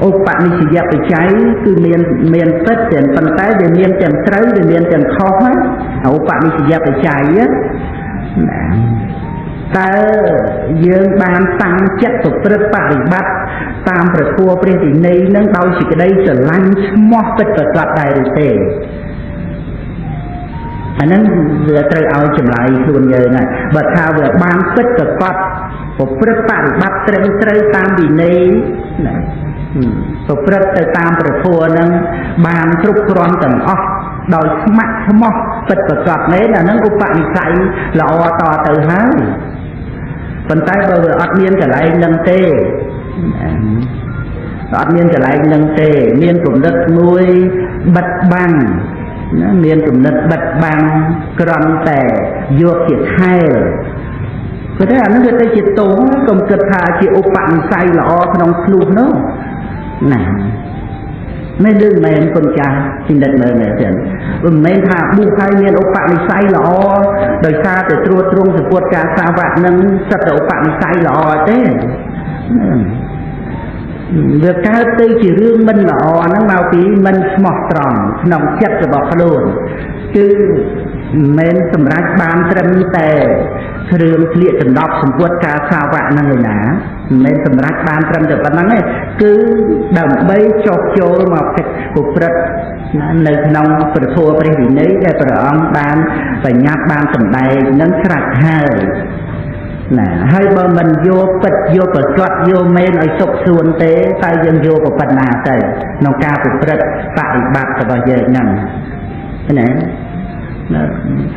ốc phạm đi chỉ dẹpไปใช้คือเมียนtất tiền phần tay để miền chẳng trấu để miền chẳng khó hết ốc phạm đi chỉ dẹpไปใช้á nèแต่យើងបានតាំងចិត្តប្រព្រឹត្តបរិបត្តិតាមព្រះធម៌ព្រះវិន័យនឹងដោយសេចក្តីស្រឡាញ់ស្មោះពិតប្រាកដដែរឬទេអានឹងវាត្រូវឲ្យចម្លើយខ្លួនយើងហើយបើថាវាបានពិតប្រាកដ ប្រព្រឹត្តបរិបត្តិត្រឹមត្រូវតាមវិន័យណាប្រព្រឹត្តទៅតាមព្រះធម៌នឹងបានគ្រប់គ្រាន់ទាំងអស់ដោយស្ម័គ្រស្មោះពិតប្រាកដមែនអានឹងឧបនិស្ស័យល្អតទៅហើយប៉ុន្តែបើវាអត់មានកន្លែងនឹងទេអត់មានកន្លែងនឹងទេមានគំនិតមួយបិទបាំងណាមានគំនិតបិទបាំងក្រំតែយកជាខែលព្រោះតែអានោះវាទៅជាតងកុំគិតថាជាឧបនិស្ស័យល្អក្នុងខ្លួននោះណាមិនដឹងមែនគុណចាស់ពិនិត្យមើលមែនទេមិនមែនថាបុគ្គលមានឧបនិស្ស័យល្អដោយសារតែត្រួតត្រងសពុតការសាវកនឹងសិតតែឧបនិស្ស័យល្អទេវាកើតទៅជារឿងមិនល្អហ្នឹងមកពីមិនស្មោះត្រង់ក្នុងចិត្តរបស់ខ្លួនគឺមិនមែនសម្រេចបានត្រឹមតែគ្រឿងស្លៀកដណ្ដប់សម្ពុតការសាវកហ្នឹងឯណាមិនមែនសម្រេចបានត្រឹមតែប៉ុណ្ណឹងទេគឺដើម្បីចោះចូលមកកិច្ចប្រព្រឹត្តនៅក្នុងព្រះធម៌ព្រះវិន័យដែលព្រះអង្គបានបញ្ញត្តិបានសម្ដែងនឹងស្រាប់ហើយណាហើយបើមិនយកពិតយកប្រកបយកមែនឲ្យសុខស្រួនទេតែយើងយកប៉ុណ្ណាទៅក្នុងការប្រព្រឹត្តបរិបត្តិរបស់យើងហ្នឹងណា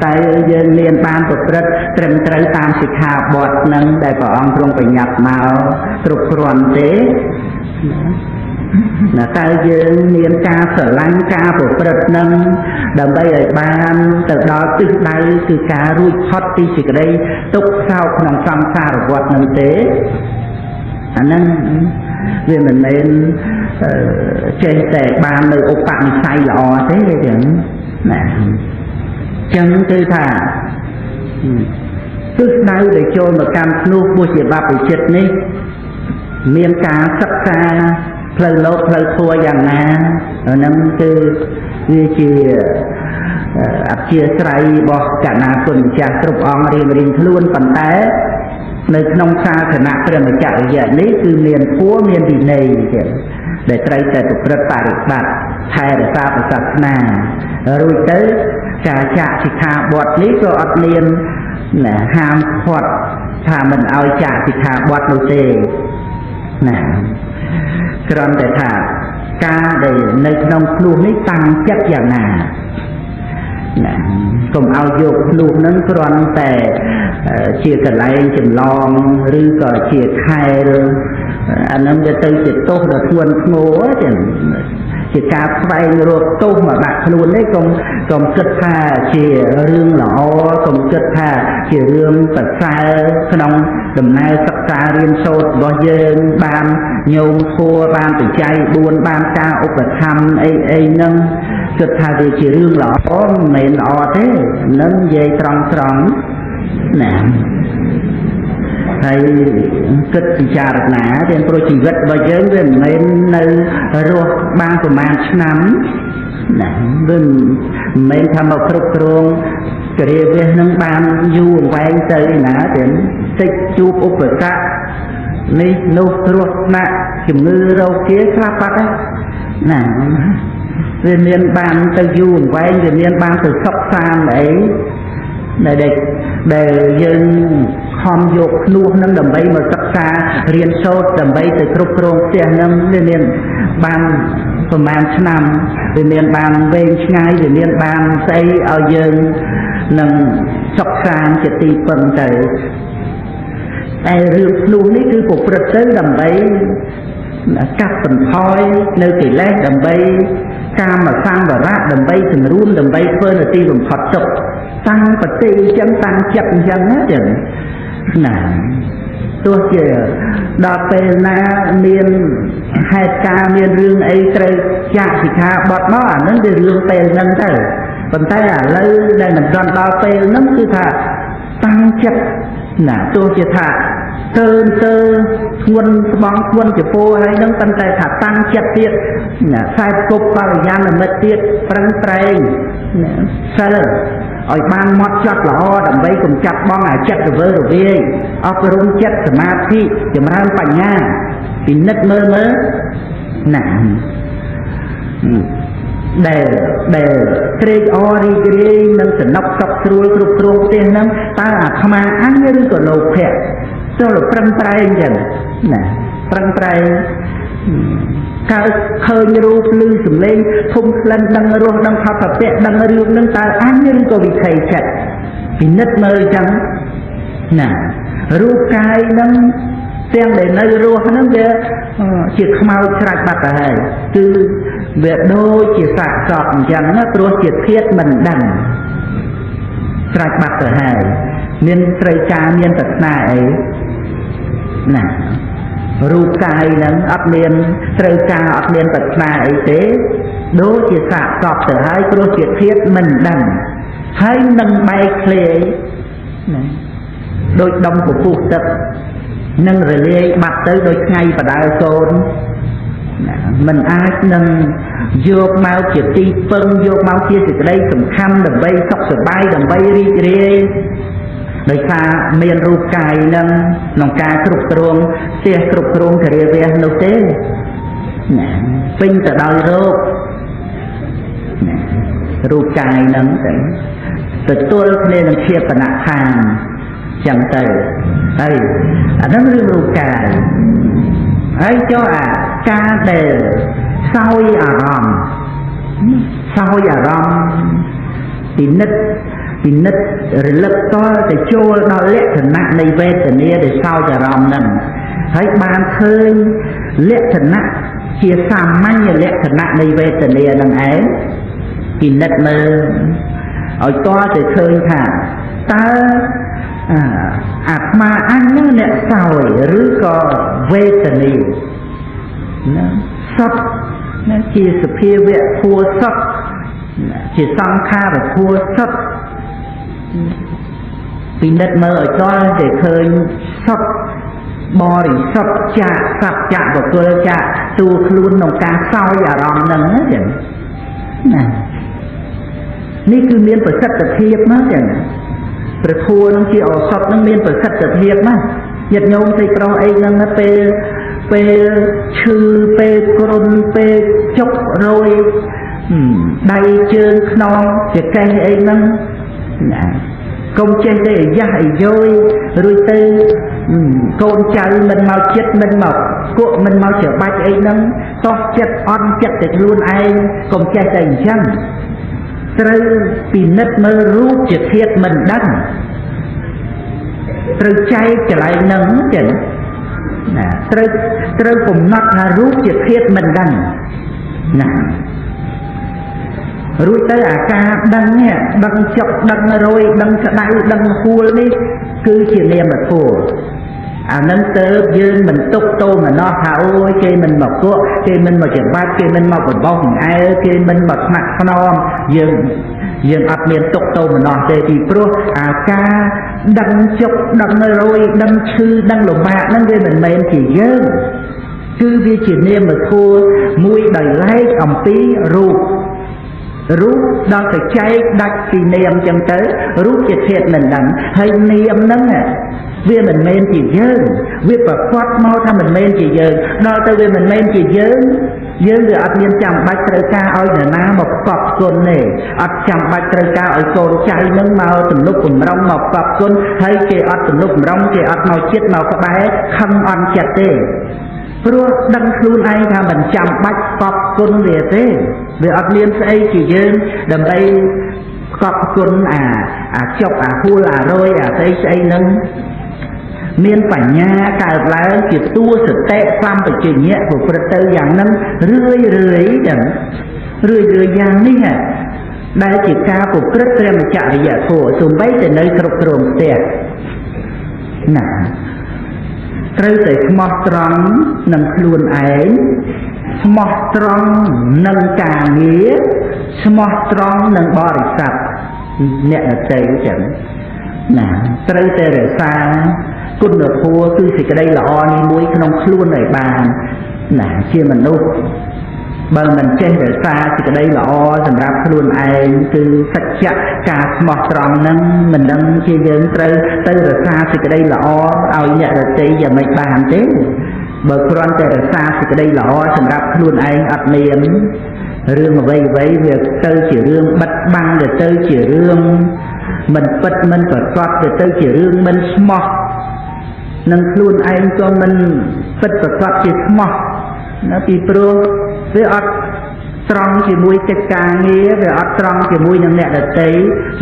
តែយើងមានបានប្រព្រឹត្តត្រឹមត្រូវតាមសិក្ខាបទហ្នឹងដែលព្រះអង្គទ្រង់បញ្ញត្តិមកគ្រប់គ្រាន់ទេណាតែយើងមានការស្រឡាញ់ការប្រព្រឹត្តហ្នឹងដើម្បីឲ្យបានទៅដល់ទិសដៅគឺការរួចផុតពីសេចក្តីទុក្ខសោកក្នុងសង្សារវដ្តហ្នឹងទេអាហ្នឹងវាមិនមែនចេះតែបាននៅឧបនិស្ស័យល្អទេចឹងណាចឹងគឺថាទិសដៅដែលចូលមកកម្មភ្នោះពុជាបព្វជិតនេះមានការសិក្សាផ្លូវលោកផ្លូវធម៌យ៉ាងណាហ្នឹងគឺវាជាអធិស្ឋ័យរបស់កណាគុណម្ចាស់គ្រប់អង្គរៀងខ្លួនប៉ុន្តែនៅក្នុងសាសនាព្រះមច្ចរិយនេះគឺមានធម៌មានវិន័យទៀតដែលត្រូវតែប្រព្រឹត្តបរិបត្តិថែរក្សាពុទ្ធសាសនារួចទៅការចាក់សិក្ខាបទនេះក៏អត់មានហាមឃាត់ថាមិនឲ្យចាក់សិក្ខាបទនោះទេណាគ្រាន់តែថាការដែលនៅក្នុងខ្លួននេះតាំងចិត្តយ៉ាងណាណាកុំឲ្យយកខ្លួននឹងគ្រាន់តែជាកន្លែងចម្លងឬក៏ជាខែលអានឹងវាទៅជាទោសដ៏ធ្ងន់ធ្ងរចឹងជាការស្វែងរកទោសមកដាក់ខ្លួននេះកុំគិតថាជារឿងល្អកុំគិតថាជារឿងប្រសើរក្នុងដំណើរសិក្សារៀនសូត្ររបស់យើងបានញោមធัวបានបច្ច័យ4បានការឧបត្ថម្ភអីហ្នឹងគិតថាវាជារឿងល្អមិនមែនល្អទេនឹងនិយាយត្រង់ណាហើយគិតពិចារណាទាំងព្រោះជីវិតរបស់យើងវាមិនមែននៅរស់បានប្រហែលឆ្នាំណាវាមិនមែនថាមកគ្រប់គ្រងគ្រាវាសនឹងបានយូរអង្វែងទៅឯណាទាំងតិចជួបឧបសគ្គនេះនោះគ្រោះថ្នាក់ជំងឺរោគាខ្លះបាត់ណាវាមានបានទៅយូរអង្វែងវាមានបានទៅសុខសាន្តអីដែលយើងខំយកខ្លួននឹងដើម្បីមកសិក្សារៀនសូត្រដើម្បីទៅគ្រប់គ្រងផ្ទះនឹងវាមានបានប្រហែលឆ្នាំវាមានបានវែងឆ្ងាយវាមានបានស្អីឲ្យយើងនឹងសុខសាន្តជាទីពឹងទៅតែរឿងខ្លួននេះគឺប្រព្រឹត្តទៅដើម្បីកាត់បន្ថយនៅកិលេសដើម្បីកាមសង្វរៈដើម្បីសម្រួមដើម្បីធ្វើនៅទីបំផុតទុក្ខតាំងបតិអញ្ចឹងតាំងចិត្តអញ្ចឹងណាចឹងណាទោះជាដល់ពេលណាមានហេតុការណ៍មានរឿងអីត្រូវចាក់សិក្ខាបទមកអានឹងវារឿងពេលហ្នឹងទៅប៉ុន្តែឥឡូវដែលមិនទាន់ដល់ពេលហ្នឹងគឺថាតាំងចិត្តណាទោះជាថាទៅធ្ងន់ស្បង់ធ្ងន់ចំពោះហើយនឹងប៉ុន្តែថាតាំងចិត្តទៀតណាខ្សែគប់បរិយានិមិត្តទៀតប្រឹងប្រែងណាសិលឲ្យបានម៉ត់ចត់ល្អដើម្បីកុំចាប់បងអាចិត្តរវើរវាយអប់រំចិត្តសមាធិចម្រើនបញ្ញាពិនិត្យមើលណាដែលត្រេកអររីករាយនឹងសំណុកសុខស្រួលគ្រប់គ្រងផ្ទះហ្នឹងតើអាត្មាអញឬក៏លោភៈ ចូលប្រឹងប្រែងចឹងណាប្រឹងប្រែងកើតឃើញរូបឮសំឡេងធំក្លិនដឹងរសដឹងខត្តពៈដឹងរឿងនឹងតើអញឬក៏វិថីចិត្តពិនិត្យមើលចឹងណារូបកាយនឹងទាំងដែលនៅរស់ហ្នឹងវាជាខ្មោចច្រាច់បាត់ទៅហើយគឺវាដូចជាសាកសពអញ្ចឹងណាព្រោះជាធាតុមិនដឹងច្រាច់បាត់ទៅហើយមានត្រូវការមានប្រាថ្នាអីណារូបកាយហ្នឹងអត់មានត្រូវការអត់មានប្រាថ្នាអីទេដូចជាសាកសពទៅហើយព្រោះជាធាតុមិនដឹងហើយនឹងបែកធ្លាយណាដូចដុំពពុះទឹកនឹងរលាយបាត់ទៅដោយថ្ងៃបដៅកូនមិនអាចនឹងយកមកជាទីពឹងយកមកជាសេចក្តីសំខាន់ដើម្បីសុខសប្បាយដើម្បីរីករាយដោយសារមានរូបកាយនឹងក្នុងការគ្រប់គ្រងផ្ទះគ្រប់គ្រងការិយាវៈនោះទេណាពេញទៅដោយរោគរូបកាយនឹងទទួលគ្នានឹងជាបណៈខាងចឹងទៅហើយអានឹងរឿងរូបកាយហើយចុះអាការដែលសោយអារម្មណ៍ពិនិត្យរលឹកតទៅចូលដល់លក្ខណៈនៃវេទនាដែលសោយអារម្មណ៍ហ្នឹងហើយបានឃើញលក្ខណៈជាសាមញ្ញលក្ខណៈនៃវេទនាហ្នឹងឯងពិនិត្យមើលឲ្យតទៅឃើញថាតើអាត្មាអញនឹងអ្នកសោយឬក៏វេទនាណាសត្វណាជាសភាវៈធัวសត្វជាសង្ខារធัวសត្វពិនិត្យមើលឲ្យតទៅឃើញសត្វបរិសុទ្ធចាសត្វចាបុគ្គលចាទូខ្លួនក្នុងការសោយអារម្មណ៍ហ្នឹងចឹងណានេះគឺមានប្រសិទ្ធភាពណាចឹងព្រះធម៌នឹងជាឱសថនឹងមានប្រសិទ្ធភាពណាញាតិញោមស្រីប្រុសអីហ្នឹងពេលឈឺពេលគ្រុនពេលចុករយដៃជើងខ្នងជាកេះអីហ្នឹងណាកុំចេះតែអាយ៉ាស់អាយ៉យរួចទៅកូនចៅមិនមកចិត្តមិនមកគក់មិនមកច្របាច់អីហ្នឹងតោះចិត្តអន់ចិត្តតែខ្លួនឯងកុំចេះតែអញ្ចឹងត្រូវពិនិត្យមើលរូបជាធាតុមិនដឹងត្រូវចែកកន្លែងហ្នឹងចឹងណាត្រូវកំណត់ថារូបជាធាតុមិនដឹងណារួចទៅអាការដឹងនេះដឹងចុកដឹងរយដឹងស្ដៅដឹងហួលនេះគឺជានាមធម៌អានឹងទៅយើងមិនទុកតោមណោះថាអូយគេមិនមកគក់គេមិនមកច្របាច់គេមិនមកបបោសបង្អែលគេមិនមកស្នាក់ខ្នំយើងអត់មានទុកតោមណោះទេពីព្រោះអាការដឹងចុកដឹងរយដឹងឈឺដឹងលំបាកហ្នឹងវាមិនមែនជាយើងគឺវាជានាមធម៌មួយដោយឡែកអំពីរូបដល់ទៅចែកដាច់ពីនាមចឹងទៅរូបជាធាតុមិនដឹងហើយនាមហ្នឹងវាមិនមែនជាយើងវាប្រកបមកថាមិនមែនជាយើងដល់ទៅវាមិនមែនជាយើងវាអត់មានចាំបាច់ត្រូវការឲ្យនរណាមកកប់គុណទេអត់ចាំបាច់ត្រូវការឲ្យកូនចៅនឹងមកទំនុកបំរុងមកកប់គុណហើយគេអត់ទំនុកបំរុងគេអត់មកចិត្តមកក្បែរខឹងអន់ចិត្តទេព្រោះដឹងខ្លួនឯងថាមិនចាំបាច់កប់គុណវាទេវាអត់មានស្អីជាយើងដើម្បីកប់គុណអាចប់ហួលរយស្អីហ្នឹងមានបញ្ញាកើតឡើងជាតួសតិសម្បជញ្ញៈប្រព្រឹត្តទៅយ៉ាងហ្នឹងរឿយចឹងរឿយយ៉ាងនេះដែលជាការប្រព្រឹត្តព្រះមច្ចរិយធម៌សូម្បីតែនៅគ្រប់គ្រងផ្ទះណាត្រូវតែស្មោះត្រង់នឹងខ្លួនឯងស្មោះត្រង់នឹងការងារស្មោះត្រង់នឹងបរិស័ទអ្នកដទៃចឹងណាត្រូវតែរក្សាគុណធម៌គឺសេចក្តីល្អនេះមួយក្នុងខ្លួនឲ្យបានណាជាមនុស្សបើមិនចេះរក្សាសេចក្តីល្អសម្រាប់ខ្លួនឯងគឺសច្ចៈការស្មោះត្រង់ហ្នឹងមិនដឹងជាយើងត្រូវទៅរក្សាសេចក្តីល្អឲ្យអ្នកដទៃយ៉ាងម៉េចបានទេបើគ្រាន់តែរក្សាសេចក្តីល្អសម្រាប់ខ្លួនឯងអត់មានរឿងអ្វីវាទៅជារឿងបិទបាំងទៅជារឿងមិនពិតមិនប្រកបទៅជារឿងមិនស្មោះ នឹងខ្លួនឯងក៏មិនពិតប្រកបជាស្មោះណាពីព្រោះវាអត់ត្រង់ជាមួយកិច្ចការងារវាអត់ត្រង់ជាមួយនឹងអ្នកដទៃ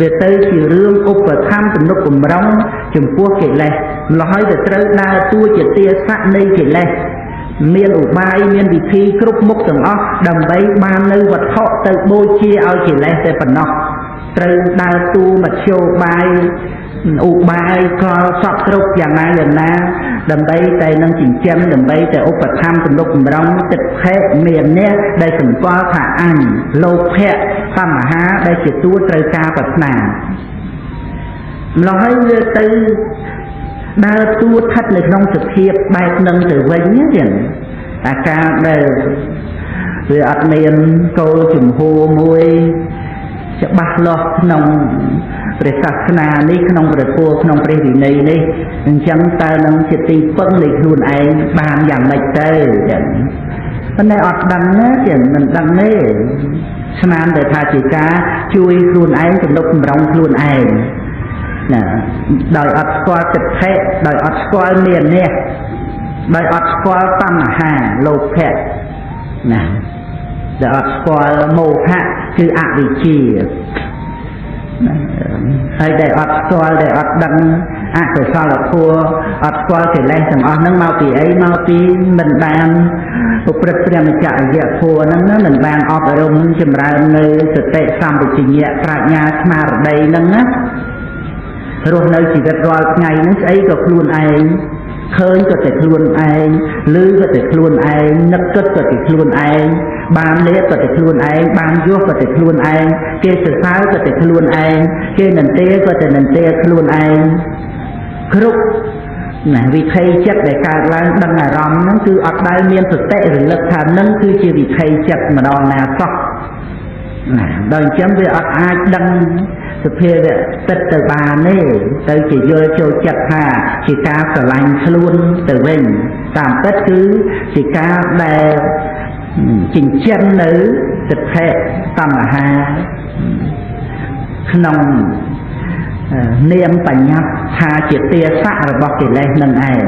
វាទៅជារឿងឧបត្ថម្ភទំនុកបំរុងចំពោះកិលេសម្ល៉េះហើយទៅត្រូវដើរតួជាទាស័កនៃកិលេសមានឧបាយមានវិធីគ្រប់មុខទាំងអស់ដើម្បីបាននៅវត្ថុទៅបូជាឲ្យកិលេសតែប៉ុណ្ណោះត្រូវដើរតួមធ្យោបាយឧបាយកលសពគ្រប់យ៉ាងណាដើម្បីតែនឹងចិញ្ចឹមដើម្បីតែឧបត្ថម្ភទំនុកបំរុងទឹកភេទមានអ្នកដែលសម្គាល់ថាអញលោភៈតណ្ហាដែលជាតួត្រូវការប្រាថ្នាម្ល៉េះហើយវាទៅដើរតួស្ថិតនៅក្នុងសភាពបែបនឹងទៅវិញទៀតអាការដែលវាអត់មានគោលជំហរមួយច្បាស់លាស់ក្នុងព្រះសាសនានេះក្នុងព្រះធម៌ក្នុងព្រះវិន័យនេះអញ្ចឹងតើនឹងជាទីពឹងនៃខ្លួនឯងបានយ៉ាងម៉េចទៅចឹងប៉ុន្តែអត់ដឹងណាចឹងមិនដឹងទេស្មានតែថាជាការជួយខ្លួនឯងទំនុកបំរុងខ្លួនឯងណាដោយអត់ស្គាល់ចិត្តភេទដោយអត់ស្គាល់មាននេះដោយអត់ស្គាល់តណ្ហាលោភៈណាដែលអត់ស្គាល់មោហៈគឺអវិជ្ជាហើយដែលអត់ស្គាល់ដែលអត់ដឹងអកុសលធម៌អត់ស្គាល់កិលេសទាំងអស់ហ្នឹងមកពីអីមកពីមិនបានប្រព្រឹត្តព្រះមច្ចរិយធម៌ហ្នឹងមិនបានអប់រំចម្រើននៅសតិសម្បជញ្ញៈប្រាជ្ញាស្មារតីហ្នឹងណារស់នៅជីវិតរាល់ថ្ងៃហ្នឹងស្អីក៏ខ្លួនឯងឃើញក៏តែខ្លួនឯងឮក៏តែខ្លួនឯងនឹកគិតក៏តែខ្លួនឯងបានលេបក៏តែខ្លួនឯងបានយោក៏តែខ្លួនឯងគេសរសើរក៏តែខ្លួនឯងគេនន្ទាក៏តែនន្ទាខ្លួនឯងគ្រប់ណាវិថីចិត្តដែលកើតឡើងដឹងអារម្មណ៍ហ្នឹងគឺអត់ដែលមានសតិរលឹកថាហ្នឹងគឺជាវិថីចិត្តម្ដងណាសោះណាដល់អញ្ចឹងវាអត់អាចដឹងសភាវៈពិតទៅបានទេទៅជាយល់ចូលចិត្តថាជាការស្រឡាញ់ខ្លួនទៅវិញតាមពិតគឺជាការដែលចិញ្ចឹមនៅទឹកភេទតណ្ហាក្នុងនាមបញ្ញត្តិថាជាទាស័ករបស់កិលេសនឹងឯង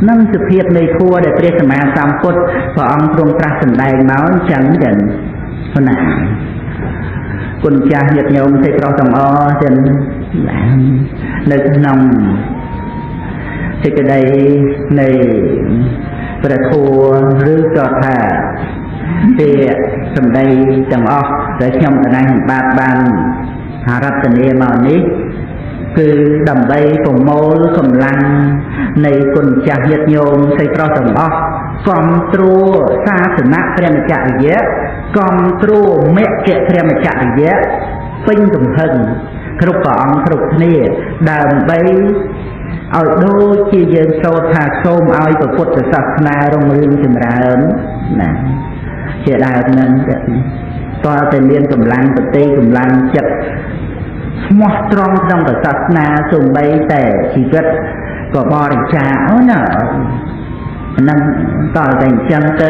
នឹងសភាពនៃធម៌ដែលព្រះសម្មាសម្ពុទ្ធព្រះអង្គទ្រង់ត្រាស់សម្ដែងមកអញ្ចឹងចឹងណាគុណចាស់ញាតិញោមទេប្រុសទាំងអស់ចឹងនៅក្នុងសេចក្តីនៃព្រះធម៌ឬក៏ថាពាក្យសម្ដីទាំងអស់ដែលខ្ញុំកណ្ដាលបានអារតនាមកនេះគឺដើម្បីប្រមូលកម្លាំងនៃគុណចាស់ញាតិញោមទេប្រុសទាំងអស់គាំទ្រសាសនាព្រះមច្ចរិយៈគាំទ្រមគ្គព្រះមច្ចរិយៈពេញទំហឹងគ្រប់ព្រះអង្គគ្រប់គ្នាដើម្បីឲ្យដូចជាយើងសូត្រថាសូមឲ្យពុទ្ធសាសនារុងរឿងចម្រើនណាជាដើមហ្នឹងតើតែមានកម្លាំងប្រតិកម្លាំងចិត្តស្មោះត្រង់ក្នុងសាសនាសូម្បីតែជីវិតក៏បរិច្ចាគអូណានឹងតើតែអញ្ចឹងទៅ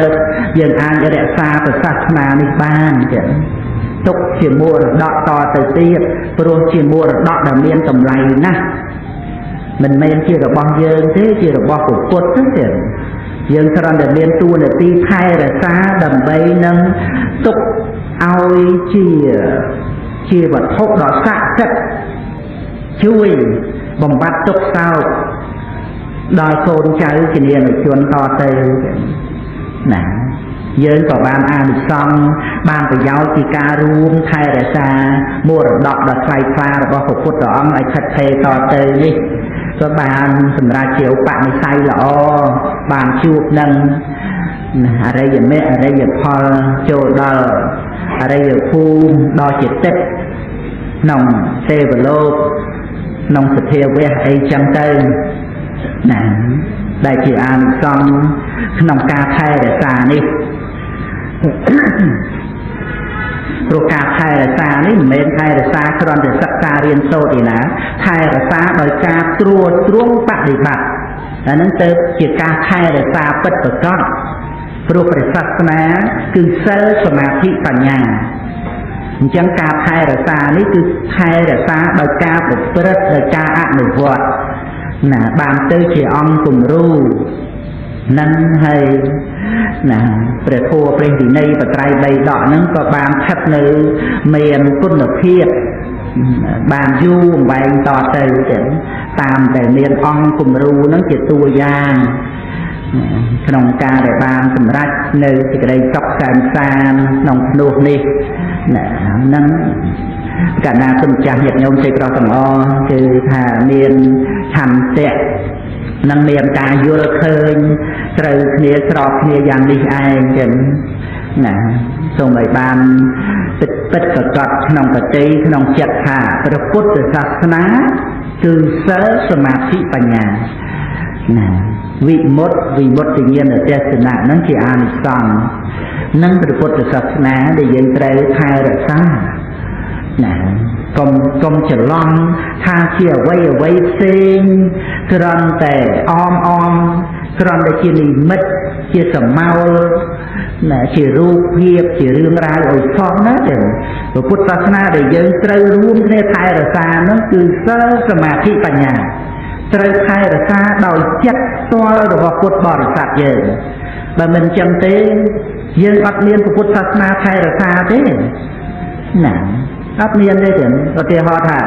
យើងអាចរក្សាសាសនានេះបានចឹងទុកជាមរតកតទៅទៀតព្រោះជាមរតកដែលមានតម្លៃណាស់មិនមែនជារបស់យើងទេជារបស់ពុទ្ធទេយើងគ្រាន់តែមានតួនាទីថែរក្សាដើម្បីនឹងទុកឲ្យជាវត្ថុដ៏ស័ក្តិសិទ្ធិជួយបំបត្តិទុក្ខសោកដល់កូនចៅជំនានុជនតទៅណាយើងក៏បានអានិសង្សបានប្រយោជន៍ពីការរួមថែរក្សាមរតកដ៏ថ្លៃថ្លារបស់ព្រះពុទ្ធអង្គឲ្យខិតខំតទៅនេះក៏បានសម្រាប់ជាឧបនិស្ស័យល្អបានជួបនឹងអរិយមគ្គអរិយផលចូលដល់អរិយភូមិដ៏ជាទឹកក្នុងទេវលោកក្នុងសភាវៈអីចឹងទៅណាដែលជាអានិសង្សក្នុងការថែរក្សានេះព្រោះការថែរក្សានេះមិនមែនថែរក្សាគ្រាន់តែសិក្សារៀនសូត្រទេណាថែរក្សាដោយការត្រួតត្រងបដិបត្តិអានឹងទៅជាការថែរក្សាពិតប្រាកដព្រោះព្រះសាសនាគឺសិលសមាធិបញ្ញាអញ្ចឹងការថែរក្សានេះគឺថែរក្សាដោយការប្រព្រឹត្តដោយការអនុវត្ត ណាបានទៅជាអង្គគំរូនឹងហើយណាព្រះធម៌ព្រះវិន័យបត្រៃ3ដកហ្នឹងក៏បានស្ថិតនៅមានគុណភាពបានយូរអង្វែងតទៅចឹងតាមតែមានអង្គគំរូហ្នឹងជាតួយ៉ាងក្នុងការដែលបានសម្រេចនៅសេចក្តីសុខសាន្តសានក្នុងភ្នោះនេះណាហ្នឹងកណ្ណាគុណចាស់ញាតិញោមទេប្រុសទាំងអស់គឺថាមានឆន្ទៈនឹងមានការយល់ឃើញត្រូវគ្នាស្របគ្នាយ៉ាងនេះឯងចឹងណាសូមឲ្យបានពិតប្រកបក្នុងបតិក្នុងចិត្តថាព្រះពុទ្ធសាសនាគឺសិលសមាធិបញ្ញាណាវិមុតតិញ្ញាណទេសនៈនឹងជាអានិសង្សនឹងព្រះពុទ្ធសាសនាដែលយើងត្រូវថែរក្សាណាកុំច្រឡំថាជាអ្វីផ្សេងគ្រាន់តែអមគ្រាន់តែជានិមិត្តជាសមោលណាជារូបភាពជារឿងរ៉ាវឲ្យសោះណាចឹងព្រះពុទ្ធសាសនាដែលយើងត្រូវរួមគ្នាថែរក្សានោះគឺសិលសមាធិបញ្ញាត្រូវថែរក្សាដោយចិត្តផ្ទាល់របស់ពុទ្ធបរិស័ទយើងបើមិនចឹងទេយើងអត់មានព្រះពុទ្ធសាសនាថែរក្សាទេណាអត់មានទេចឹងឧទាហរណ៍ថា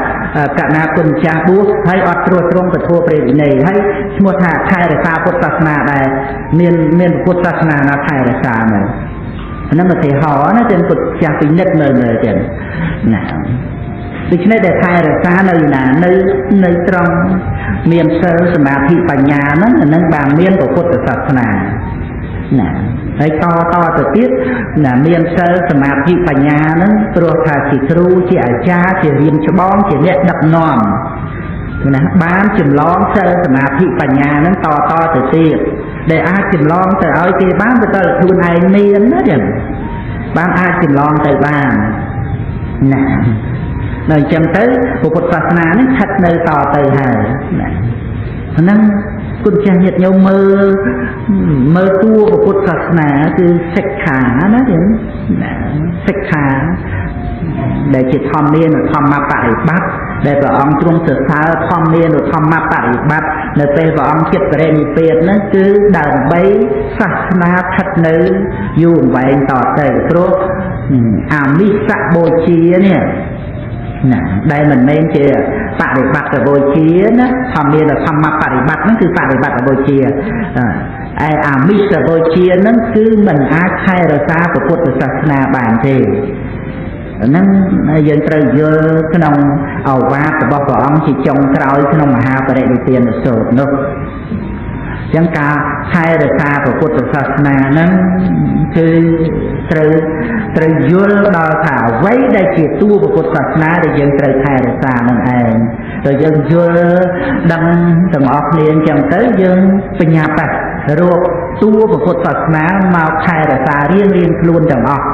កណ្ណាគុណចាស់បួសហើយអត់ត្រួតត្រងពធព្រះវិន័យហើយឈ្មោះថាថែរក្សាពុទ្ធសាសនាដែរមានពុទ្ធសាសនាណាថែរក្សាមែនហ្នឹងឧទាហរណ៍ណាចឹងពុទ្ធចាស់ពិនិត្យមើលចឹងណាដូច្នេះដែលថែរក្សានៅណានៅត្រង់មានសិលសមាធិបញ្ញាហ្នឹងបានមានពុទ្ធសាសនាណាហើយតទៅទៀតណាមានសិលសមាធិបញ្ញាហ្នឹងព្រោះថាជាគ្រូជាអាចារ្យជារៀនច្បងជាអ្នកដឹកនាំណាបានចម្លងសិលសមាធិបញ្ញាហ្នឹងតទៅទៀតដែលអាចចម្លងទៅឲ្យគេបានទៅខ្លួនឯងមានណាចឹងបានអាចចម្លងទៅបានណានៅអញ្ចឹងទៅពុទ្ធសាសនានេះស្ថិតនៅតទៅហើយណាហ្នឹងគុណចាស់ញាតិញោមមើលតួពុទ្ធសាសនាគឺសិក្ខាណាចឹងណាសិក្ខាដែលជាធម្មនានុធម្មបរិបត្តិដែលព្រះអង្គទ្រង់សរសើរធម្មនានុធម្មបរិបត្តិនៅពេលព្រះអង្គចិត្តបរិនិព្វានហ្នឹងគឺដើម្បីសាសនាស្ថិតនៅយូរអង្វែងតទៅព្រោះអាមិសបូជានេះណាដែលមិនមែនជាបរិបត្តិបូជាណាធម្មនាធម្មបរិបត្តិហ្នឹងគឺបរិបត្តិបូជាឯអាមិសបូជាហ្នឹងគឺមិនអាចថែរក្សាពុទ្ធសាសនាបានទេហ្នឹងយើងត្រូវយល់ក្នុងឱវាទរបស់ព្រះអង្គជាចុងក្រោយក្នុងមហាបរិនិព្វានសូត្រនោះចឹងការថែរក្សាពុទ្ធសាសនាហ្នឹងគឺត្រូវយល់ដល់ថាអ្វីដែលជាតួពុទ្ធសាសនាដែលយើងត្រូវថែរក្សានឹងឯងទៅយើងយល់ដឹងទាំងអស់គ្នាអញ្ចឹងទៅយើងបញ្ញាបត្ររកតួពុទ្ធសាសនាមកថែរក្សារៀងខ្លួនទាំងអស់